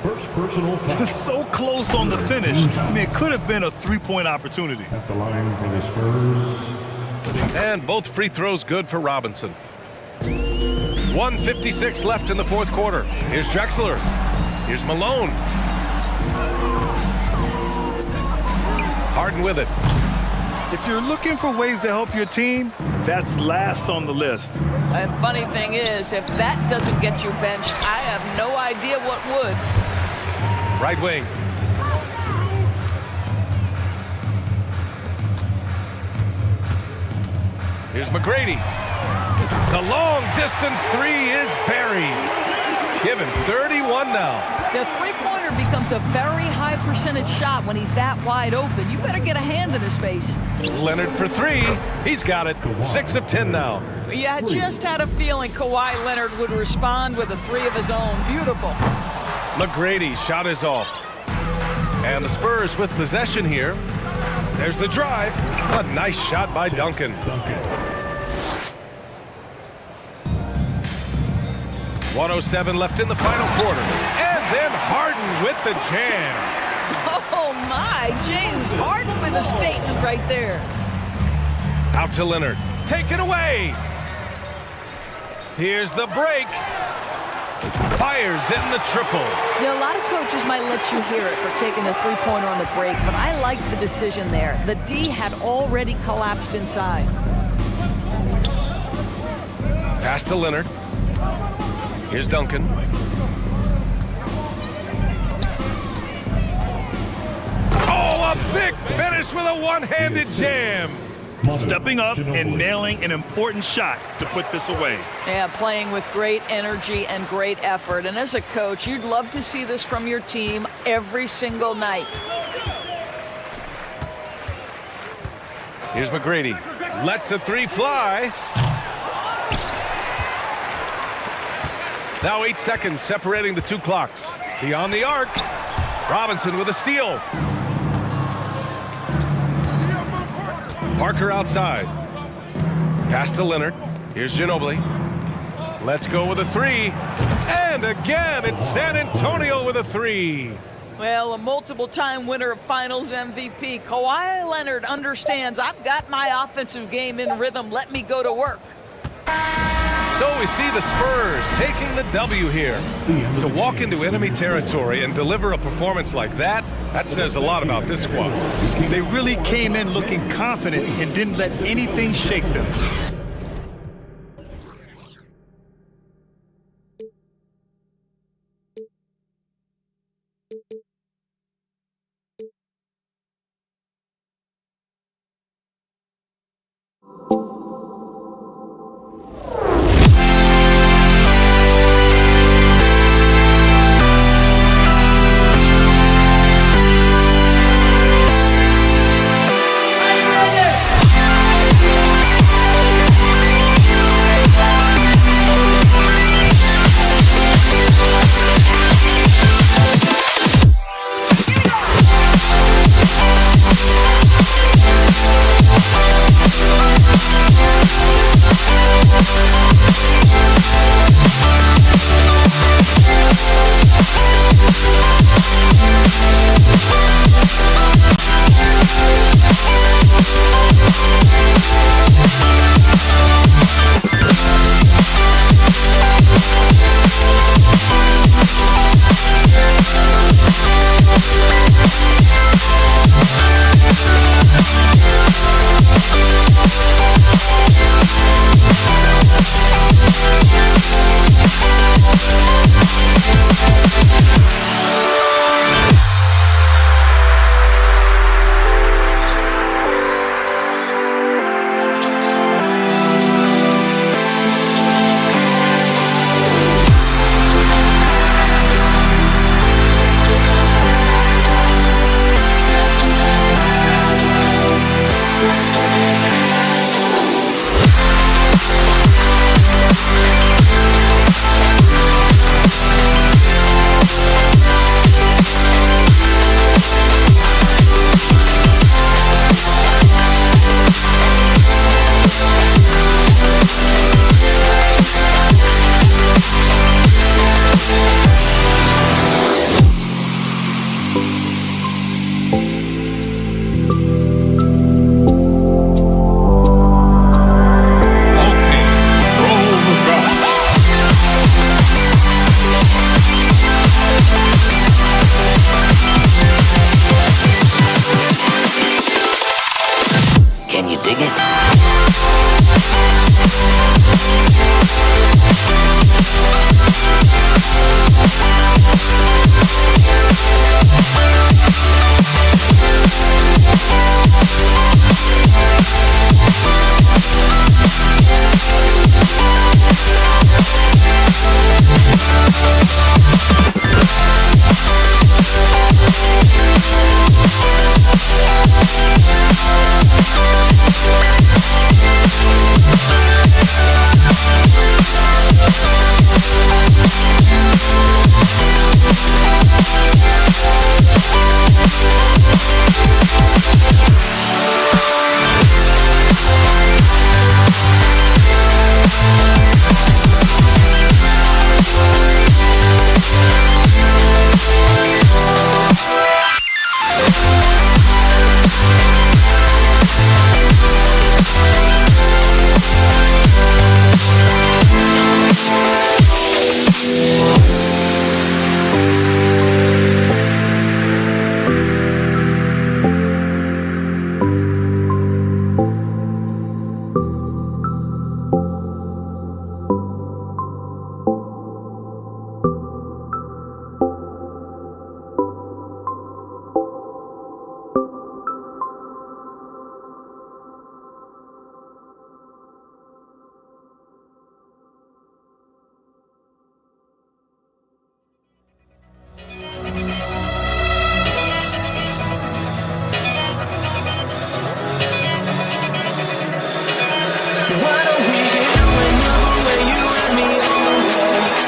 First personal foul. So close on the finish. I mean, it could have been a 3-point opportunity. At the line for the Spurs. And both free throws good for Robinson. 1:56 left in the 4th quarter. Here's Drexler. Here's Malone. Harden with it. If you're looking for ways to help your team, that's last on the list. And funny thing is, if that doesn't get you benched, I have no idea what would. Right wing. Here's McGrady. The long distance 3 is buried. Given 31 now. The three-pointer becomes a very high percentage shot when he's that wide open. You better get a hand in his face. Leonard for three. He's got it. 6 of 10 now. Yeah, I just had a feeling Kawhi Leonard would respond with a three of his own. Beautiful. McGrady shot is off. And the Spurs with possession here. There's the drive. A nice shot by Duncan. 1:07 left in the final quarter. And then Harden with the jam. Oh, my. James Harden with a statement right there. Out to Leonard. Taken away. Here's the break. Fires in the triple. Yeah, a lot of coaches might let you hear it for taking a three-pointer on the break, but I like the decision there. The D had already collapsed inside. Pass to Leonard. Here's Duncan. Oh, a big finish with a one-handed jam. Stepping up and nailing an important shot to put this away. Yeah, playing with great energy and great effort. And as a coach, you'd love to see this from your team every single night. Here's McGrady. Lets the three fly. Now 8 seconds separating the two clocks. Beyond the arc. Robinson with a steal. Parker outside. Pass to Leonard. Here's Ginobili. Let's go with a three. And again, it's San Antonio with a three. Well, a multiple-time winner of Finals MVP, Kawhi Leonard understands I've got my offensive game in rhythm. Let me go to work. So we see the Spurs taking the W here. To walk into enemy territory and deliver a performance like that, that says a lot about this squad. They really came in looking confident and didn't let anything shake them.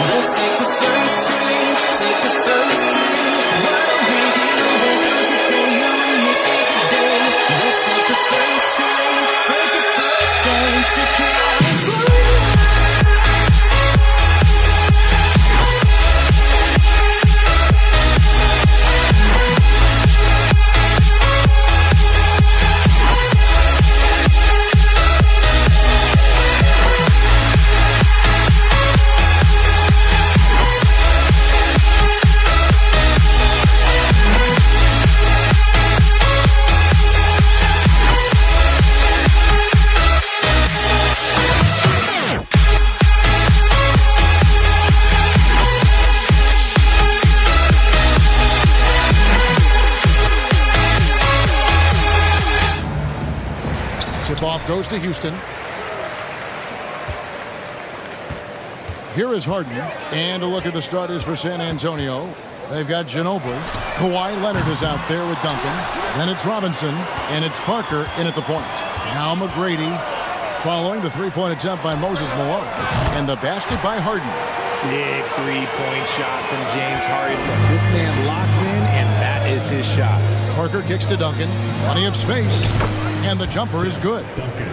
Let's take the first string, take the first string. Why don't we get on today? You and me seize the day. Let's take the first string, take the first string. Take it out of the Tip-off goes to Houston. Here is Harden. And a look at the starters for San Antonio. They've got Ginobili. Kawhi Leonard is out there with Duncan. Then it's Robinson. And it's Parker in at the point. Now McGrady following the three-point attempt by Moses Malone. And the basket by Harden. Big three-point shot from James Harden. Look, this man locks in, and that is his shot. Parker kicks to Duncan. Plenty of space. And the jumper is good.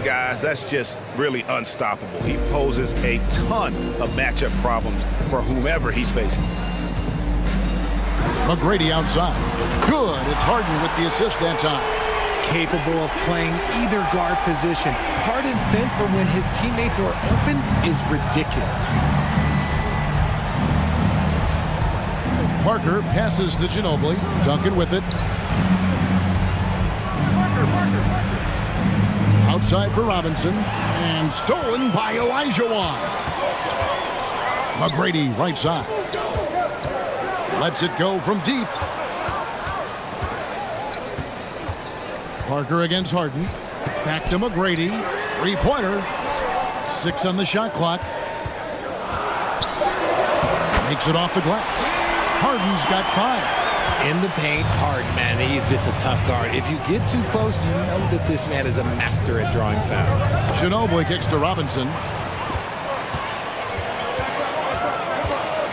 Guys, that's just really unstoppable. He poses a ton of matchup problems for whomever he's facing. McGrady outside. Good. It's Harden with the assist that time. Capable of playing either guard position. Harden's sense for when his teammates are open is ridiculous. Parker passes to Ginobili. Duncan with it. Outside for Robinson. And stolen by Elijah Wan. McGrady right side. Lets it go from deep. Parker against Harden. Back to McGrady. Three-pointer. 6 on the shot clock. Makes it off the glass. Harden's got 5. In the paint, Harden, man, he's just a tough guard. If you get too close, you know that this man is a master at drawing fouls. Ginobili kicks to Robinson.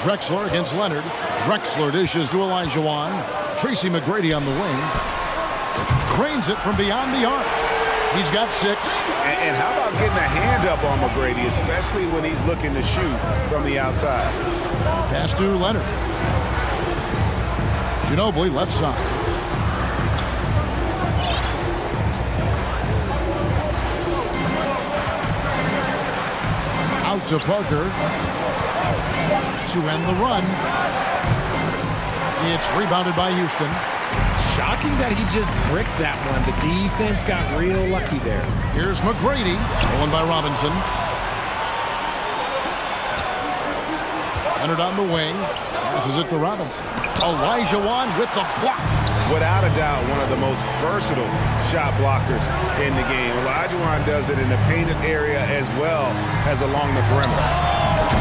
Drexler against Leonard. Drexler dishes to Elijah Wan. Tracy McGrady on the wing. Cranes it from beyond the arc. He's got 6. And how about getting a hand up on McGrady, especially when he's looking to shoot from the outside? Pass to Leonard. Ginobili left side. Out to Parker. To end the run. It's rebounded by Houston. Shocking that he just bricked that one. The defense got real lucky there. Here's McGrady. Stolen by Robinson. Leonard on the wing. Passes it to Robinson. Elijah Wan with the block. Without a doubt, one of the most versatile shot blockers in the game. Elijah Wan does it in the painted area as well as along the perimeter.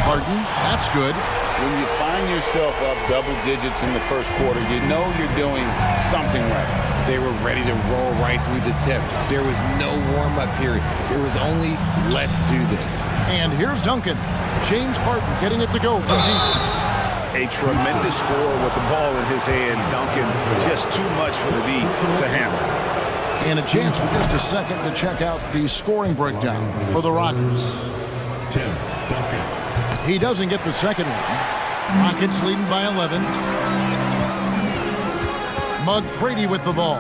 Harden, that's good. When you find yourself up double digits in the first quarter, you know you're doing something right. They were ready to roll right through the tip. There was no warm-up period. There was only, let's do this. And here's Duncan. James Harden getting it to go from deep. A tremendous scorer with the ball in his hands. Duncan, just too much for the D to handle. And a chance for just a second to check out the scoring breakdown for the Rockets. Tim Duncan. He doesn't get the second one. Rockets leading by 11. McGrady with the ball.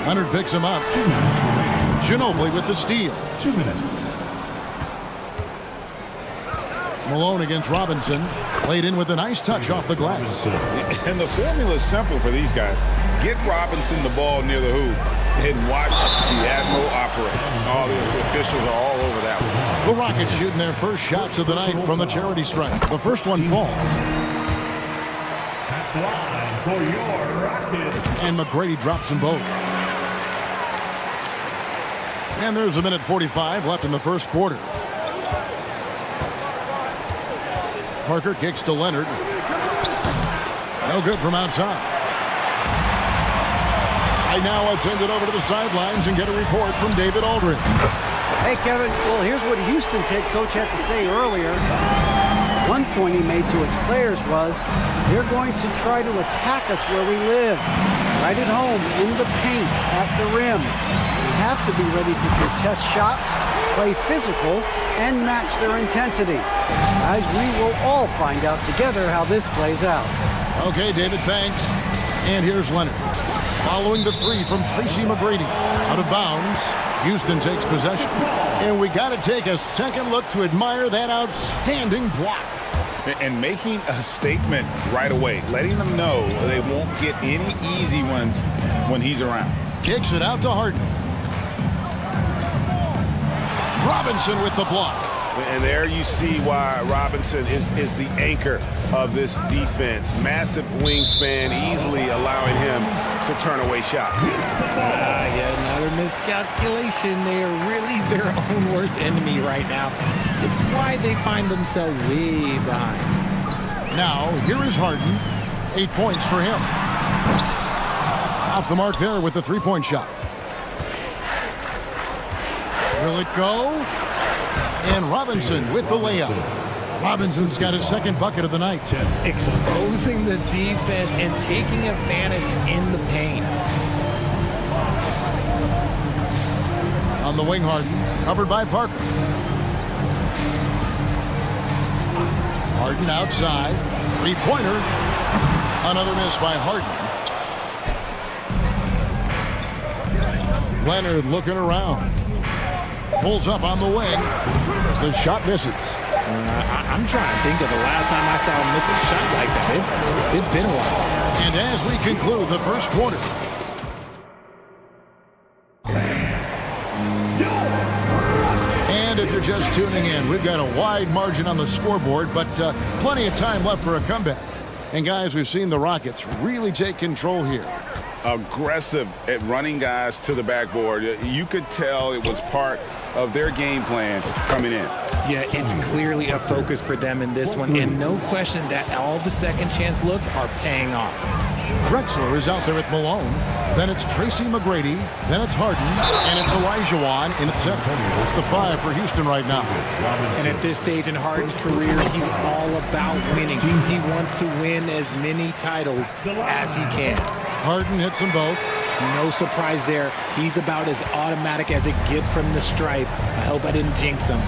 Leonard picks him up. 2 minutes remaining. Ginobili with the steal. 2 minutes. Malone against Robinson. Played in with a nice touch off the glass. And the formula is simple for these guys. Get Robinson the ball near the hoop and watch the Admiral operate. All the officials are all over that one. The Rockets shooting their first shots of the night from the charity stripe. The first one falls. At the line for your Rockets. And McGrady drops them both. And there's a minute 45 left in the first quarter. Parker kicks to Leonard. No good from outside. Right now, let's send it over to the sidelines and get a report from David Aldridge. Hey, Kevin. Well, here's what Houston's head coach had to say earlier. One point he made to his players was, they're going to try to attack us where we live. Right at home, in the paint, at the rim. We have to be ready to contest shots, play physical, and match their intensity. Guys, we will all find out together how this plays out. Okay, David, thanks. And here's Leonard. Following the three from Tracy McGrady. Out of bounds, Houston takes possession. And we got to take a second look to admire that outstanding block. And making a statement right away, letting them know they won't get any easy ones when he's around. Kicks it out to Harden. Robinson with the block. And there you see why Robinson is the anchor of this defense. Massive wingspan, easily allowing him to turn away shots. Yeah, another miscalculation. They are really their own worst enemy right now. It's why they find themselves way behind. Now, here is Harden. 8 points for him. Off the mark there with the three-point shot. Will it go? And Robinson with the layup. Robinson's got his second bucket of the night. Exposing the defense and taking advantage in the paint. On the wing, Harden, covered by Parker. Harden outside. Three-pointer. Another miss by Harden. Leonard looking around. Pulls up on the wing. The shot misses. I'm trying to think of the last time I saw him miss a shot like that. It's been a while. And as we conclude the first quarter. And if you're just tuning in, we've got a wide margin on the scoreboard, but plenty of time left for a comeback. And guys, we've seen the Rockets really take control here. Aggressive at running guys to the backboard. You could tell it was part of their game plan coming in. Yeah, it's clearly a focus for them in this one, and no question that all the second chance looks are paying off. Drexler is out there at Malone. Then it's Tracy McGrady. Then it's Harden. And it's Olajuwon in at center. It's the 5 for Houston right now. And at this stage in Harden's career, he's all about winning. He wants to win as many titles as he can. Harden hits them both. No surprise there. He's about as automatic as it gets from the stripe. I hope I didn't jinx him.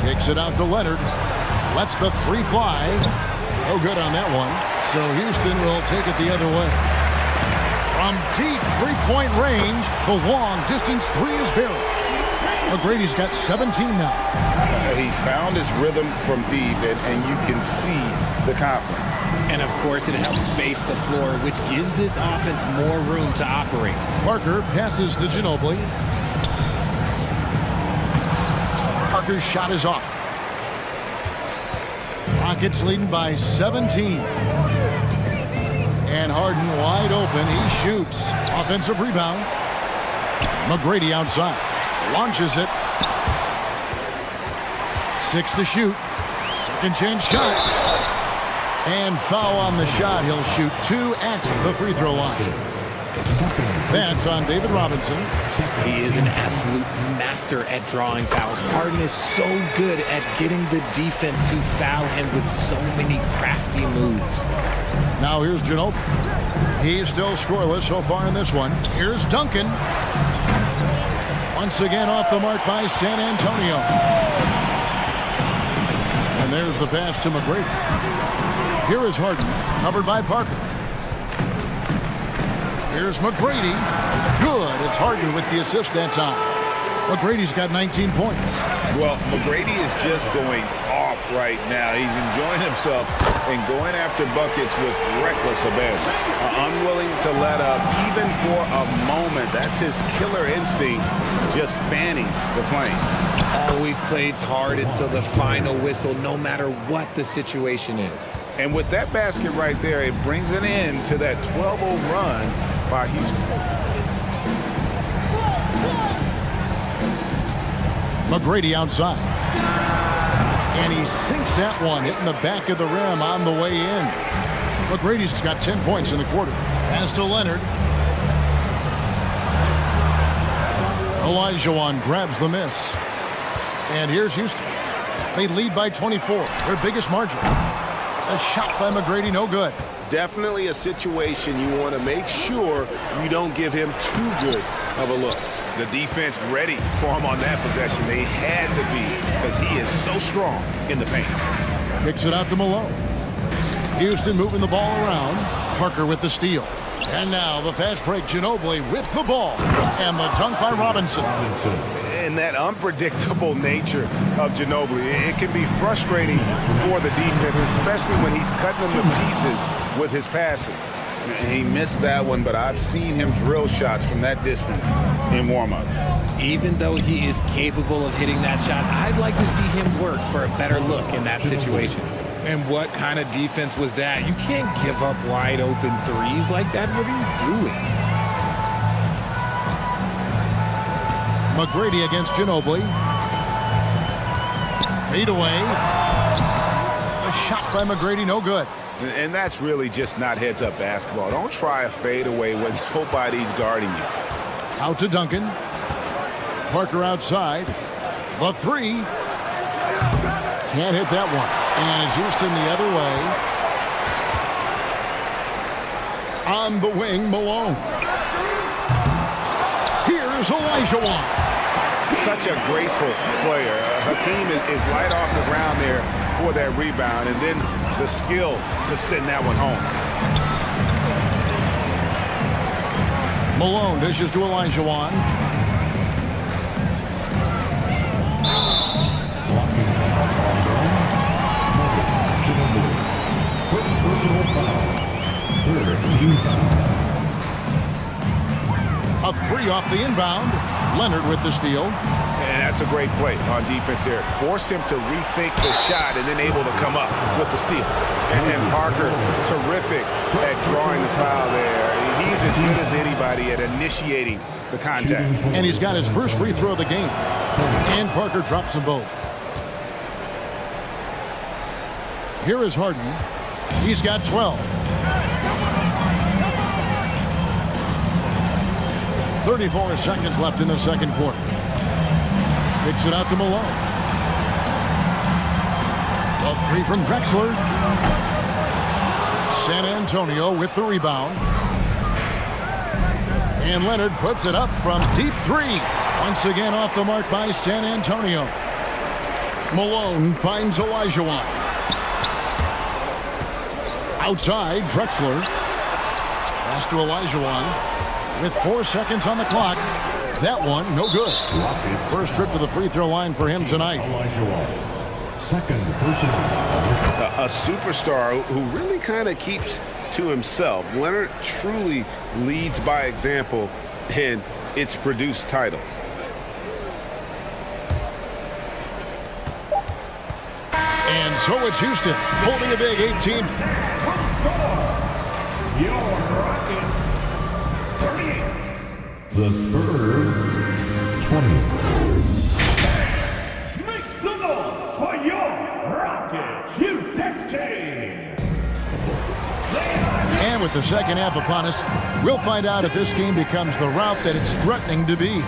Kicks it out to Leonard. Lets the three fly. No good on that one. So Houston will take it the other way. From deep three-point range, the long distance three is buried. McGrady's got 17 now. He's found his rhythm from deep, and you can see the confidence. And of course, it helps space the floor, which gives this offense more room to operate. Parker passes to Ginobili. Parker's shot is off. Rockets leading by 17. And Harden wide open. He shoots. Offensive rebound. McGrady outside. Launches it. 6 to shoot. Second chance shot. And foul on the shot. He'll shoot 2 at the free throw line. That's on David Robinson. He is an absolute master at drawing fouls. Harden is so good at getting the defense to foul him with so many crafty moves. Now here's Ginobili. He's still scoreless so far in this one. Here's Duncan. Once again off the mark by San Antonio. And there's the pass to McGrady. Here is Harden, covered by Parker. Here's McGrady. Good. It's Harden with the assist that time. McGrady's got 19 points. Well, McGrady is just going off right now. He's enjoying himself and going after buckets with reckless abandon. Unwilling to let up even for a moment. That's his killer instinct, just fanning the flame. Always plays hard until the final whistle, no matter what the situation is. And with that basket right there, it brings an end to that 12-0 run by Houston. McGrady outside. And he sinks that one, hitting the back of the rim on the way in. McGrady's got 10 points in the quarter. Pass to Leonard. Olajuwon grabs the miss. And here's Houston. They lead by 24, their biggest margin. A shot by McGrady, no good. Definitely a situation you want to make sure you don't give him too good of a look. The defense ready for him on that possession. They had to be because he is so strong in the paint. Kicks it out to Malone. Houston moving the ball around. Parker with the steal. And now the fast break, Ginobili with the ball. And the dunk by Robinson. And that unpredictable nature of Ginobili, it can be frustrating for the defense, especially when he's cutting them to pieces with his passing. He missed that one, but I've seen him drill shots from that distance in warm-ups. Even though he is capable of hitting that shot, I'd like to see him work for a better look in that situation. And what kind of defense was that? You can't give up wide open threes like that. What are you doing? McGrady against Ginobili. Fade away. A shot by McGrady, no good. And that's really just not heads-up basketball. Don't try a fadeaway when nobody's guarding you. Out to Duncan. Parker outside. The three. Can't hit that one. And Houston the other way. On the wing, Malone. Here's Olajuwon. Such a graceful player. Hakeem is light off the ground there for that rebound, and then the skill to send that one home. Malone dishes to Olajuwon. First personal foul. Third team foul. A three off the inbound. Leonard with the steal. And that's a great play on defense there. Forced him to rethink the shot and then able to come up with the steal. And Parker, terrific at drawing the foul there. He's as good as anybody at initiating the contact. And he's got his first free throw of the game. And Parker drops them both. Here is Harden. He's got 12. 34 seconds left in the second quarter. Kicks it out to Malone. A three from Drexler. San Antonio with the rebound. And Leonard puts it up from deep three. Once again off the mark by San Antonio. Malone finds Olajuwon. Outside, Drexler. Pass to Olajuwon. With 4 seconds on the clock. That one, no good. First trip to the free throw line for him tonight. Second personal foul. A superstar who really kind of keeps to himself. Leonard truly leads by example, and it's produced titles. And so it's Houston holding a big 18. Your Rockets 38. The Spurs 20. Make some noise for your Rockets Houston team. And with the second half upon us, we'll find out if this game becomes the route that it's threatening to be.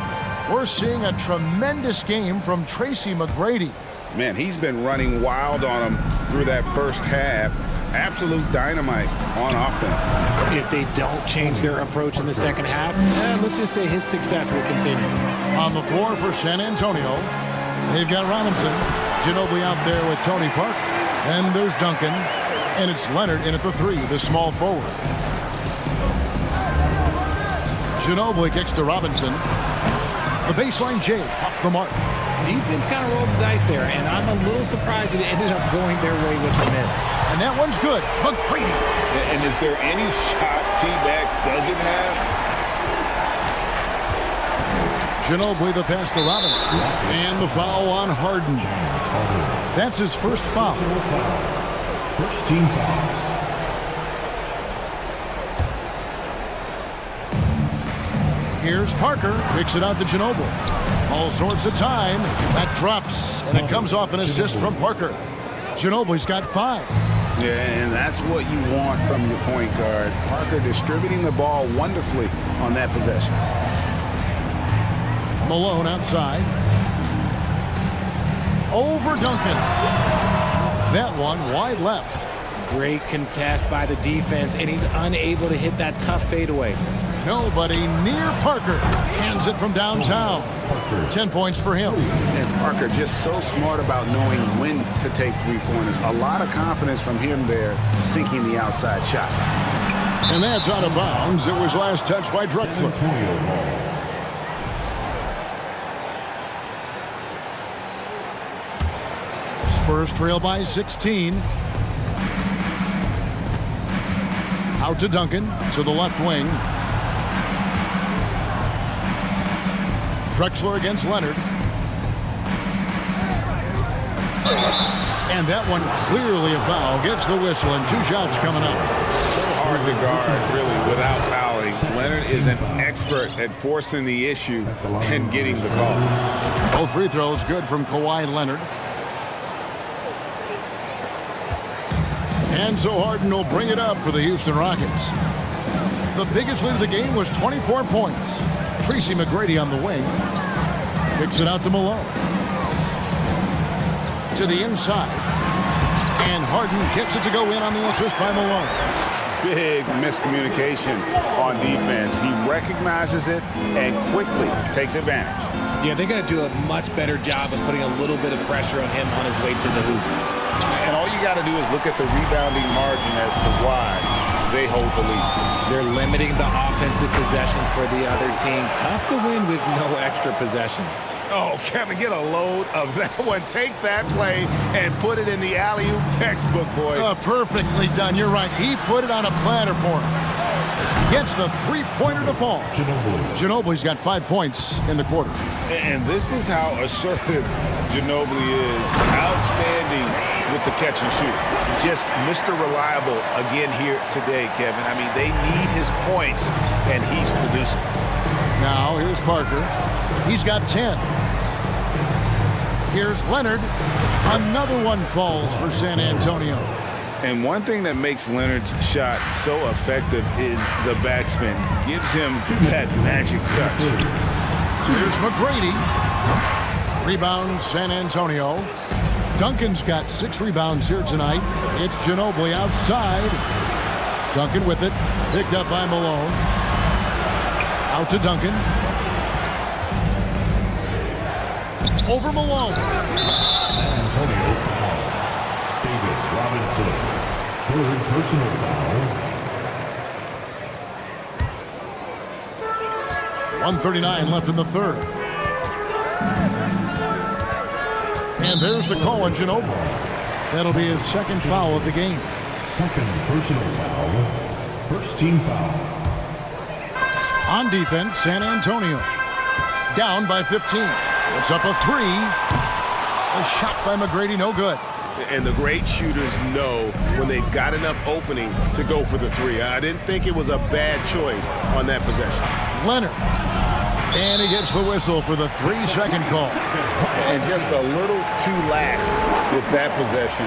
We're seeing a tremendous game from Tracy McGrady. Man, he's been running wild on him through that first half. Absolute dynamite on offense. If they don't change their approach in the second half, let's just say his success will continue. On the floor for San Antonio, they've got Robinson. Ginobili out there with Tony Parker. And there's Duncan. And it's Leonard in at the three, the small forward. Ginobili kicks to Robinson. The baseline J off the mark. Defense kind of rolled the dice there, and I'm a little surprised it ended up going their way with the miss. And that one's good. McGrady. And is there any shot T-Mac doesn't have? Ginobili the pass to Robinson. And the foul on Harden. That's his first foul. First team foul. Here's Parker. Picks it out to Ginobili. All sorts of time. That drops, and it comes off an assist from Parker. Ginobili's got 5. Yeah, and that's what you want from your point guard. Parker distributing the ball wonderfully on that possession. Malone outside. over Duncan. That one wide left. Great contest by the defense, and he's unable to hit that tough fadeaway. Nobody near Parker. Hands it from downtown. 10 points for him. And Parker just so smart about knowing when to take three-pointers. A lot of confidence from him there, sinking the outside shot. And that's out of bounds. It was last touched by Drexler. Spurs trail by 16. Out to Duncan, to the left wing. Drexler against Leonard. And that one clearly a foul. Gets the whistle and 2 shots coming up. So hard to guard, really, without fouling. Leonard is an expert at forcing the issue and getting the call. Both free throws good from Kawhi Leonard. And so Harden will bring it up for the Houston Rockets. The biggest lead of the game was 24 points. Tracy McGrady on the wing. Kicks it out to Malone. To the inside. And Harden gets it to go in on the assist by Malone. Big miscommunication on defense. He recognizes it and quickly takes advantage. Yeah, they're going to do a much better job of putting a little bit of pressure on him on his way to the hoop. And all you got to do is look at the rebounding margin as to why they hold the lead. They're limiting the offensive possessions for the other team. Tough to win with no extra possessions. Oh, Kevin, get a load of that one. Take that play and put it in the alley-oop textbook, boys. Perfectly done. You're right. He put it on a platter for him. Gets the three-pointer to fall. Ginobili's got 5 points in the quarter. And this is how assertive Ginobili is. Outstanding with the catch and shoot. Just Mr. Reliable again here today, Kevin. I mean, they need his points, and he's producing. Now, here's Parker. He's got 10. Here's Leonard. Another one falls for San Antonio. And one thing that makes Leonard's shot so effective is the backspin. Gives him that magic touch. Here's McGrady. Rebound San Antonio. Duncan's got 6 rebounds here tonight. It's Ginobili outside. Duncan with it. Picked up by Malone. Out to Duncan. Over Malone. San Antonio foul. David Robinson. Third personal foul. 1:39 left in the third. And there's the call on Ginobili. That'll be his second foul of the game. Second personal foul. First team foul. On defense, San Antonio. Down by 15. It's up a 3. A shot by McGrady, no good. And the great shooters know when they've got enough opening to go for the 3. I didn't think it was a bad choice on that possession. Leonard. And he gets the whistle for the 3-second call. And just a little too lax with that possession,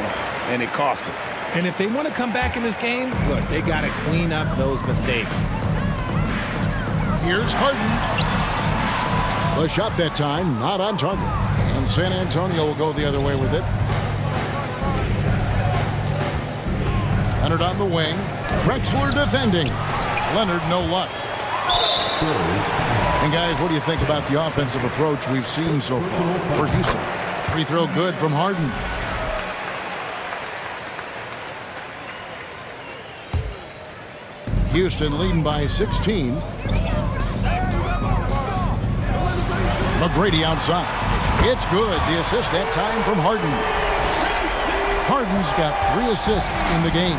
and it cost him. And if they want to come back in this game, look, they got to clean up those mistakes. Here's Harden. The shot that time, not on target. And San Antonio will go the other way with it. Leonard on the wing. Drexler defending. Leonard, no luck. And guys, what do you think about the offensive approach we've seen so far for Houston? Free throw good from Harden. Houston leading by 16. McGrady outside. It's good. The assist that time from Harden. Harden's got 3 assists in the game.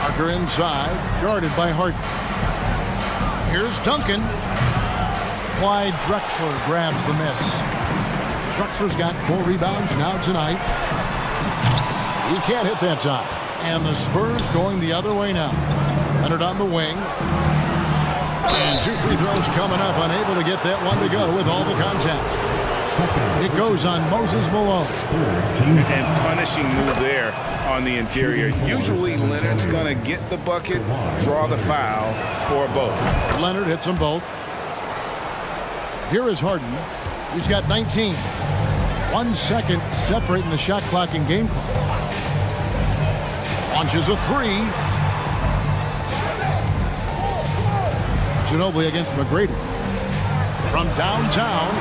Parker inside, guarded by Harden. Here's Duncan. Clyde Drexler grabs the miss. Drexler's got 4 rebounds now tonight. He can't hit that time. And the Spurs going the other way now. Leonard on the wing. And 2 free throws coming up. Unable to get that one to go with all the contact. It goes on Moses Malone. And punishing move there on the interior. Usually Leonard's going to get the bucket, draw the foul, or both. Leonard hits them both. Here is Harden. He's got 19. 1 second separating the shot clock and game clock. Launches a three. Ginobili against McGrady. From downtown,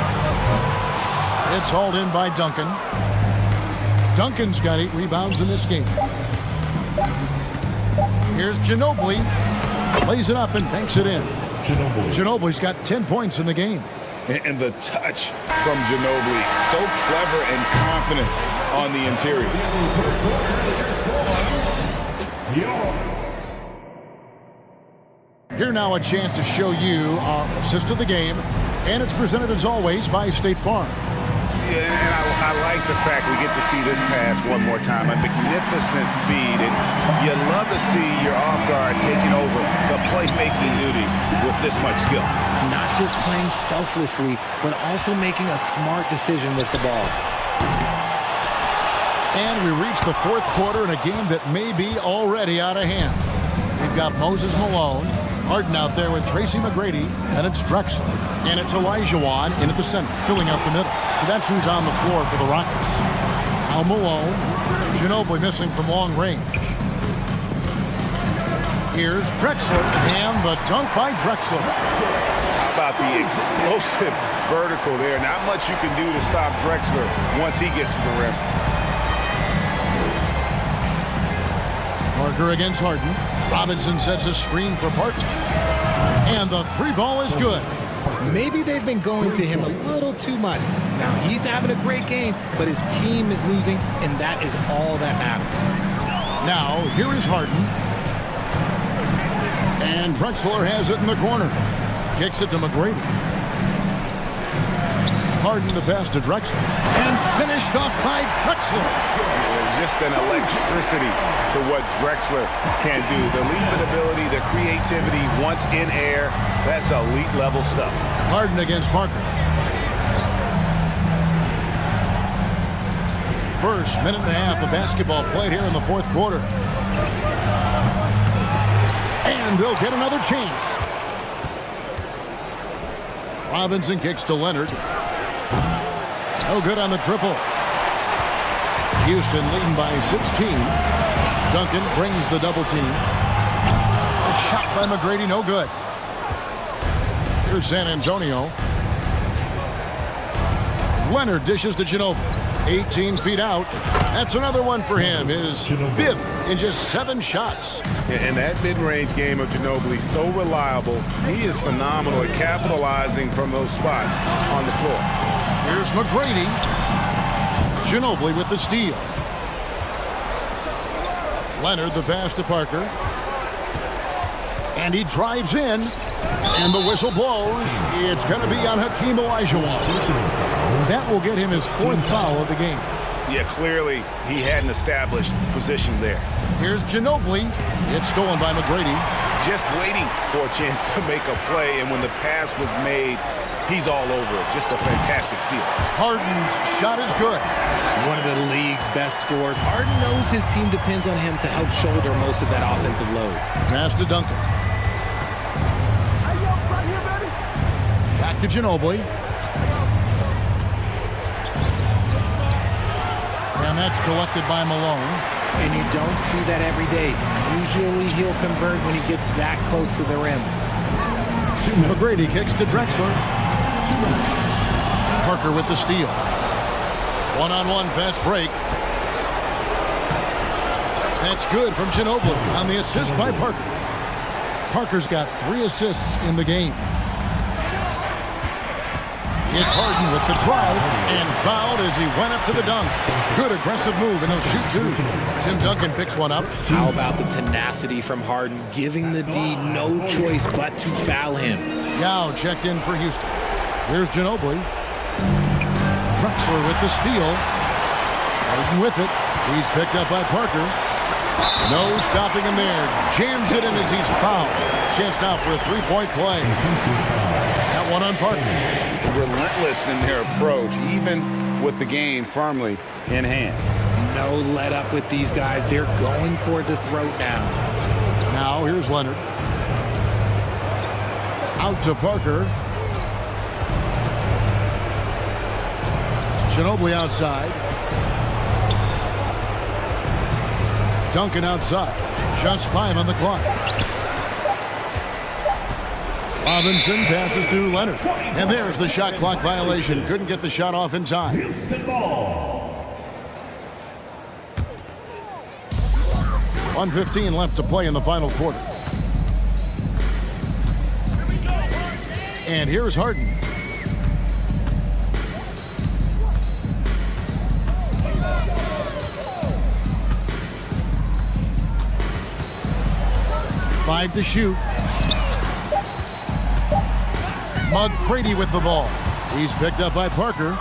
it's hauled in by Duncan. Duncan's got 8 rebounds in this game. Here's Ginobili. Plays it up and banks it in. Ginobili's got 10 points in the game. And the touch from Ginobili, so clever and confident on the interior. Here now a chance to show you our assist of the game, and it's presented as always by State Farm. Yeah, and I like the fact we get to see this pass one more time. A magnificent feed, and you love to see your off guard taking over the playmaking duties with this much skill. Not just playing selflessly, but also making a smart decision with the ball. And we reach the fourth quarter in a game that may be already out of hand. We've got Moses Malone, Harden out there with Tracy McGrady, and it's Drexler. And it's Olajuwon in at the center, filling out the middle. So that's who's on the floor for the Rockets. Al Malone, Ginobili missing from long range. Here's Drexler, and the dunk by Drexler. How about the explosive vertical there? Not much you can do to stop Drexler once he gets to the rim. Parker against Harden. Robinson sets a screen for Parker. And the three ball is good. Maybe they've been going to him a little too much. Now he's having a great game, but his team is losing, and that is all that matters. Now, here is Harden. And Drexler has it in the corner. Kicks it to McGrady. Harden the pass to Drexler. And finished off by Drexler. Just an electricity to what Drexler can do. The leaping ability, the creativity once in air, that's elite level stuff. Harden against Parker. First minute and a half of basketball played here in the fourth quarter. And they'll get another chance. Robinson kicks to Leonard. No good on the triple. Houston leading by 16. Duncan brings the double team. A shot by McGrady, no good. Here's San Antonio. Leonard dishes to Ginobili. 18 feet out. That's another one for him. His fifth in just 7 shots. And that mid-range game of Ginobili, so reliable. He is phenomenal at capitalizing from those spots on the floor. Here's McGrady. Ginobili with the steal. Leonard the pass to Parker. And he drives in. And the whistle blows. It's going to be on Hakeem Olajuwon. That will get him his 4th foul of the game. Yeah, clearly he had an established position there. Here's Ginobili. It's stolen by McGrady. Just waiting for a chance to make a play, and when the pass was made, he's all over it. Just a fantastic steal. Harden's shot is good. One of the league's best scorers. Harden knows his team depends on him to help shoulder most of that offensive load. Pass to Duncan. Back to Ginobili. And that's collected by Malone. And you don't see that every day. Usually he'll convert when he gets that close to the rim. McGrady kicks to Drexler. Parker with the steal. One-on-one fast break. That's good from Ginobili on the assist by Parker. Parker's got 3 assists in the game. It's Harden with the drive and fouled as he went up to the dunk. Good aggressive move, and he'll shoot 2. Tim Duncan picks one up. How about the tenacity from Harden, giving the D no choice but to foul him. Yao checked in for Houston. Here's Ginobili. Drexler with the steal. Harden with it. He's picked up by Parker. No stopping him there. Jams it in as he's fouled. Chance now for a 3-point play. That one on Parker. Relentless in their approach, even with the game firmly in hand. No let up with these guys. They're going for the throat now. Now here's Leonard. Out to Parker. Ginobili outside. Duncan outside. Just 5 on the clock. Robinson passes to Leonard. And there's the shot clock violation. Couldn't get the shot off in time. 1:15 left to play in the final quarter. And here's Harden. Five to shoot. McGrady with the ball. He's picked up by Parker.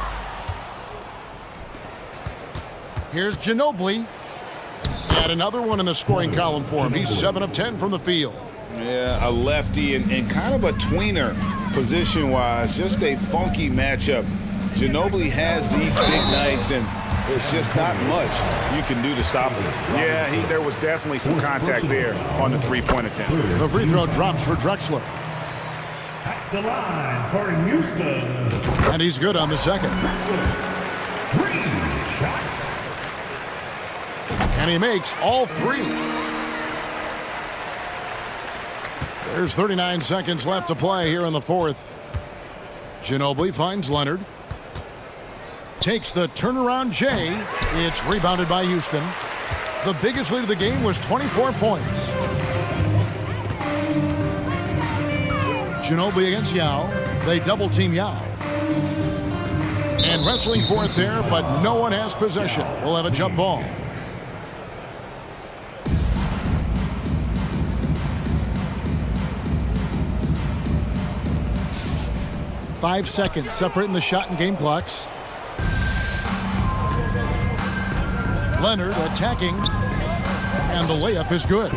Here's Ginobili. And another one in the scoring column for him. He's 7 of 10 from the field. Yeah, a lefty and kind of a tweener position-wise. Just a funky matchup. Ginobili has these big nights, and there's just not much you can do to stop him. Yeah, there was definitely some contact there on the three-point attempt. The free throw drops for Drexler. At the line for Houston. And he's good on the second. 3 shots. And he makes all 3. There's 39 seconds left to play here in the fourth. Ginobili finds Leonard. Takes the turnaround J. It's rebounded by Houston. The biggest lead of the game was 24 points. Ginobili against Yao. They double team Yao. And wrestling for it there, but no one has possession. We'll have a jump ball. Five seconds separating the shot and game clocks. Leonard attacking, and the layup is good.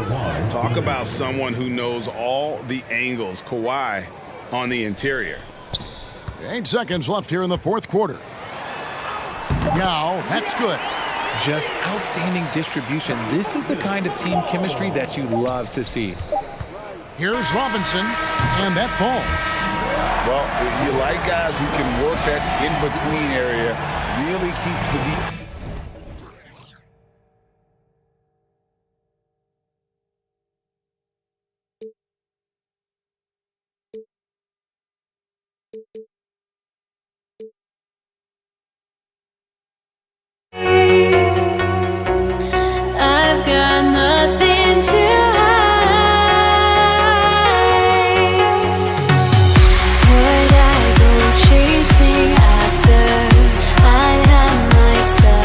Talk about someone who knows all the angles. Kawhi on the interior. 8 seconds left here in the fourth quarter. Now, that's good. Just outstanding distribution. This is the kind of team chemistry that you love to see. Here's Robinson, and that falls. Well, you like guys who can work that in-between area. Really keeps the deep. I've got nothing to hide. Would I go chasing after I have myself?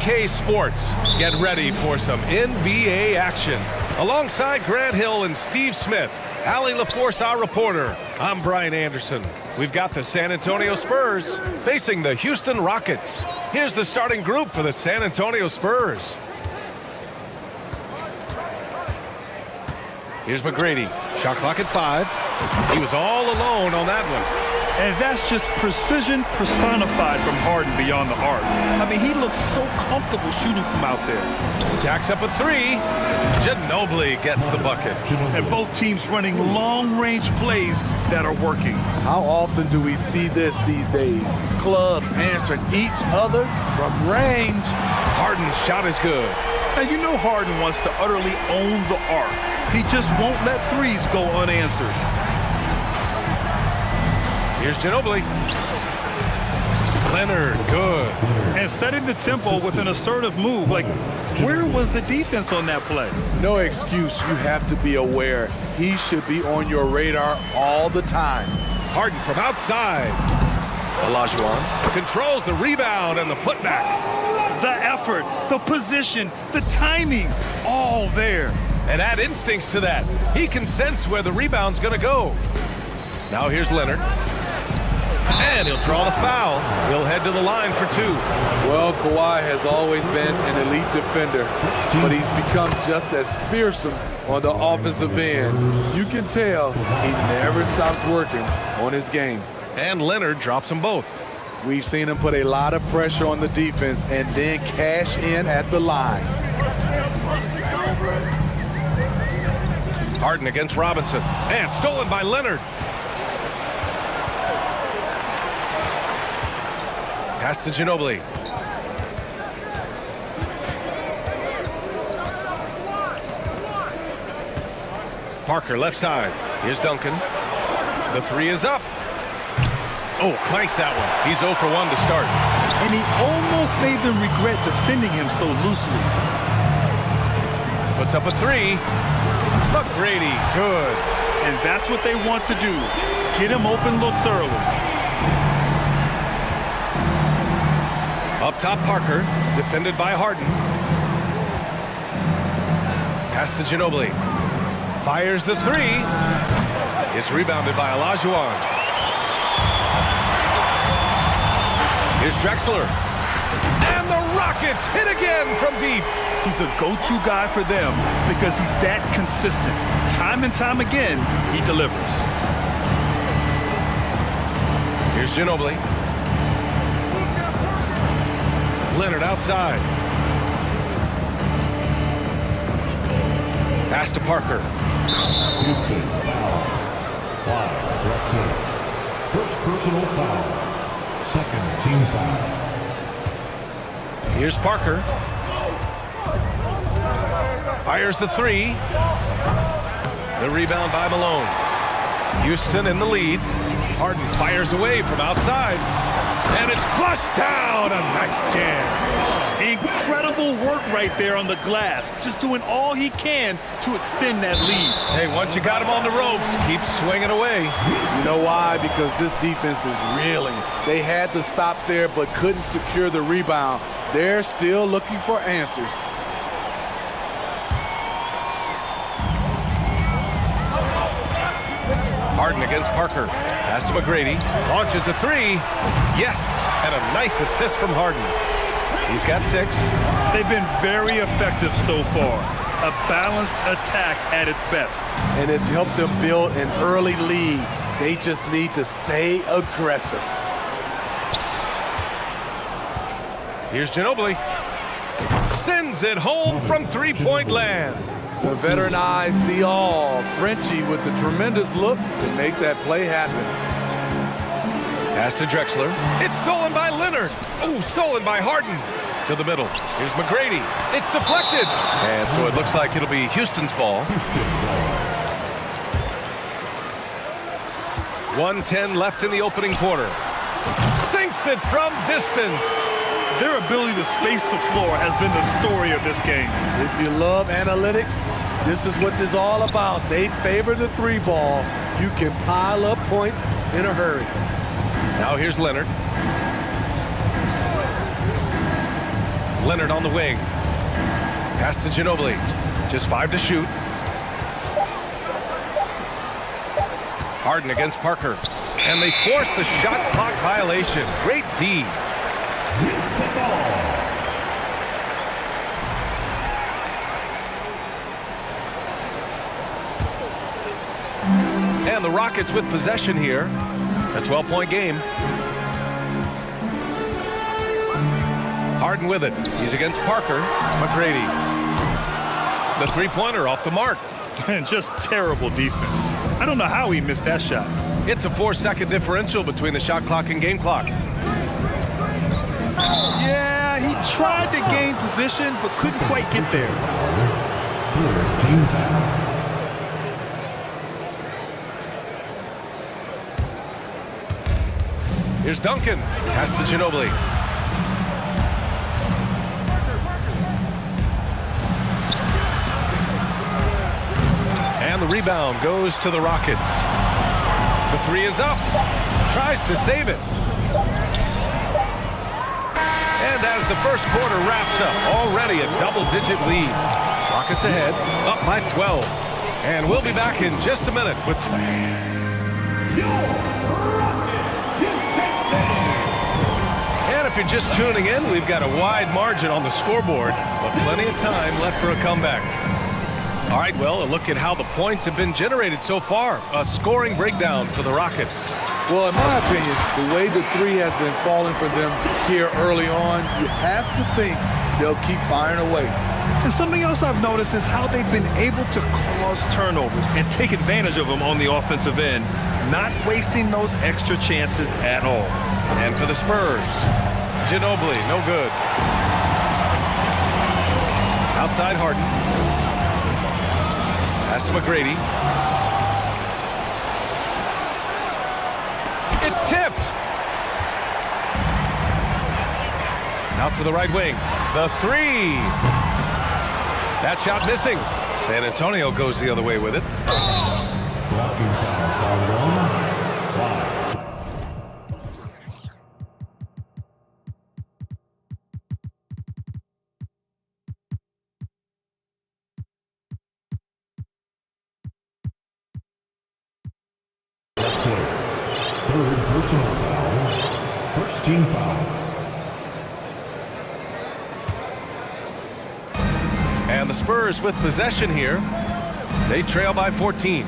2K Sports. Get ready for some NBA action. Alongside Grant Hill and Steve Smith, Allie LaForce, our reporter, I'm Brian Anderson. We've got the San Antonio Spurs facing the Houston Rockets. Here's the starting group for the San Antonio Spurs. Here's McGrady. Shot clock at 5. He was all alone on that one. And that's just precision personified from Harden beyond the arc. I mean, he looks so comfortable shooting from out there. Jacks up a 3. Ginobili gets the bucket. And both teams running long-range plays that are working. How often do we see this these days? Clubs answering each other from range. Harden's shot is good. And you know Harden wants to utterly own the arc. He just won't let threes go unanswered. Here's Ginobili. Leonard, good. And setting the tempo with an assertive move. Like, where was the defense on that play? No excuse. You have to be aware. He should be on your radar all the time. Harden from outside. Olajuwon controls the rebound and the putback. The effort, the position, the timing, all there. And add instincts to that. He can sense where the rebound's going to go. Now here's Leonard. And he'll draw the foul. He'll head to the line for 2. Well, Kawhi has always been an elite defender, but he's become just as fearsome on the offensive end. You can tell he never stops working on his game. And Leonard drops them both. We've seen him put a lot of pressure on the defense and then cash in at the line. Harden against Robinson. And stolen by Leonard. Pass to Ginobili. Parker left side. Here's Duncan. The 3 is up. Oh, clanks that one. He's 0 for 1 to start. And he almost made them regret defending him so loosely. Puts up a 3. McGrady, good. And that's what they want to do. Get him open looks early. Up top, Parker, defended by Harden. Pass to Ginobili. Fires the 3. It's rebounded by Olajuwon. Here's Drexler. And the Rockets hit again from deep. He's a go-to guy for them because he's that consistent. Time and time again, he delivers. Here's Ginobili. Leonard outside. Pass to Parker. Houston foul. Drexler. First personal foul. Second team foul. Here's Parker. Fires the 3. The rebound by Malone. Houston in the lead. Harden fires away from outside. And it's flushed down. A nice jam. Incredible work right there on the glass. Just doing all he can to extend that lead. Hey, once you got him on the ropes, keep swinging away. You know why? Because this defense is reeling. They had to stop there but couldn't secure the rebound. They're still looking for answers. Harden against Parker. Pass to McGrady. Launches a 3. Yes, and a nice assist from Harden. He's got 6. They've been very effective so far. A balanced attack at its best. And it's helped them build an early lead. They just need to stay aggressive. Here's Ginobili. Sends it home from three-point land. The veteran eyes see all. Frenchie with the tremendous look to make that play happen. Pass to Drexler. It's stolen by Leonard. Oh, stolen by Harden. To the middle. Here's McGrady. It's deflected. And so it looks like it'll be Houston's ball. 1:10 left in the opening quarter. Sinks it from distance. Their ability to space the floor has been the story of this game. If you love analytics, this is what this is all about. They favor the 3 ball. You can pile up points in a hurry. Now here's Leonard. Leonard on the wing. Pass to Ginobili. Just 5 to shoot. Harden against Parker. And they force the shot clock violation. Great D. And the Rockets with possession here. A 12-point game. Harden with it. He's against Parker. McGrady. The three-pointer off the mark. And just terrible defense. I don't know how he missed that shot. It's a 4-second differential between the shot clock and game clock. Yeah, he tried to gain position, but couldn't quite get there. Here's Duncan. Pass to Ginobili. And the rebound goes to the Rockets. The three is up. Tries to save it. And as the first quarter wraps up, already a double-digit lead. Rockets ahead, up by 12. And we'll be back in just a minute with... And if you're just tuning in, we've got a wide margin on the scoreboard, but plenty of time left for a comeback. All right, well, a look at how the points have been generated so far. A scoring breakdown for the Rockets. Well, in my opinion, the way the three has been falling for them here early on, you have to think they'll keep firing away. And something else I've noticed is how they've been able to cause turnovers and take advantage of them on the offensive end, not wasting those extra chances at all. And for the Spurs, Ginobili, no good. Outside Harden. Pass to McGrady. It's tipped. Out to the right wing. The three. That shot missing. San Antonio goes the other way with it. Blocking foul on 5. Third personal foul. First team foul. And the Spurs with possession here. They trail by 14.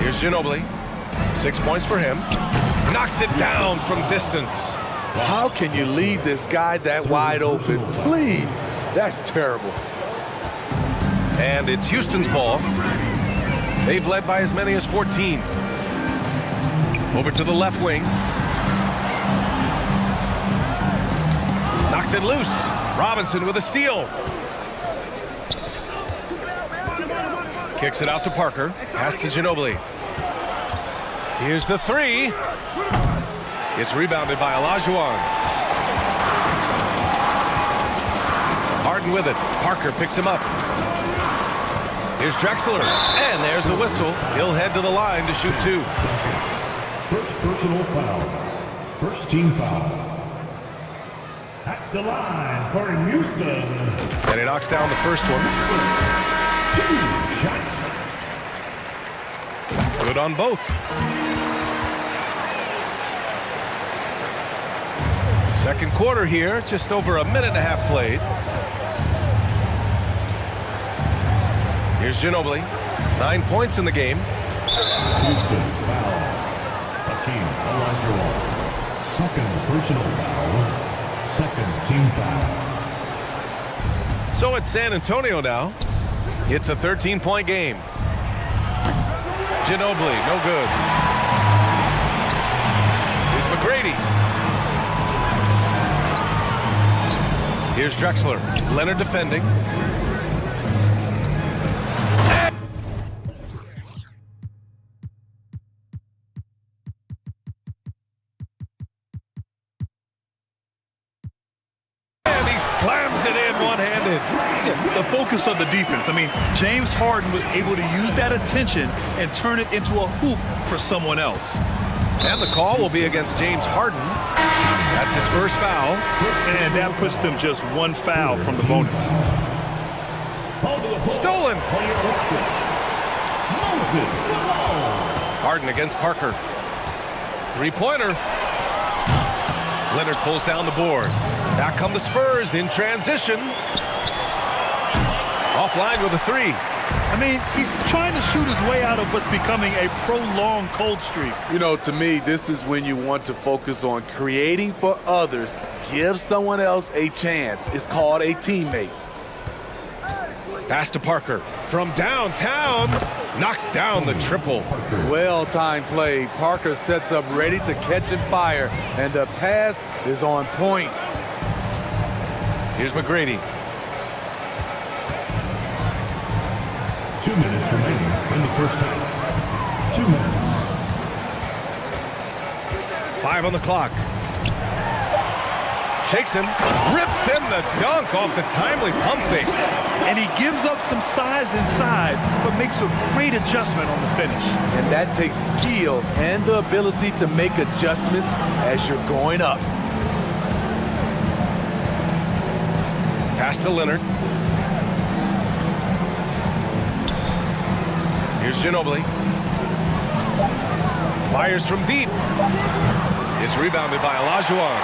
Here's Ginobili. 6 points for him. Knocks it down from distance. How can you leave this guy that wide open? Please. That's terrible. And it's Houston's ball. They've led by as many as 14. Over to the left wing. Knocks it loose. Robinson with a steal. Kicks it out to Parker. Pass to Ginobili. Here's the three. It's rebounded by Olajuwon. Harden with it. Parker picks him up. Here's Drexler. And there's a whistle. He'll head to the line to shoot 2. First personal foul. First team foul. At the line for Houston. And he knocks down the first one. 2 shots. Good on both. Second quarter here, just over a minute and a half played. Here's Ginobili. 9 points in the game. Houston foul. Hakeem Olajuwon. Second personal foul. Second team foul. So it's San Antonio now. It's a 13-point game. Ginobili, no good. Here's McGrady. Here's Drexler. Leonard defending. Slams it in one-handed. The focus of the defense. I mean, James Harden was able to use that attention and turn it into a hoop for someone else. And the call will be against James Harden. That's his first foul. And that puts them just one foul from the bonus. Stolen. Harden against Parker. Three-pointer. Leonard pulls down the board. Back come the Spurs in transition. Offline with a three. I mean, he's trying to shoot his way out of what's becoming a prolonged cold streak. You know, to me, this is when you want to focus on creating for others. Give someone else a chance. It's called a teammate. Pass to Parker. From downtown, knocks down the triple. Well-timed play. Parker sets up ready to catch and fire, and the pass is on point. Here's McGrady. 2 minutes remaining in the first half. 2 minutes. 5 on the clock. Shakes him, rips in the dunk off the timely pump fake. And he gives up some size inside, but makes a great adjustment on the finish. And that takes skill and the ability to make adjustments as you're going up. Pass to Leonard. Here's Ginobili. Fires from deep. Is rebounded by Olajuwon.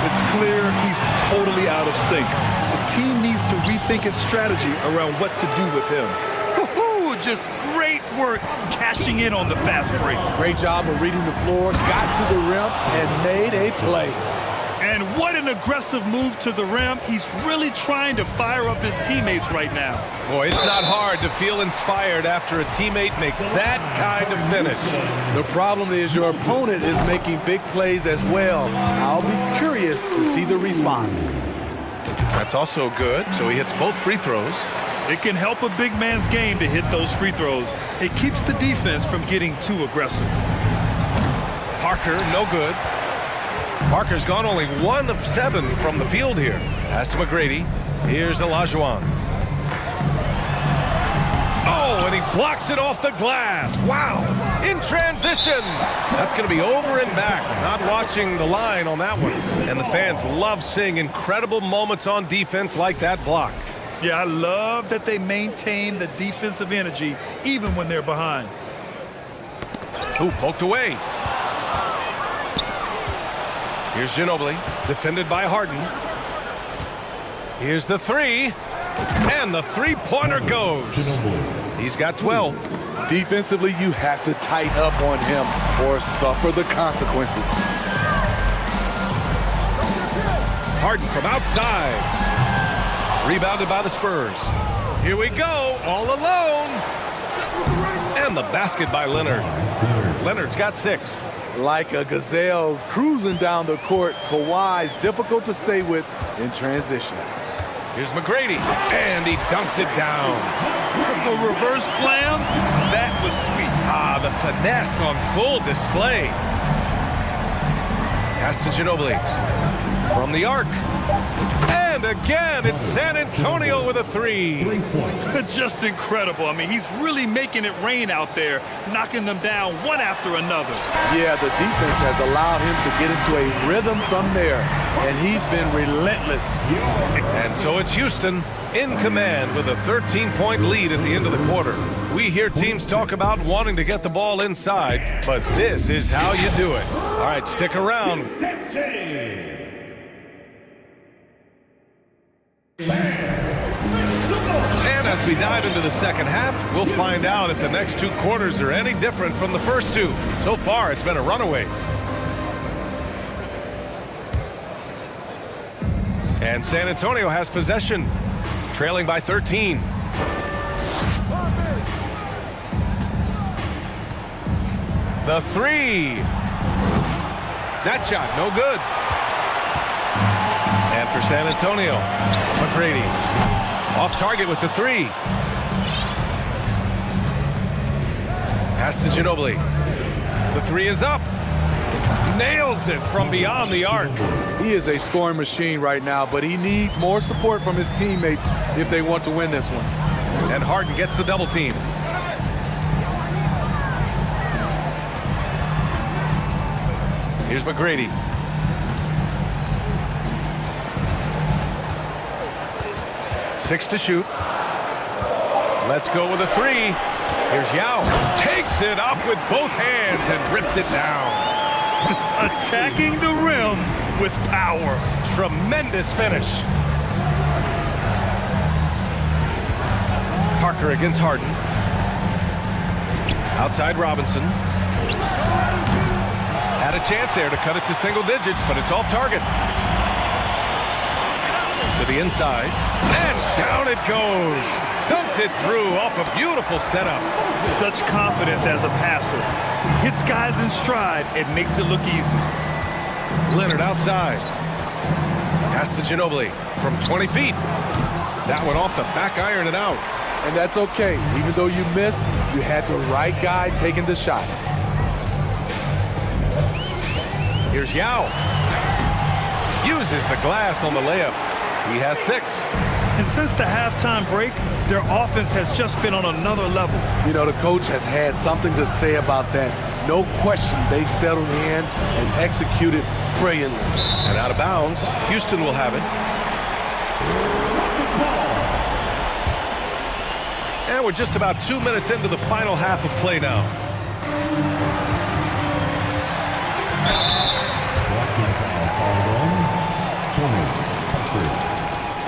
It's clear he's totally out of sync. The team needs to rethink its strategy around what to do with him. Woohoo! Just great work cashing in on the fast break. Great job of reading the floor, got to the rim, and made a play. And what an aggressive move to the rim. He's really trying to fire up his teammates right now. Boy, it's not hard to feel inspired after a teammate makes that kind of finish. The problem is your opponent is making big plays as well. I'll be curious to see the response. That's also good, so he hits both free throws. It can help a big man's game to hit those free throws. It keeps the defense from getting too aggressive. Parker, no good. Parker's gone only 1 of 7 from the field here. Pass to McGrady. Here's Olajuwon. Oh, and he blocks it off the glass. Wow. In transition. That's going to be over and back. Not watching the line on that one. And the fans love seeing incredible moments on defense like that block. Yeah, I love that they maintain the defensive energy even when they're behind. Ooh, poked away. Here's Ginobili, defended by Harden. Here's the three, and the three-pointer goes. He's got 12. Defensively, you have to tighten up on him or suffer the consequences. Harden from outside. Rebounded by the Spurs. Here we go, all alone. And the basket by Leonard. Leonard's got 6. Like a gazelle cruising down the court, Kawhi's difficult to stay with in transition. Here's McGrady, and he dunks it down. The reverse slam, that was sweet. Ah, the finesse on full display. Pass to Ginobili from the arc. And again, it's San Antonio with a 3. Just incredible. I mean, he's really making it rain out there, knocking them down one after another. Yeah, the defense has allowed him to get into a rhythm from there, and he's been relentless. And so it's Houston in command with a 13-point lead at the end of the quarter. We hear teams talk about wanting to get the ball inside, but this is how you do it. All right, stick around. And as we dive into the second half, we'll find out if the next 2 quarters are any different from the first 2. So far, it's been a runaway. And San Antonio has possession, trailing by 13. The 3. That shot, no good. And for San Antonio, McGrady off target with the 3. Pass to Ginobili. The 3 is up. Nails it from beyond the arc. He is a scoring machine right now, but he needs more support from his teammates if they want to win this one. And Harden gets the double team. Here's McGrady. 6 to shoot. Let's go with a 3. Here's Yao. Takes it up with both hands and rips it down. Attacking the rim with power. Tremendous finish. Parker against Harden. Outside Robinson. Had a chance there to cut it to single digits, but it's off target. To the inside. And down it goes. Dumped it through off a beautiful setup. Such confidence as a passer. Hits guys in stride. It makes it look easy. Leonard outside. Pass to Ginobili from 20 feet. That one off the back iron and out. And that's okay. Even though you missed, you had the right guy taking the shot. Here's Yao. Uses the glass on the layup. He has 6. And since the halftime break, their offense has just been on another level. You know, the coach has had something to say about that. No question, they've settled in and executed brilliantly. And out of bounds, Houston will have it. And we're just about 2 minutes into the final half of play now.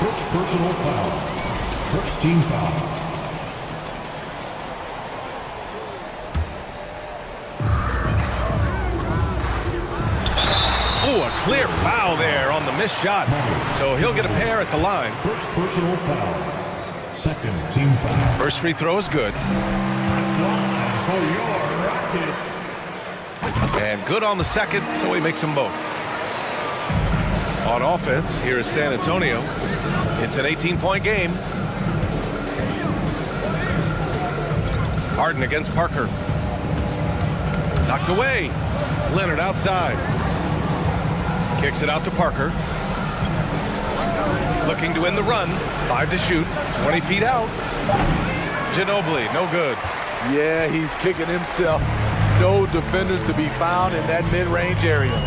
First personal foul. First team foul. Oh, a clear foul there on the missed shot. So he'll get a pair at the line. First personal foul. Second team foul. First free throw is good. For your Rockets. And good on the second, so he makes them both. On offense, here is San Antonio. It's an 18-point game. Harden against Parker. Knocked away. Leonard outside. Kicks it out to Parker. Looking to win the run. 5 to shoot. 20 feet out. Ginobili, no good. Yeah, he's kicking himself. No defenders to be found in that mid-range area.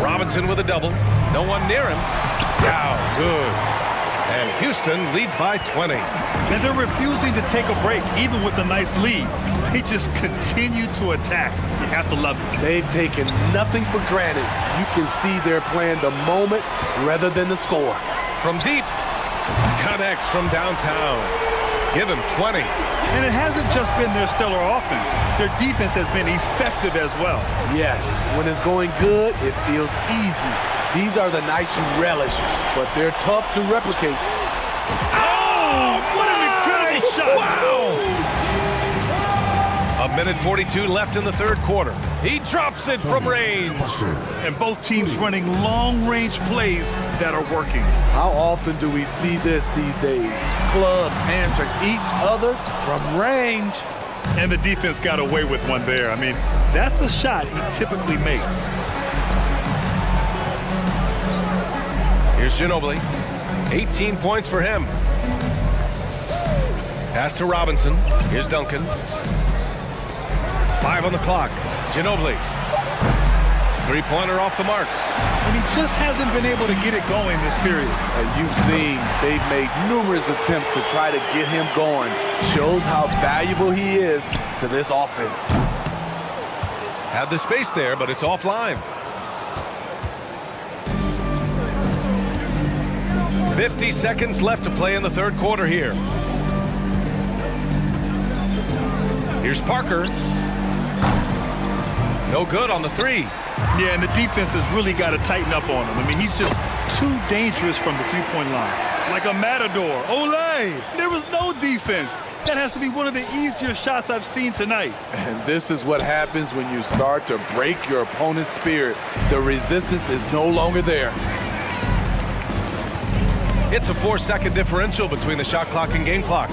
Robinson with a double. No one near him. Wow, good. And Houston leads by 20. And they're refusing to take a break, even with a nice lead. They just continue to attack. You have to love it. They've taken nothing for granted. You can see they're playing the moment rather than the score. From deep. Connects from downtown. Give him 20. And it hasn't just been their stellar offense. Their defense has been effective as well. Yes, when it's going good, it feels easy. These are the nights you relish, but they're tough to replicate. Oh, what an incredible shot. Wow. A minute 42 left in the third quarter. He drops it from range. And both teams running long-range plays that are working. How often do we see this these days? Clubs answering each other from range. And the defense got away with one there. I mean, that's a shot he typically makes. Here's Ginobili. 18 points for him. Pass to Robinson. Here's Duncan. 5 on the clock. Ginobili. Three-pointer off the mark. And he just hasn't been able to get it going this period. You've seen they've made numerous attempts to try to get him going. Shows how valuable he is to this offense. Had the space there, but it's offline. 50 seconds left to play in the third quarter here. Here's Parker. No good on the 3. Yeah, and the defense has really got to tighten up on him. I mean, he's just too dangerous from the three-point line. Like a matador. Olay! There was no defense. That has to be one of the easier shots I've seen tonight. And this is what happens when you start to break your opponent's spirit. The resistance is no longer there. It's a 4-second differential between the shot clock and game clock.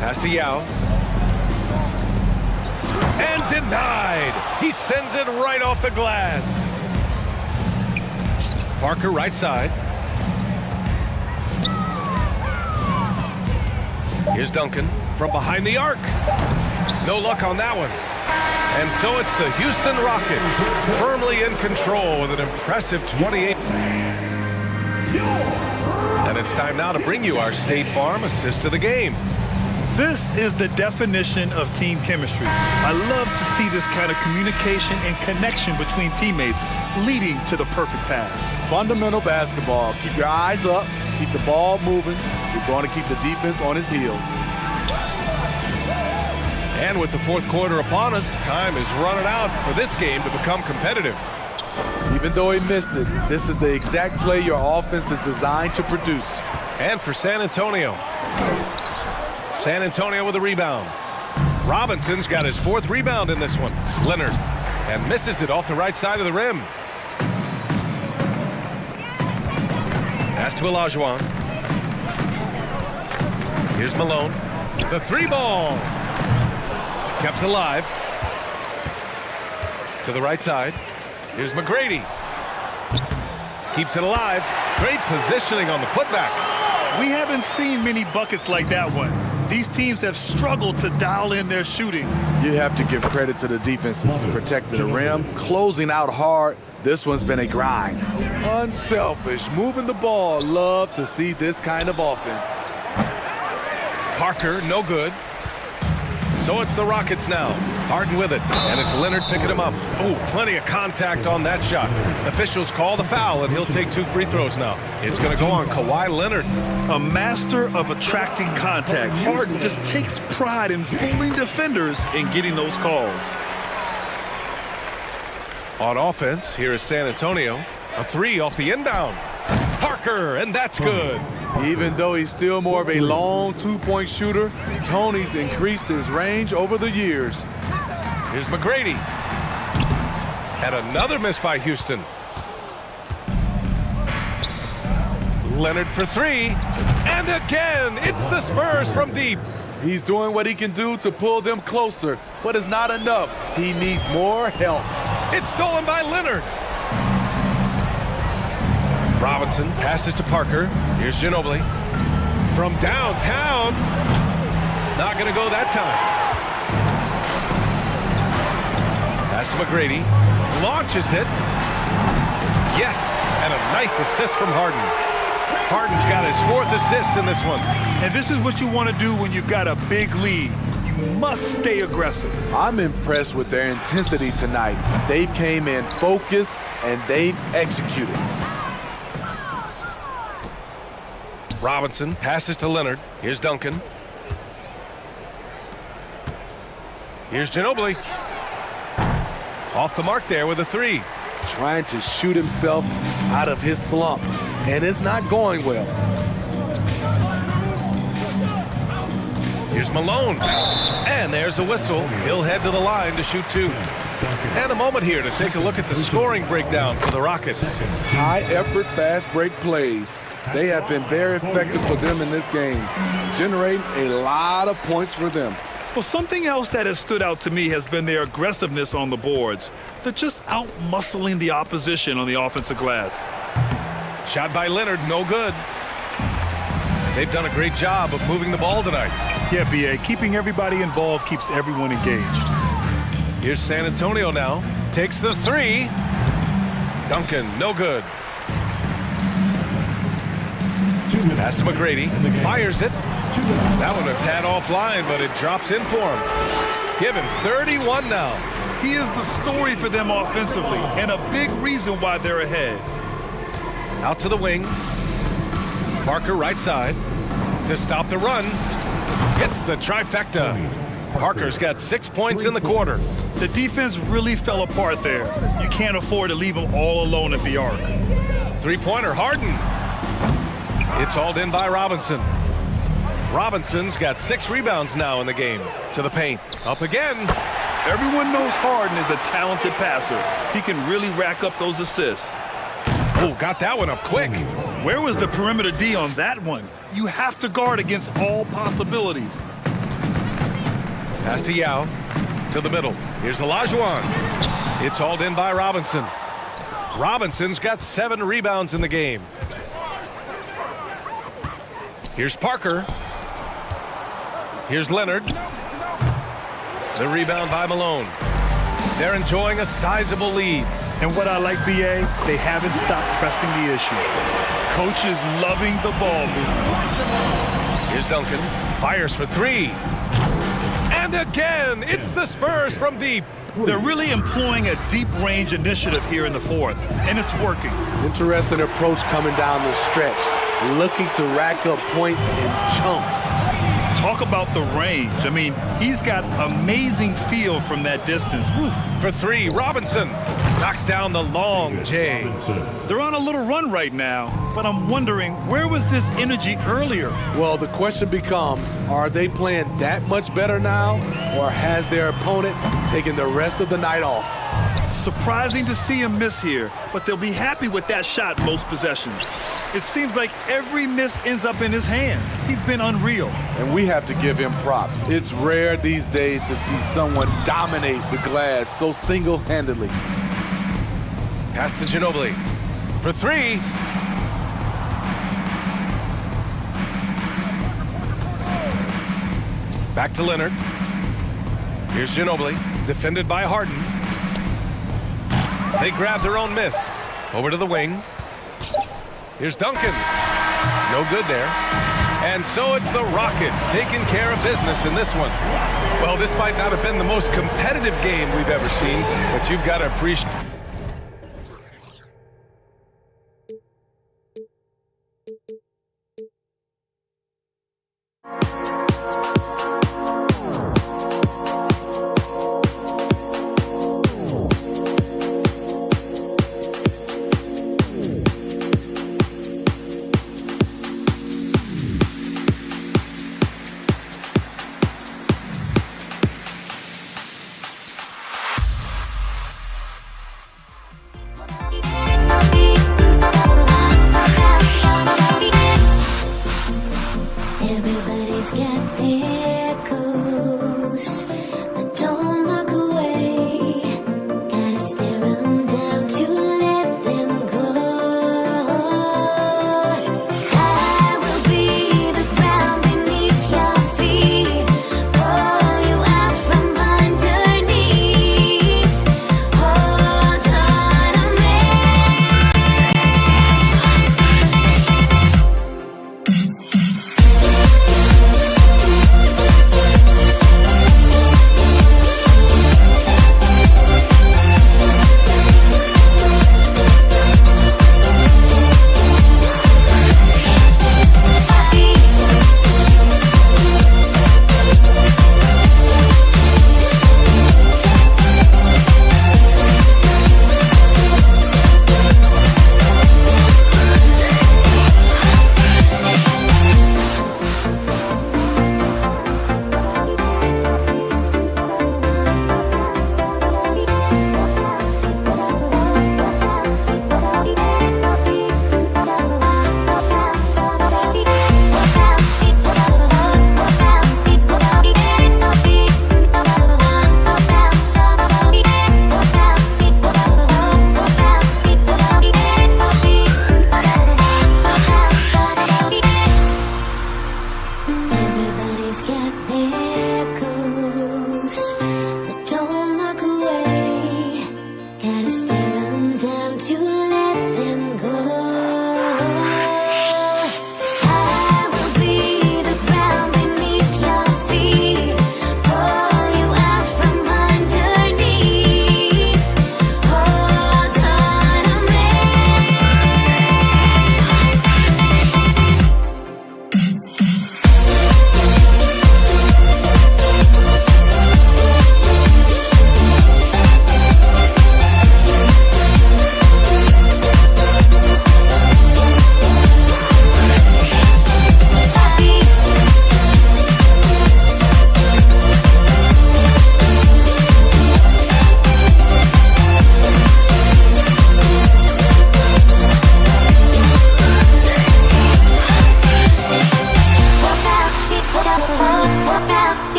Pass to Yao. And denied. He sends it right off the glass. Parker right side. Here's Duncan from behind the arc. No luck on that one. And so it's the Houston Rockets firmly in control with an impressive 28. And it's time now to bring you our State Farm assist of the game. This is the definition of team chemistry. I love to see this kind of communication and connection between teammates leading to the perfect pass. Fundamental basketball. Keep your eyes up. Keep the ball moving. You're going to keep the defense on its heels. And with the fourth quarter upon us, time is running out for this game to become competitive. Even though he missed it, this is the exact play your offense is designed to produce. And for San Antonio. San Antonio with a rebound. Robinson's got his fourth rebound in this one. Leonard. And misses it off the right side of the rim. Pass to Olajuwon. Here's Malone. The three ball. Kept alive. To the right side. Here's McGrady. Keeps it alive. Great positioning on the putback. We haven't seen many buckets like that one. These teams have struggled to dial in their shooting. You have to give credit to the defenses protecting the rim, closing out hard. This one's been a grind. Unselfish, moving the ball. Love to see this kind of offense. Parker, no good. So it's the Rockets now. Harden with it, and it's Leonard picking him up. Oh, plenty of contact on that shot. Officials call the foul, and he'll take 2 free throws now. It's going to go on Kawhi Leonard. A master of attracting contact. Harden just takes pride in fooling defenders and getting those calls. On offense, here is San Antonio. A 3 off the inbound. Parker, and that's good. Even though he's still more of a long two-point shooter, Tony's increased his range over the years. Here's McGrady. And another miss by Houston. Leonard for 3. And again, it's the Spurs from deep. He's doing what he can do to pull them closer, but it's not enough. He needs more help. It's stolen by Leonard. Robinson passes to Parker. Here's Ginobili. From downtown. Not going to go that time. Pass to McGrady. Launches it. Yes, and a nice assist from Harden. Harden's got his 4th assist in this one. And this is what you want to do when you've got a big lead. You must stay aggressive. I'm impressed with their intensity tonight. They came in focused and they've executed. Robinson passes to Leonard. Here's Duncan. Here's Ginobili. Off the mark there with a 3. Trying to shoot himself out of his slump, and it's not going well. Here's Malone. And there's a whistle. He'll head to the line to shoot 2. And a moment here to take a look at the scoring breakdown for the Rockets. High-effort, fast-break plays. They have been very effective for them in this game, generating a lot of points for them. Well, something else that has stood out to me has been their aggressiveness on the boards. They're just out-muscling the opposition on the offensive glass. Shot by Leonard, no good. They've done a great job of moving the ball tonight. Yeah, B.A., keeping everybody involved keeps everyone engaged. Here's San Antonio now. Takes the 3. Duncan, no good. Pass to McGrady. Fires it. That one a tad offline, but it drops in for him. Give him 31 now. He is the story for them offensively, and a big reason why they're ahead. Out to the wing. Parker right side to stop the run. Hits the trifecta. Parker's got 6 points in the quarter. The defense really fell apart there. You can't afford to leave them all alone at the arc. 3-pointer, Harden. It's hauled in by Robinson. Robinson's got 6 rebounds now in the game. To the paint. Up again. Everyone knows Harden is a talented passer. He can really rack up those assists. Oh, got that one up quick. Where was the perimeter D on that one? You have to guard against all possibilities. Pass to Yao. To the middle. Here's Olajuwon. It's hauled in by Robinson. Robinson's got 7 rebounds in the game. Here's Parker. Here's Leonard. The rebound by Malone. They're enjoying a sizable lead. And what I like, B.A., they haven't stopped pressing the issue. Coach is loving the ball movement. Here's Duncan. Fires for three. And again, it's the Spurs from deep. They're really employing a deep-range initiative here in the fourth, and it's working. Interesting approach coming down the stretch, looking to rack up points in chunks. Talk about the range. I mean, he's got amazing feel from that distance. Woo. For three, Robinson knocks down the long J. They're on a little run right now, but I'm wondering, where was this energy earlier? Well, the question becomes, are they playing that much better now, or has their opponent taken the rest of the night off? Surprising to see him miss here, but they'll be happy with that shot most possessions. It seems like every miss ends up in his hands. He's been unreal. And we have to give him props. It's rare these days to see someone dominate the glass so single-handedly. Pass to Ginobili. For three. Back to Leonard. Here's Ginobili, defended by Harden. They grab their own miss. Over to the wing. Here's Duncan. No good there. And so it's the Rockets taking care of business in this one. Well, this might not have been the most competitive game we've ever seen, but you've got to appreciate. Everybody's got their goals, but don't look away. Gotta stare 'em down to let them go. I will be the ground beneath your feet, pull you out from underneath. Hold on to me. Everybody's got their goals, but don't look away. Gotta stare 'em down to let them go. I will be the ground beneath your feet, pull you out from underneath. Hold on to me.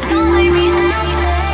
Don't leave me out.